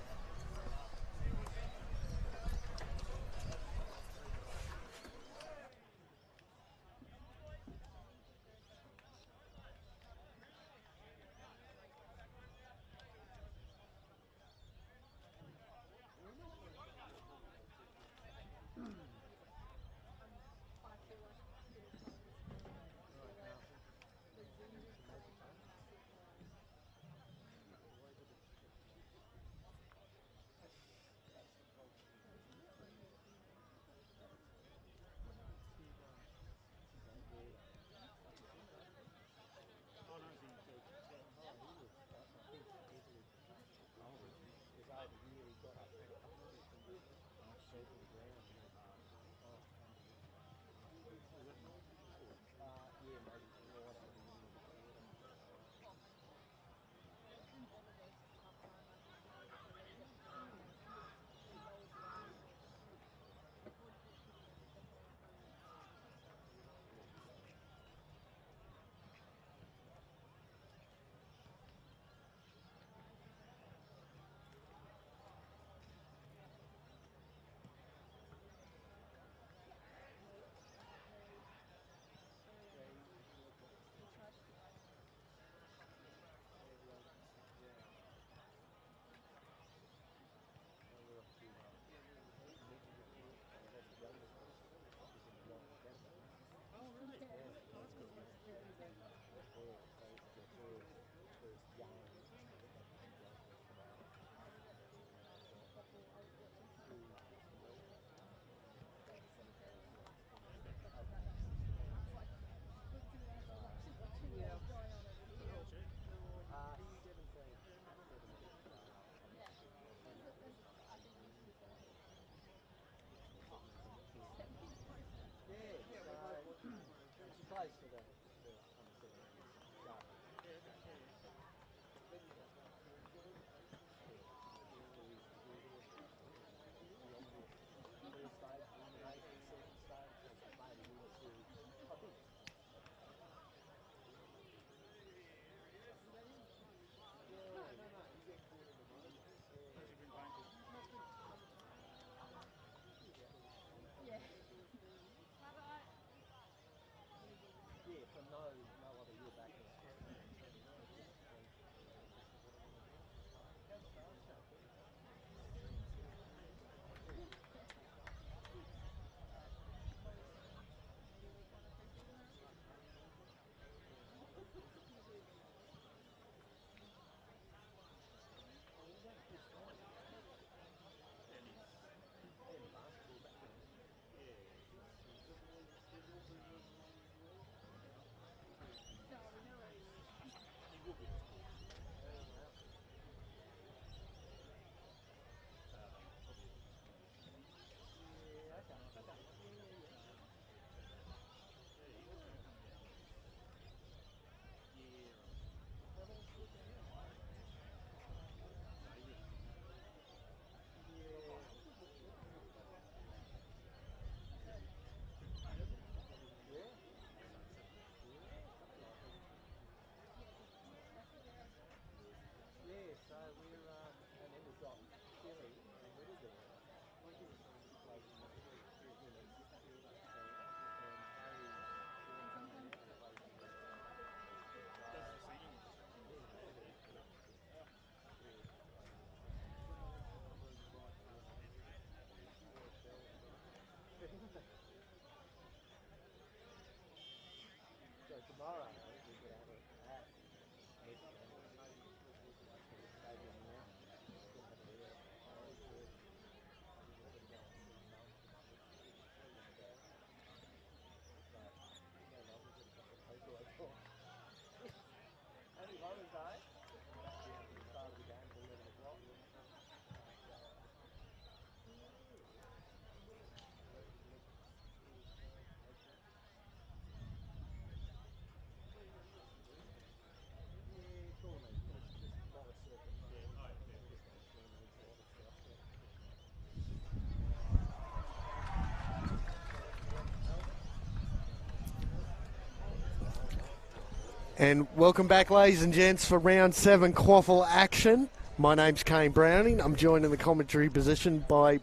And welcome back, ladies and gents, for round 7 QAFL action. My name's Kane Browning. I'm joined in the commentary position by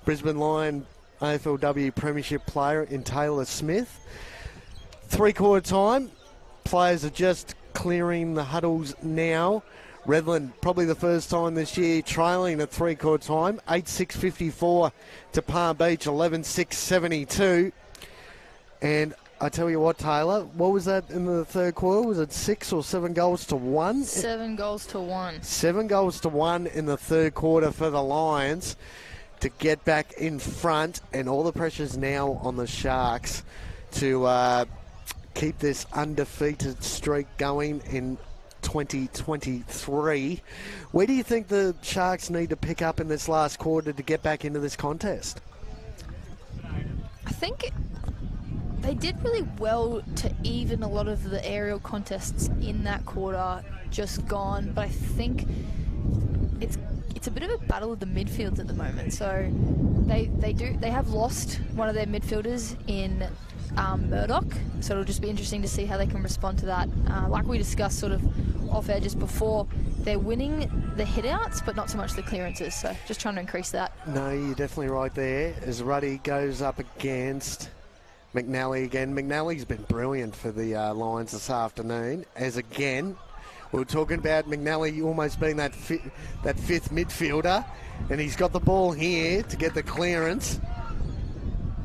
Brisbane Lion AFLW Premiership player in Taylor Smith. 3/4 time, players are just clearing the huddles now. Redland, probably the first time this year, trailing at 3/4 time. 8-6-54 to Palm Beach, 11-6-72. And I tell you what, Taylor, what was that in the third quarter? Was it 6 or 7 goals to 1? 7 goals to 1. 7 goals to 1 in the third quarter for the Lions to get back in front, and all the pressure's now on the Sharks to keep this undefeated streak going in 2023. Where do you think the Sharks need to pick up in this last quarter to get back into this contest? I think they did really well to even a lot of the aerial contests in that quarter just gone, but I think it's a bit of a battle of the midfields at the moment. So they have lost one of their midfielders in Murdoch, so it'll just be interesting to see how they can respond to that. Like we discussed sort of off air just before, they're winning the hitouts but not so much the clearances, so just trying to increase that. No, you're definitely right there as Ruddy goes up against McNally again. McNally's been brilliant for the Lions this afternoon, as again we were talking about McNally almost being that fifth midfielder, and he's got the ball here to get the clearance.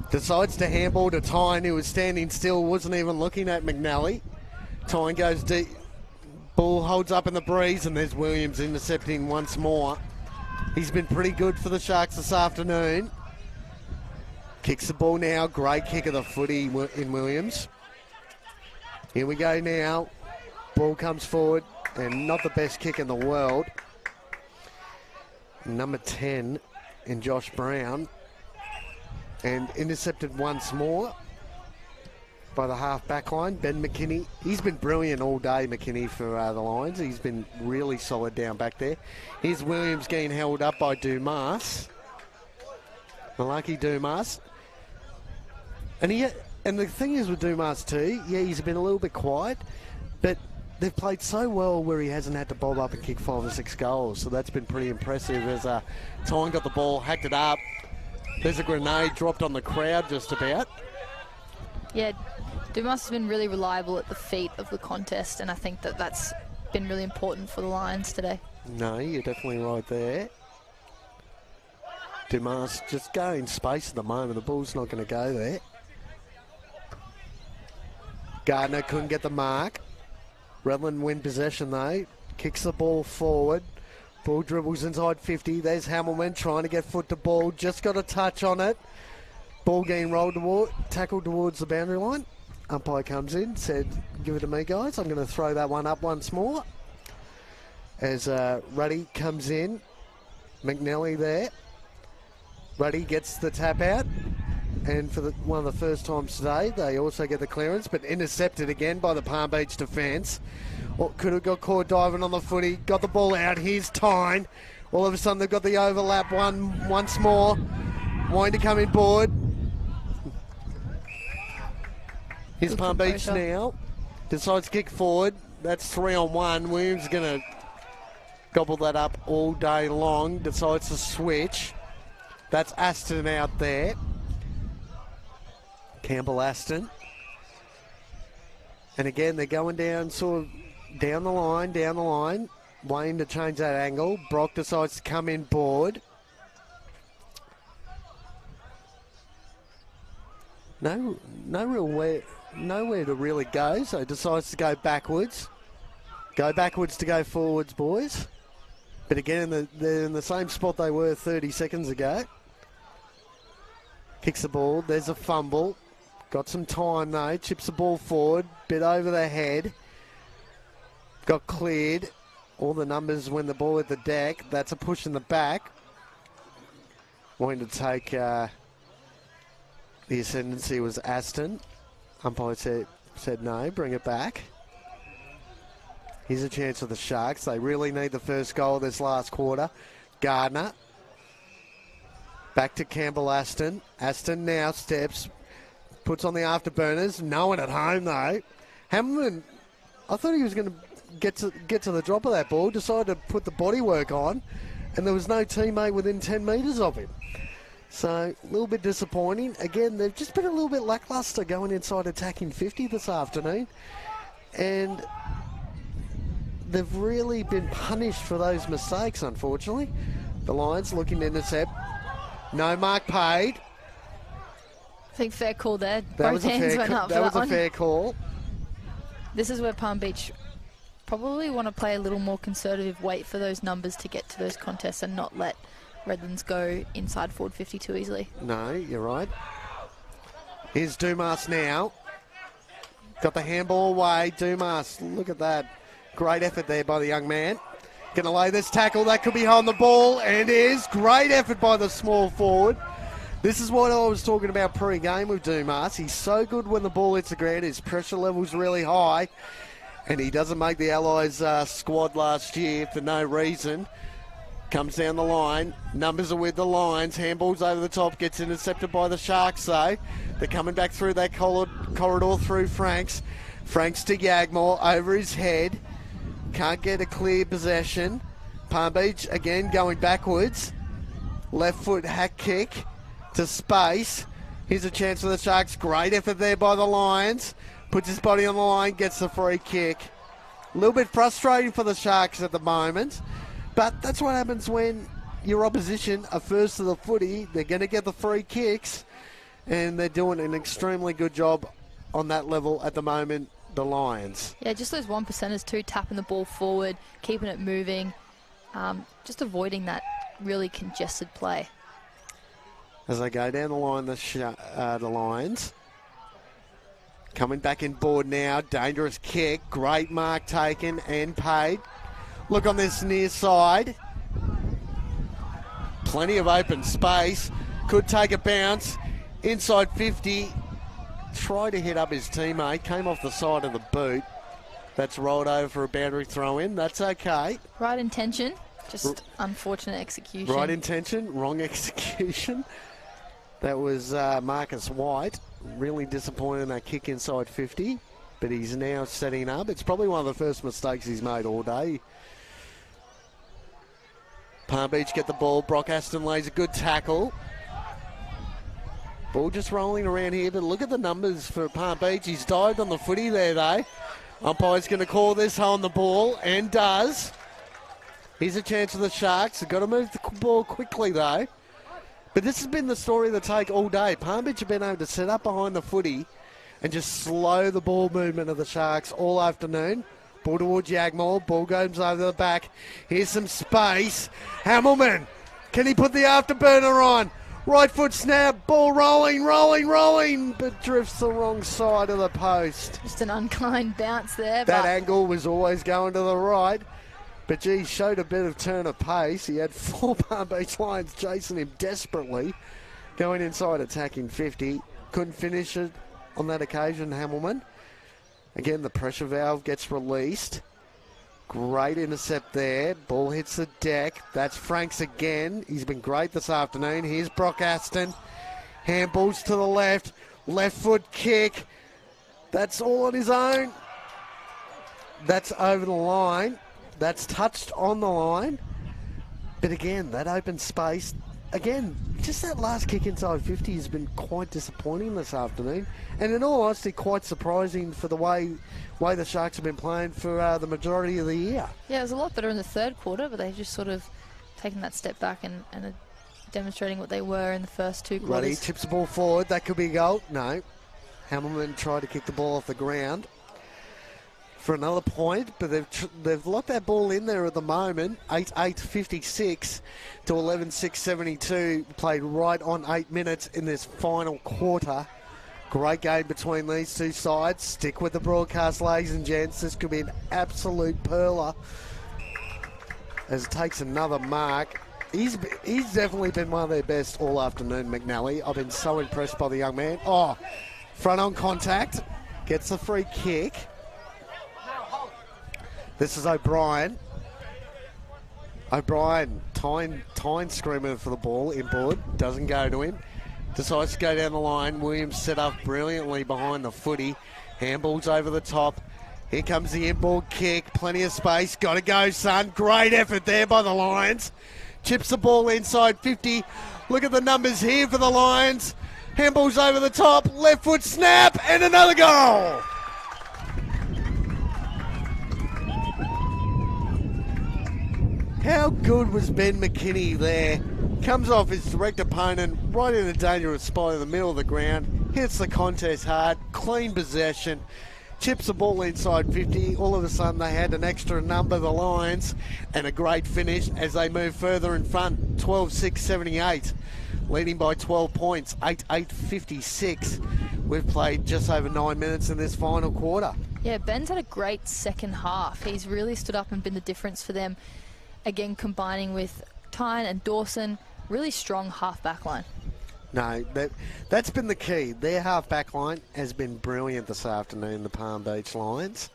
Decides to handball to Tyne, who was standing still, wasn't even looking at McNally. Tyne goes deep, ball holds up in the breeze, and there's Williams intercepting once more. He's been pretty good for the Sharks this afternoon. Kicks the ball now, great kick of the footy in Williams. Here we go now. Ball comes forward, and not the best kick in the world. Number 10 in Josh Brown. And intercepted once more by the half-back line, Ben McKinney. He's been brilliant all day, McKinney, for the Lions. He's been really solid down back there. Here's Williams getting held up by Dumas. Malaki Dumas. And the thing is with Dumas too, yeah, he's been a little bit quiet, but they've played so well where he hasn't had to bob up and kick 5 or 6 goals. So that's been pretty impressive as Tyne got the ball, hacked it up. There's a grenade dropped on the crowd just about. Yeah, Dumas has been really reliable at the feet of the contest, and I think that's been really important for the Lions today. No, you're definitely right there. Dumas just going space at the moment. The ball's not going to go there. Gardner couldn't get the mark. Redland win possession though. Kicks the ball forward. Ball dribbles inside 50. There's Hamilton trying to get foot to ball. Just got a touch on it. Ball getting tackled towards the boundary line. Umpire comes in, said, give it to me, guys. I'm going to throw that one up once more. As Ruddy comes in. McNally there. Ruddy gets the tap out. And for one of the first times today, they also get the clearance, but intercepted again by the Palm Beach defence. Could have got caught diving on the footy. Got the ball out. Here's Tyne. All of a sudden, they've got the overlap once more. Wanting to come in board. Here's Palm Beach now. Decides to kick forward. That's 3-on-1. Williams is going to gobble that up all day long. Decides to switch. That's Aston out there. Campbell Aston. And again, they're going down sort of down the line, waiting to change that angle. Brock decides to come in board. Nowhere to really go, so decides to go backwards. Go backwards to go forwards, boys. But again, they're in the same spot they were 30 seconds ago. Kicks the ball, there's a fumble. Got some time though, chips the ball forward, bit over the head. Got cleared. All the numbers when the ball hit the deck. That's a push in the back. Wanting to take the ascendancy was Aston. Umpire said no, bring it back. Here's a chance for the Sharks. They really need the first goal this last quarter. Gardner. Back to Campbell Aston. Aston now steps. Puts on the afterburners. No one at home though. Hamilton I thought he was going to get to the drop of that ball, decided to put the bodywork on, and there was no teammate within 10 metres of him. So, a little bit disappointing. Again, they've just been a little bit lacklustre going inside attacking 50 this afternoon. And they've really been punished for those mistakes, unfortunately. The Lions looking to intercept. No mark paid. I think fair call there. That Both hands went up for that was that a one. fair call. This is where Palm Beach probably want to play a little more conservative, wait for those numbers to get to those contests and not let Redlands go inside forward 50 too easily. No, you're right. Here's Dumas now. Got the handball away. Dumas, look at that. Great effort there by the young man. Going to lay this tackle. That could be on the ball, and is. Great effort by the small forward. This is what I was talking about pre-game with Dumas. He's so good when the ball hits the ground. His pressure level's really high, and he doesn't make the Allies squad last year for no reason. Comes down the line. Numbers are with the Lions. Handballs over the top. Gets intercepted by the Sharks, though. They're coming back through that corridor through Franks. Franks to Yagmore over his head. Can't get a clear possession. Palm Beach again going backwards. Left foot hack kick to space. Here's a chance for the Sharks. Great effort there by the Lions. Puts his body on the line. Gets the free kick. A little bit frustrating for the Sharks at the moment. But that's what happens when your opposition are first to the footy. They're going to get the free kicks, and they're doing an extremely good job on that level at the moment, the Lions. Yeah, just those 1%ers too, tapping the ball forward, keeping it moving, just avoiding that really congested play. As they go down the line, the Lions. Coming back in board now, dangerous kick, great mark taken and paid. Look on this near side. Plenty of open space. Could take a bounce. Inside 50. Tried to hit up his teammate. Came off the side of the boot. That's rolled over for a boundary throw in. That's okay. Right intention, just unfortunate execution. Right intention, wrong execution. That was Marcus White. Really disappointed in that kick inside 50. But he's now setting up. It's probably one of the first mistakes he's made all day. Palm Beach get the ball. Brock Aston lays a good tackle. Ball just rolling around here, but look at the numbers for Palm Beach. He's dived on the footy there, though. Umpire's going to call this on the ball, and does. Here's a chance for the Sharks. They've got to move the ball quickly, though. But this has been the story of the take all day. Palm Beach have been able to set up behind the footy and just slow the ball movement of the Sharks all afternoon. Ball towards Yagmore. Ball goes over the back. Here's some space. Hamilman. Can he put the afterburner on? Right foot snap. Ball rolling, but drifts the wrong side of the post. Just an unkind bounce there. That but angle was always going to the right. But, gee, showed a bit of turn of pace. He had 4 Palm Beach Lions chasing him desperately. Going inside, attacking 50. Couldn't finish it on that occasion, Hamilman. Again, the pressure valve gets released. Great intercept there. Ball hits the deck. That's Franks again. He's been great this afternoon. Here's Brock Aston. Handballs to the left. Left foot kick. That's all on his own. That's over the line. That's touched on the line. But again, that open space. Again, just that last kick inside 50 has been quite disappointing this afternoon. And in all honesty, quite surprising for the way the Sharks have been playing for the majority of the year. yeah, it was a lot better in the third quarter, but they've just sort of taken that step back and are demonstrating what they were in the first 2 quarters. Ruddy tips the ball forward. That could be a goal. No. Hamilman tried to kick the ball off the ground for another point, but they've locked that ball in there at the moment. 8-8-56 to 11-6-72. Played right on 8 minutes in this final quarter. Great game between these two sides. Stick with the broadcast, ladies and gents. This could be an absolute perler as it takes another mark. He's definitely been one of their best all afternoon, McNally. I've been so impressed by the young man. Oh, front on contact. Gets the free kick. This is O'Brien. O'Brien, Tyne screaming for the ball inboard. Doesn't go to him. Decides to go down the line. Williams set up brilliantly behind the footy. Handballs over the top. Here comes the inboard kick. Plenty of space. Got to go, son. Great effort there by the Lions. Chips the ball inside 50. Look at the numbers here for the Lions. Handball's over the top. Left foot snap and another goal. How good was Ben McKinney there? Comes off his direct opponent right in a dangerous spot in the middle of the ground. Hits the contest hard. Clean possession. Chips the ball inside 50. All of a sudden they had an extra number, the Lions, and a great finish as they move further in front. 12-6-78, leading by 12 points, 8-8-56. We've played just over 9 minutes in this final quarter. Yeah, Ben's had a great second half. He's really stood up and been the difference for them. Again, combining with Tyne and Dawson, really strong half-back line. No, that's been the key. Their half-back line has been brilliant this afternoon, the Palm Beach Lions,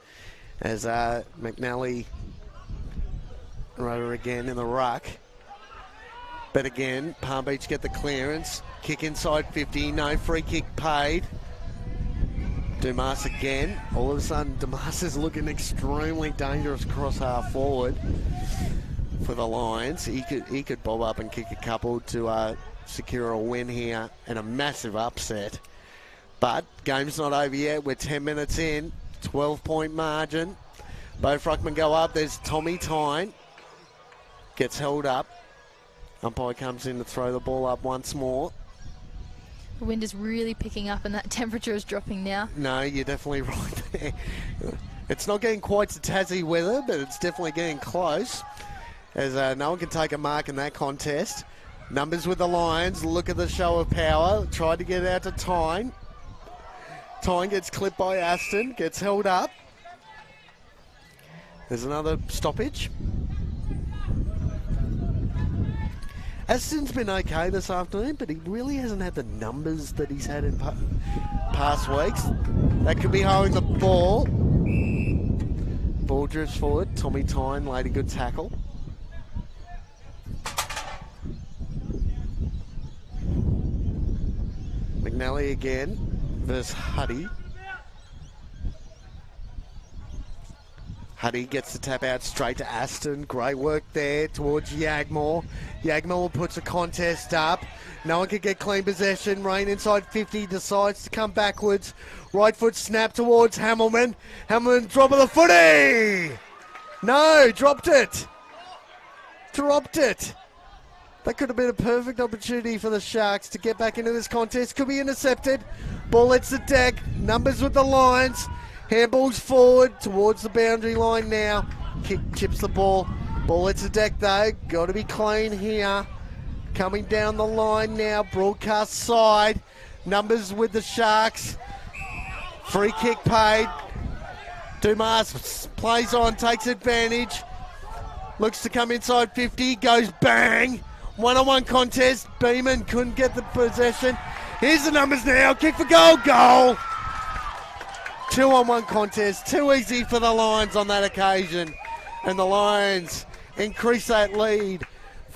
as McNally rudder again in the ruck. But again, Palm Beach get the clearance. Kick inside 50, no free kick paid. Dumas again. All of a sudden, Dumas is looking extremely dangerous cross half forward for the Lions. He could bob up and kick a couple to secure a win here and a massive upset. But game's not over yet. We're 10 minutes in. 12-point margin. Both ruckmen go up. There's Tommy Tyne. Gets held up. Umpire comes in to throw the ball up once more. The wind is really picking up and that temperature is dropping now. No, you're definitely right there. It's not getting quite to Tassie weather, but it's definitely getting close, as no one can take a mark in that contest. Numbers with the Lions. Look at the show of power. Tried to get out to Tyne. Tyne gets clipped by Aston. Gets held up. There's another stoppage. Aston's been okay this afternoon, but he really hasn't had the numbers that he's had in past weeks. That could be holding the ball. Ball drifts forward. Tommy Tyne laid a good tackle. McNally again versus Huddy. Huddy gets the tap out straight to Aston. Great work there towards Yagmore. Yagmore puts a contest up. No one can get clean possession. Rain inside 50, decides to come backwards. Right foot snap towards Hamilman. Hamilman drop of the footy! No, dropped it. Dropped it. That could have been a perfect opportunity for the Sharks to get back into this contest. Could be intercepted. Ball hits the deck. Numbers with the Lions. Handballs forward towards the boundary line now. Kick chips the ball. Ball hits the deck though. Got to be clean here. Coming down the line now. Broadcast side. Numbers with the Sharks. Free kick paid. Dumas plays on, takes advantage. Looks to come inside 50. Goes bang. One-on-one contest. Beeman couldn't get the possession. Here's the numbers now. Kick for goal. Goal. 2-on-1 contest. Too easy for the Lions on that occasion. And the Lions increase that lead.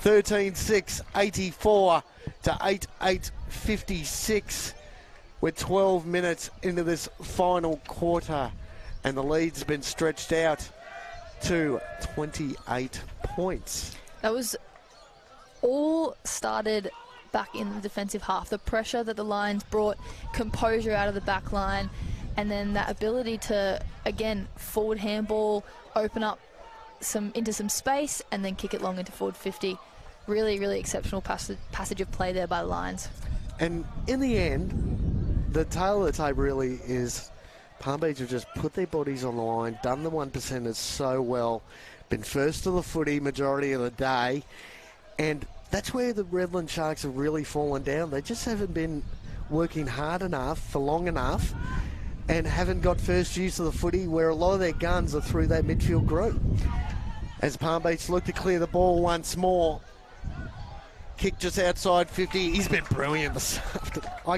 13-6, 84 to 8-8, 56. We're 12 minutes into this final quarter. And the lead's been stretched out to 28 points. That was all started back in the defensive half. The pressure that the Lions brought, composure out of the back line, and then that ability to, again, forward handball, open up into some space, and then kick it long into forward 50. Really, really exceptional passage of play there by the Lions. And in the end, the tale of the tape really is Palm Beach have just put their bodies on the line, done the 1%ers so well, been first to the footy majority of the day, and that's where the Redland Sharks have really fallen down. They just haven't been working hard enough for long enough and haven't got first use of the footy, where a lot of their guns are through that midfield group. As Palm Beach look to clear the ball once more. Kick just outside 50. He's been brilliant this afternoon. I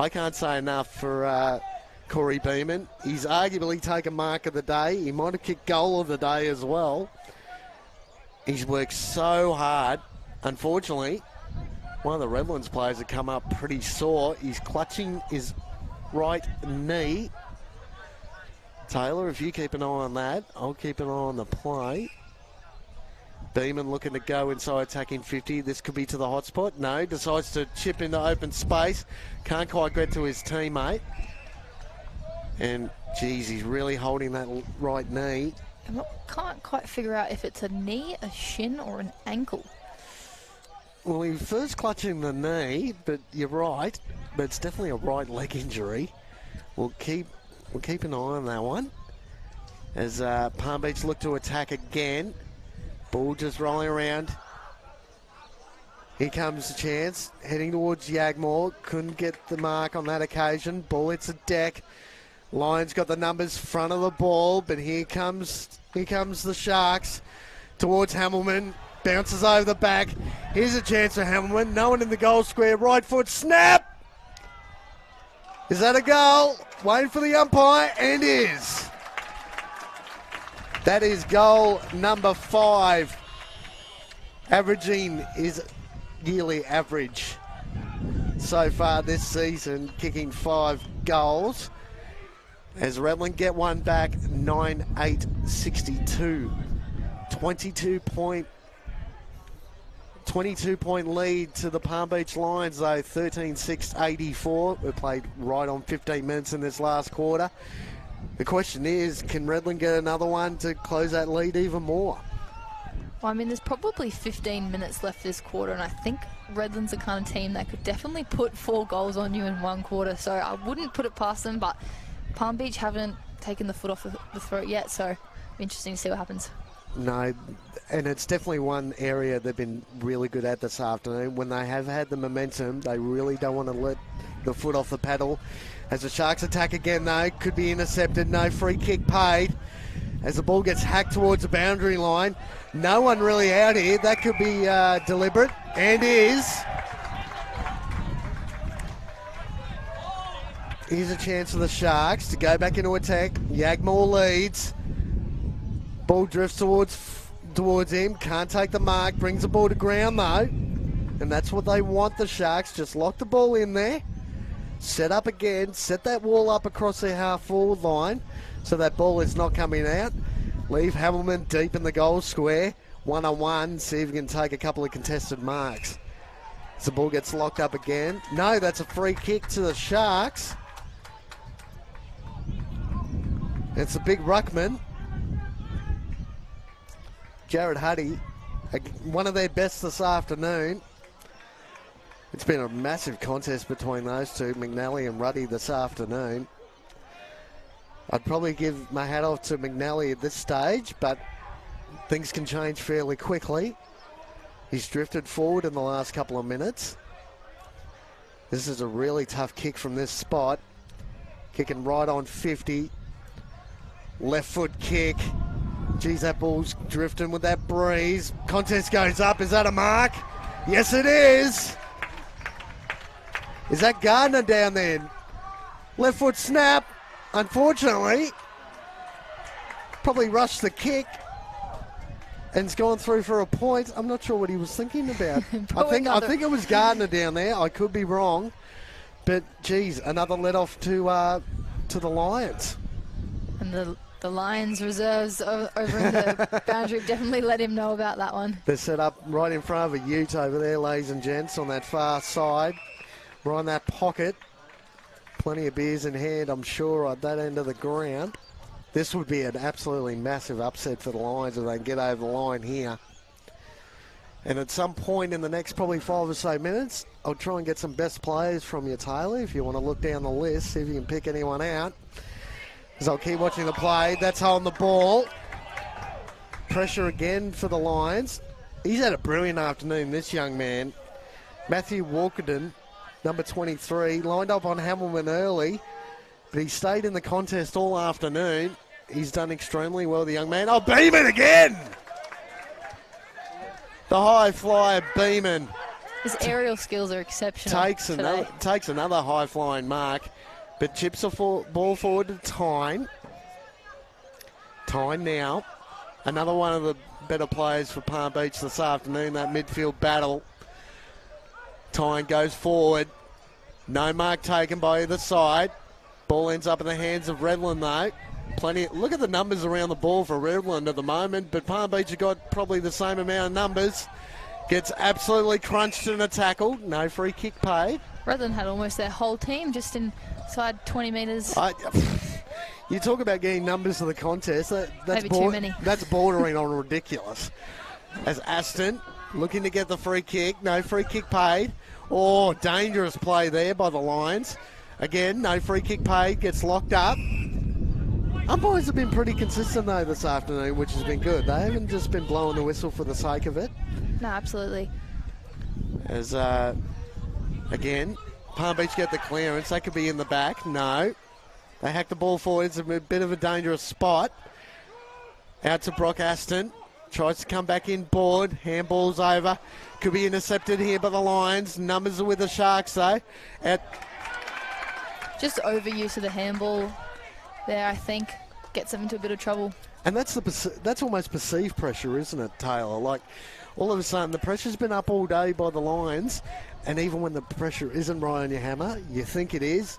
can't say enough for Corey Beeman. He's arguably taken mark of the day. He might have kicked goal of the day as well. He's worked so hard. Unfortunately, one of the Redlands players had come up pretty sore. He's clutching his right knee. Taylor, if you keep an eye on that, I'll keep an eye on the play. Beeman looking to go inside attacking 50. This could be to the hotspot. No, decides to chip into open space. Can't quite get to his teammate. And, geez, he's really holding that right knee. Can't quite figure out if it's a knee, a shin, or an ankle. Well, he was first clutching the knee, but you're right. But it's definitely a right leg injury. We'll keep an eye on that one. As Palm Beach look to attack again. Ball just rolling around. Here comes the chance. Heading towards Yagmore. Couldn't get the mark on that occasion. Ball hits a deck. Lions got the numbers front of the ball, but here comes the Sharks towards Hamilman. Bounces over the back. Here's a chance for Hamilman. No one in the goal square. Right foot snap. Is that a goal? Waiting for the umpire, and is. That is goal number 5. Averaging his yearly average so far this season, kicking 5 goals. As Redland get one back, 9-8-62. 22-point lead to the Palm Beach Lions, though, 13-6-84. We played right on 15 minutes in this last quarter. The question is, can Redland get another one to close that lead even more? Well, I mean, there's probably 15 minutes left this quarter, and I think Redland's the kind of team that could definitely put 4 goals on you in one quarter, so I wouldn't put it past them, but Palm Beach haven't taken the foot off the throat yet, so it'll be interesting to see what happens. No, and it's definitely one area they've been really good at this afternoon. When they have had the momentum, they really don't want to let the foot off the pedal. As the Sharks attack again, though, could be intercepted. No free kick paid. As the ball gets hacked towards the boundary line. No one really out here. That could be deliberate, and is. Here's a chance for the Sharks to go back into attack. Yagmore leads. Ball drifts towards him. Can't take the mark. Brings the ball to ground, though. And that's what they want, the Sharks. Just lock the ball in there. Set up again. Set that wall up across their half-forward line so that ball is not coming out. Leave Hamilman deep in the goal square. 1-on-1. See if he can take a couple of contested marks. As the ball gets locked up again. No, that's a free kick to the Sharks. It's a big ruckman. Jared Huddy, one of their best this afternoon. It's been a massive contest between those two, McNally and Ruddy, this afternoon. I'd probably give my hat off to McNally at this stage, but things can change fairly quickly. He's drifted forward in the last couple of minutes. This is a really tough kick from this spot. Kicking right on 50. Left foot kick. Geez, that ball's drifting with that breeze. Contest goes up. Is that a mark? Yes, it is. Is that Gardner down there? Left foot snap. Unfortunately, probably rushed the kick and it's gone through for a point. I'm not sure what he was thinking about. I think it was Gardner down there. I could be wrong. But, geez, another let-off to the Lions. And the Lions reserves over in the boundary definitely let him know about that one. They're set up right in front of a ute over there, ladies and gents, on that far side. Right in that pocket. Plenty of beers in hand, I'm sure, at that end of the ground. This would be an absolutely massive upset for the Lions if they can get over the line here. And at some point in the next probably 5 or so minutes, I'll try and get some best players from you, Taylor, if you want to look down the list, see if you can pick anyone out. As I'll keep watching the play. That's holding the ball. Pressure again for the Lions. He's had a brilliant afternoon, this young man. Matthew Walkerton, number 23, lined up on Hamilman early, but he stayed in the contest all afternoon. He's done extremely well, the young man. Oh, Beeman again! The high flyer, Beeman. His aerial skills are exceptional. Takes another high-flying mark, but chips a ball forward to Tyne. Tyne now. Another one of the better players for Palm Beach this afternoon, that midfield battle. Tyne goes forward. No mark taken by either side. Ball ends up in the hands of Redland, though. Plenty. Look at the numbers around the ball for Redland at the moment, but Palm Beach have got probably the same amount of numbers. Gets absolutely crunched in a tackle. No free kick paid. Redland had almost their whole team just inside 20 metres. You talk about getting numbers of the contest. That's Maybe too many. That's bordering on ridiculous. As Aston looking to get the free kick. No free kick paid. Oh, dangerous play there by the Lions. Again, no free kick paid. Gets locked up. Umpires have been pretty consistent, though, this afternoon, which has been good. They haven't just been blowing the whistle for the sake of it. No, absolutely. As, again, Palm Beach get the clearance. They could be in the back. No. They hack the ball forward. It's a bit of a dangerous spot. Out to Brock Aston. Tries to come back in board. Handball's over. Could be intercepted here by the Lions. Numbers are with the Sharks, though. Just overuse of the handball there, I think, gets them into a bit of trouble. And that's almost perceived pressure, isn't it, Taylor? Like, all of a sudden, the pressure's been up all day by the Lions, and even when the pressure isn't right on your hammer, you think it is.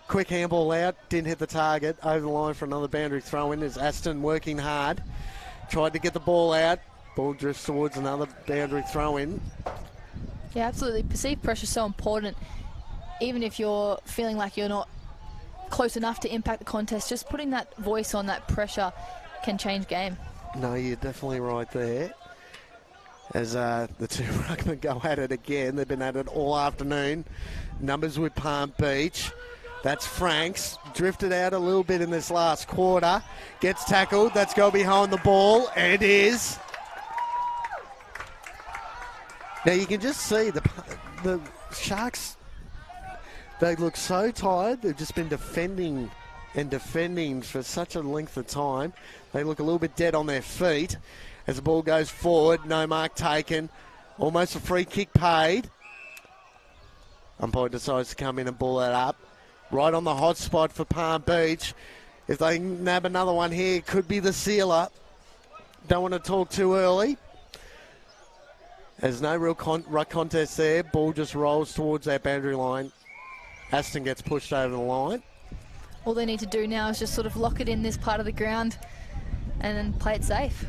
Quick handball out, didn't hit the target. Over the line for another boundary throw-in is Aston working hard. Tried to get the ball out. Ball drifts towards another boundary throw-in. Yeah, absolutely. Perceived pressure is so important. Even if you're feeling like you're not close enough to impact the contest, just putting that voice on that pressure can change game. No, you're definitely right there. As the two ruckmen go at it again. They've been at it all afternoon. Numbers with Palm Beach. That's Franks. Drifted out a little bit in this last quarter. Gets tackled. That's go behind the ball. It is. Now you can just see the Sharks, they look so tired. They've just been defending and defending for such a length of time. They look a little bit dead on their feet. As the ball goes forward, no mark taken. Almost a free kick paid. Umpire decides to come in and ball that up. Right on the hot spot for Palm Beach. If they nab another one here, it could be the sealer. Don't want to talk too early. There's no real ruck contest there. Ball just rolls towards that boundary line. Aston gets pushed over the line. All they need to do now is just sort of lock it in this part of the ground and then play it safe.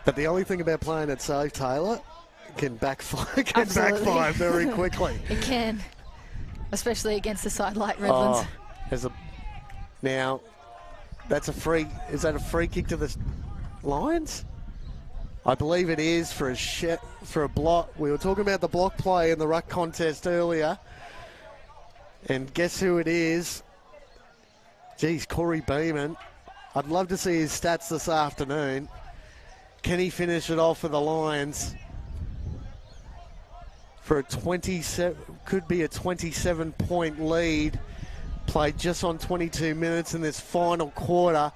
But the only thing about playing it safe, Taylor, can backfire very quickly. It can, especially against a side like Redlands. Now, that's a free. Is that a free kick to the Lions? I believe it is for a block. We were talking about the block play in the ruck contest earlier. And guess who it is? Geez, Currumbin. I'd love to see his stats this afternoon. Can he finish it off for the Lions? For a 27-point lead. Played just on 22 minutes in this final quarter.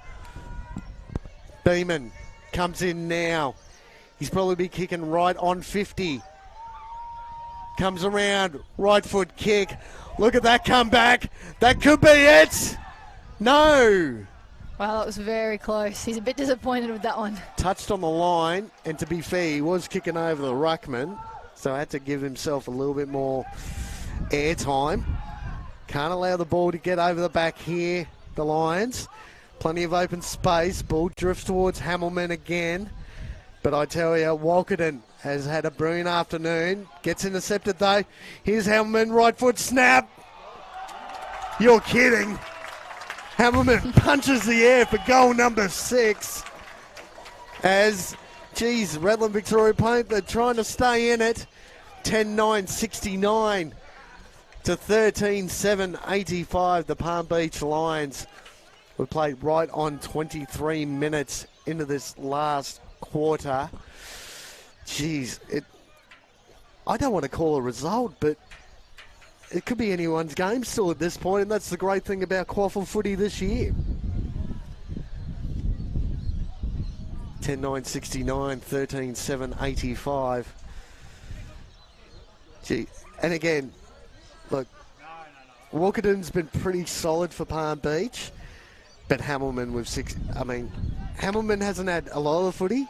Beeman comes in now. He's probably be kicking right on 50. Comes around, right foot kick. Look at that comeback. That could be it. No. Wow, that was very close. He's a bit disappointed with that one. Touched on the line, and to be fair, he was kicking over the ruckman, so had to give himself a little bit more airtime. Can't allow the ball to get over the back here, the Lions. Plenty of open space. Ball drifts towards Hamilman again. But I tell you, Walkerton has had a brilliant afternoon. Gets intercepted though. Here's Hamilman, right foot snap. You're kidding. Hamilman punches the air for goal number 6. As, geez, Redland-Victoria paint, they're trying to stay in it. 10-9-69 to 13-7-85. The Palm Beach Lions. We played right on 23 minutes into this last quarter. Jeez, I don't want to call a result, but it could be anyone's game still at this point, and that's the great thing about QAFL footy this year. 10-9-69, 13-7-85. Gee, and again, look, Walkerton's been pretty solid for Palm Beach, but Hamilman with 6. I mean, Hamilman hasn't had a lot of footy,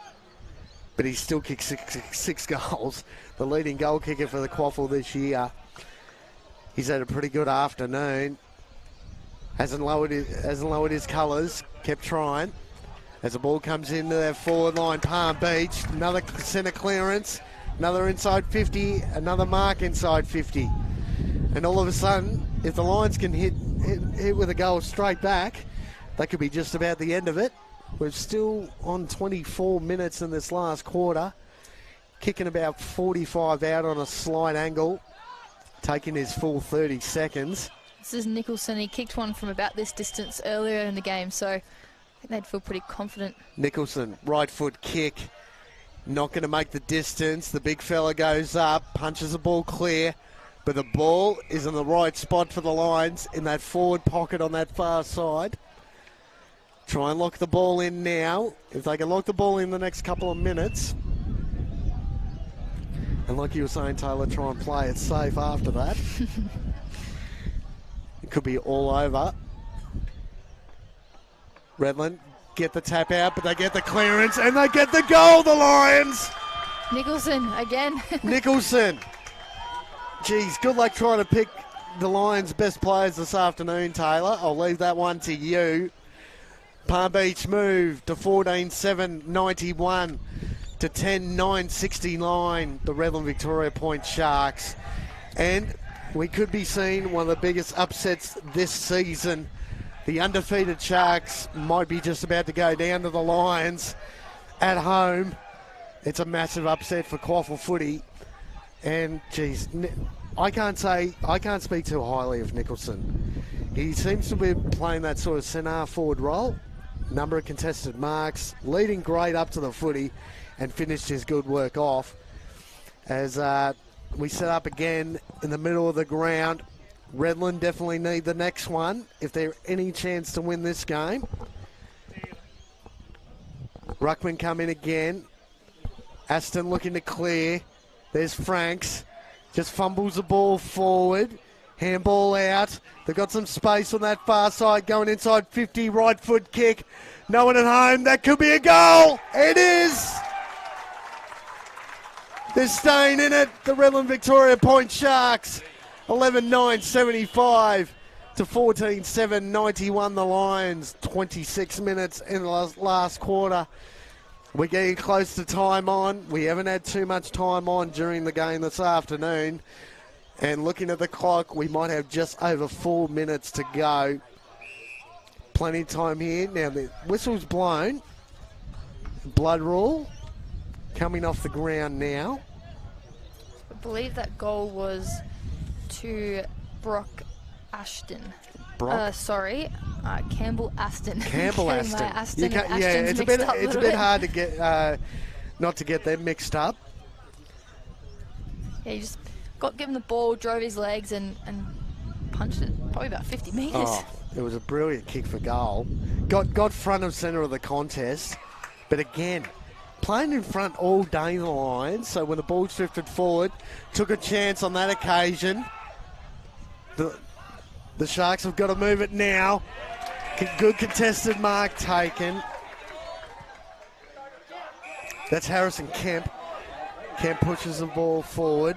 but he's still kicked six goals. The leading goal kicker for the QAFL this year. He's had a pretty good afternoon. Hasn't lowered his colours, kept trying. As the ball comes into their forward line, Palm Beach, another centre clearance, another inside 50, another mark inside 50. And all of a sudden, if the Lions can hit with a goal straight back, that could be just about the end of it. We're still on 24 minutes in this last quarter, kicking about 45 out on a slight angle, taking his full 30 seconds. This is Nicholson. He kicked one from about this distance earlier in the game, so I think they'd feel pretty confident. Nicholson, right foot kick, not going to make the distance. The big fella goes up, punches the ball clear, but the ball is in the right spot for the Lions in that forward pocket on that far side. Try and lock the ball in now. If they can lock the ball in the next couple of minutes. And like you were saying, Taylor, try and play it safe after that. It could be all over. Redland get the tap out, but they get the clearance and they get the goal, the Lions! Nicholson again. Nicholson. Geez, good luck trying to pick the Lions' best players this afternoon, Taylor. I'll leave that one to you. Palm Beach move to 14-7-91 to 10-9-69, the Redland-Victoria Point Sharks. And we could be seeing one of the biggest upsets this season. The undefeated Sharks might be just about to go down to the Lions at home. It's a massive upset for QAFL footy. And, geez, I can't speak too highly of Nicholson. He seems to be playing that sort of centre forward role. Number of contested marks, leading great up to the footy, and finished his good work off. As we set up again in the middle of the ground. Redland definitely need the next one if they're any chance to win this game. Ruckman come in again. Aston looking to clear. There's Franks. Just fumbles the ball forward. Handball out. They've got some space on that far side going inside 50. Right foot kick. No one at home. That could be a goal. It is. They're staying in it. The Redland-Victoria Point Sharks. 11-9-75 to 14-7-91 the Lions. 26 minutes in the last quarter. We're getting close to time on. We haven't had too much time on during the game this afternoon. And looking at the clock, we might have just over 4 minutes to go. Plenty of time here. Now the whistle's blown. Blood rule coming off the ground now. I believe that goal was to Brock Ashton. Campbell Aston. Campbell Aston. Aston it's a bit hard to get not to get them mixed up. Yeah, he just given the ball, drove his legs and punched it probably about 50 metres. Oh, it was a brilliant kick for goal. Got front and centre of the contest, but again, playing in front all day the Lions, so when the ball drifted forward, took a chance on that occasion. The Sharks have got to move it now. Good contested mark taken. That's Harrison Kemp. Kemp pushes the ball forward.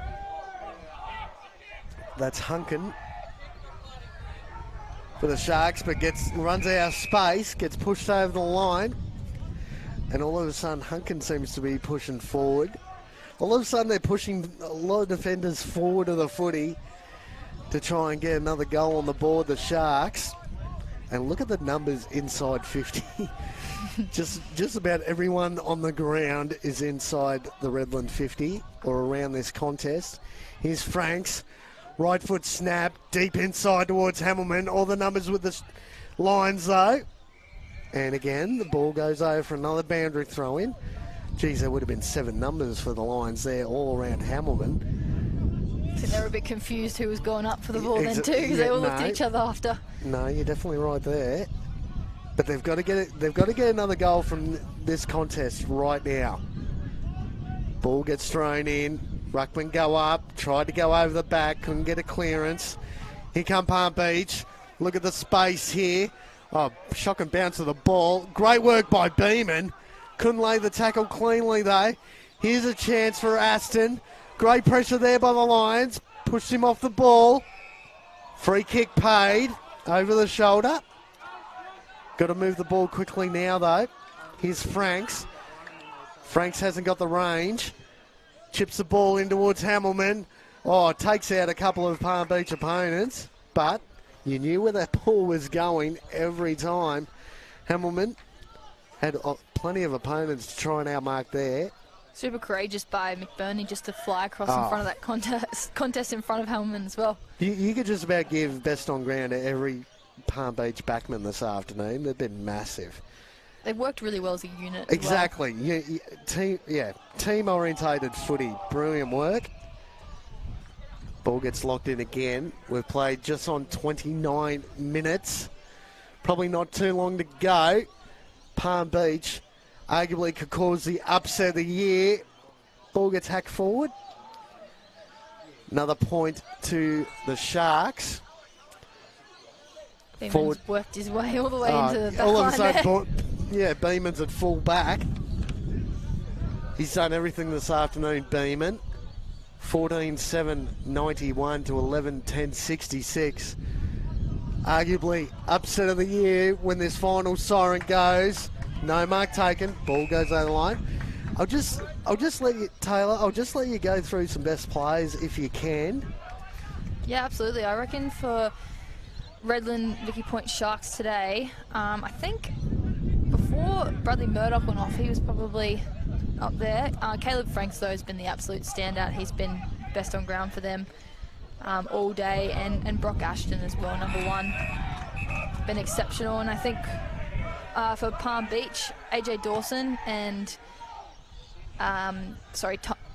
That's Hunkin for the Sharks, but runs out of space, gets pushed over the line. And all of a sudden, Hunkin seems to be pushing forward. All of a sudden, they're pushing a lot of defenders forward of the footy to try and get another goal on the board, the Sharks. And look at the numbers inside 50. just about everyone on the ground is inside the Redland 50 or around this contest. Here's Franks. Right foot snap, deep inside towards Hamilton. All the numbers with the Lions, though. And again, the ball goes over for another boundary throw-in. Geez, there would have been 7 numbers for the Lions there, all around Hamilton. I think they were a bit confused who was going up for the ball then too, because they all looked at each other after. No, you're definitely right there. But they've got to get it. They've got to get another goal from this contest right now. Ball gets thrown in. Ruckman go up, tried to go over the back, couldn't get a clearance. Here come Palm Beach. Look at the space here. Oh, shocking bounce of the ball. Great work by Beeman. Couldn't lay the tackle cleanly though. Here's a chance for Aston. Great pressure there by the Lions. Pushed him off the ball. Free kick paid. over the shoulder. Got to move the ball quickly now, though. Here's Franks. Franks hasn't got the range. Chips the ball in towards Hamilman. Oh, takes out a couple of Palm Beach opponents, but you knew where that ball was going every time. Hamilman had plenty of opponents to try and outmark there. Super courageous by McBurney just to fly across in front of that contest in front of Hamilman as well. You could just about give best on ground to every Palm Beach backman this afternoon. They've been massive. They've worked really well as a unit. Exactly. Team-orientated footy. Brilliant work. Ball gets locked in again. We've played just on 29 minutes. Probably not too long to go. Palm Beach arguably could cause the upset of the year. Ball gets hacked forward. Another point to the Sharks. Beeman's worked his way all the way into the back all of a line sudden, Beeman's at full back. He's done everything this afternoon, Beeman. 14-7-91 to 11-10-66. Arguably upset of the year when this final siren goes. No mark taken. Ball goes over the line. I'll just let you, Taylor. I'll just let you go through some best plays if you can. Yeah, absolutely. I reckon for Redland-Vicky Point Sharks today, I think before Bradley Murdoch went off, he was probably up there. Caleb Franks, though, has been the absolute standout. He's been best on ground for them all day, and Brock Ashton as well, number one. Been exceptional, and I think for Palm Beach, AJ Dawson and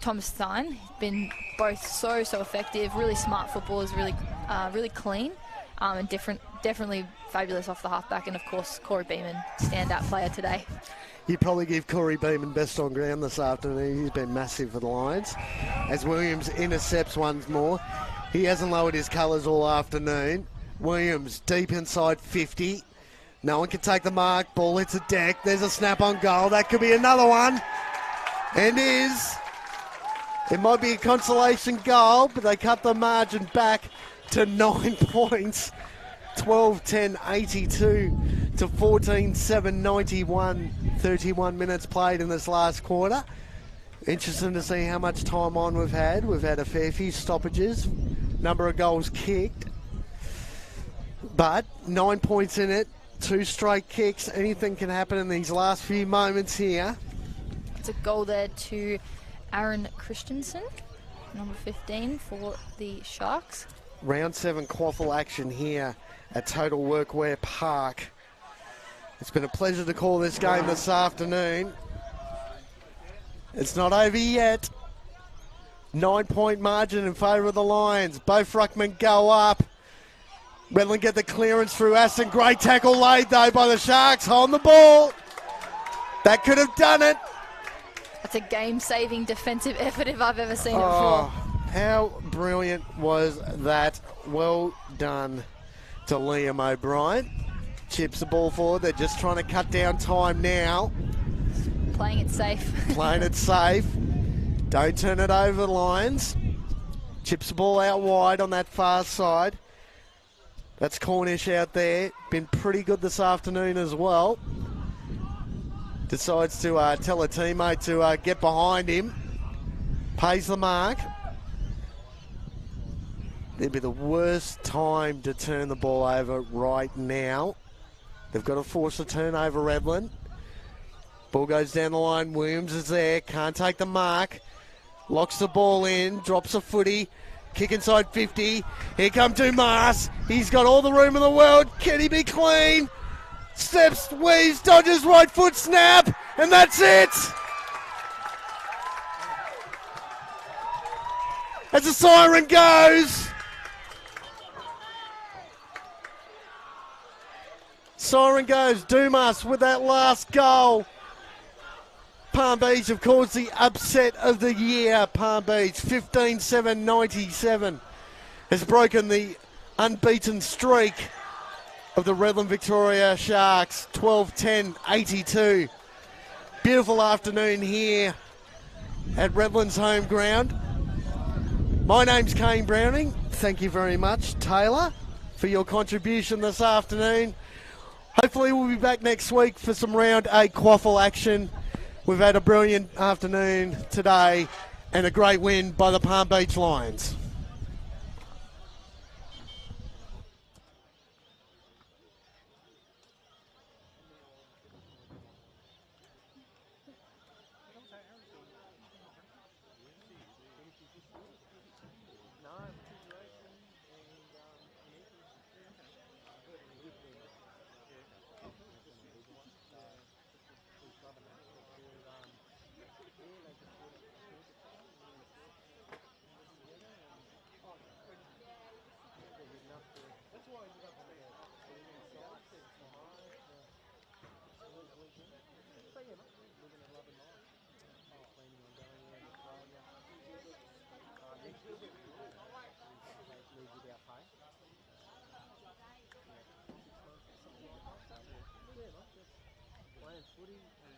Thomas Stein, been both so effective, really smart footballers, really clean, and definitely fabulous off the halfback, and of course Corey Beeman, standout player today. You'd probably give Corey Beeman best on ground this afternoon. He's been massive for the Lions. As Williams intercepts once more. He hasn't lowered his colours all afternoon. Williams deep inside 50. No one can take the mark. Ball hits a deck. There's a snap on goal. That could be another one. And it might be a consolation goal, but they cut the margin back to 9 points. 12-10-82 to 14-7-91. 31 minutes played in this last quarter. Interesting to see how much time on we've had. We've had a fair few stoppages, number of goals kicked, but 9 points in it, 2 straight kicks. Anything can happen in these last few moments here. It's a goal there to Aaron Christensen, number 15 for the Sharks. Round 7 QAFL action here at Total Workwear Park. It's been a pleasure to call this game this afternoon. It's not over yet. 9-point margin in favour of the Lions. Both ruckmen go up. Redland get the clearance through Aston. Great tackle laid though by the Sharks. Holding the ball. That could have done it. That's a game-saving defensive effort if I've ever seen it before. How brilliant was that? Well done to Liam O'Brien. Chips the ball forward. They're just trying to cut down time now. Playing it safe. Playing it safe. Don't turn it over, Lions. Chips the ball out wide on that far side. That's Cornish out there. Been pretty good this afternoon as well. Decides to tell a teammate to get behind him. Pays the mark. It'd be the worst time to turn the ball over right now. They've got to force a turnover, Redland. Ball goes down the line. Williams is there. Can't take the mark. Locks the ball in. Drops a footy. Kick inside 50. Here comes Dumas. He's got all the room in the world. Can he be clean? Steps, weaves, dodges, right foot snap. And that's it. As the siren goes. Siren goes. Dumas with that last goal. Palm Beach, of course, the upset of the year. Palm Beach, 15-7-97, has broken the unbeaten streak of the Redland-Victoria Sharks, 12-10-82. Beautiful afternoon here at Redland's home ground. My name's Kane Browning. Thank you very much, Taylor. for your contribution this afternoon. Hopefully we'll be back next week for some round 8 QAFL action. We've had a brilliant afternoon today and a great win by the Palm Beach Lions. Playing footy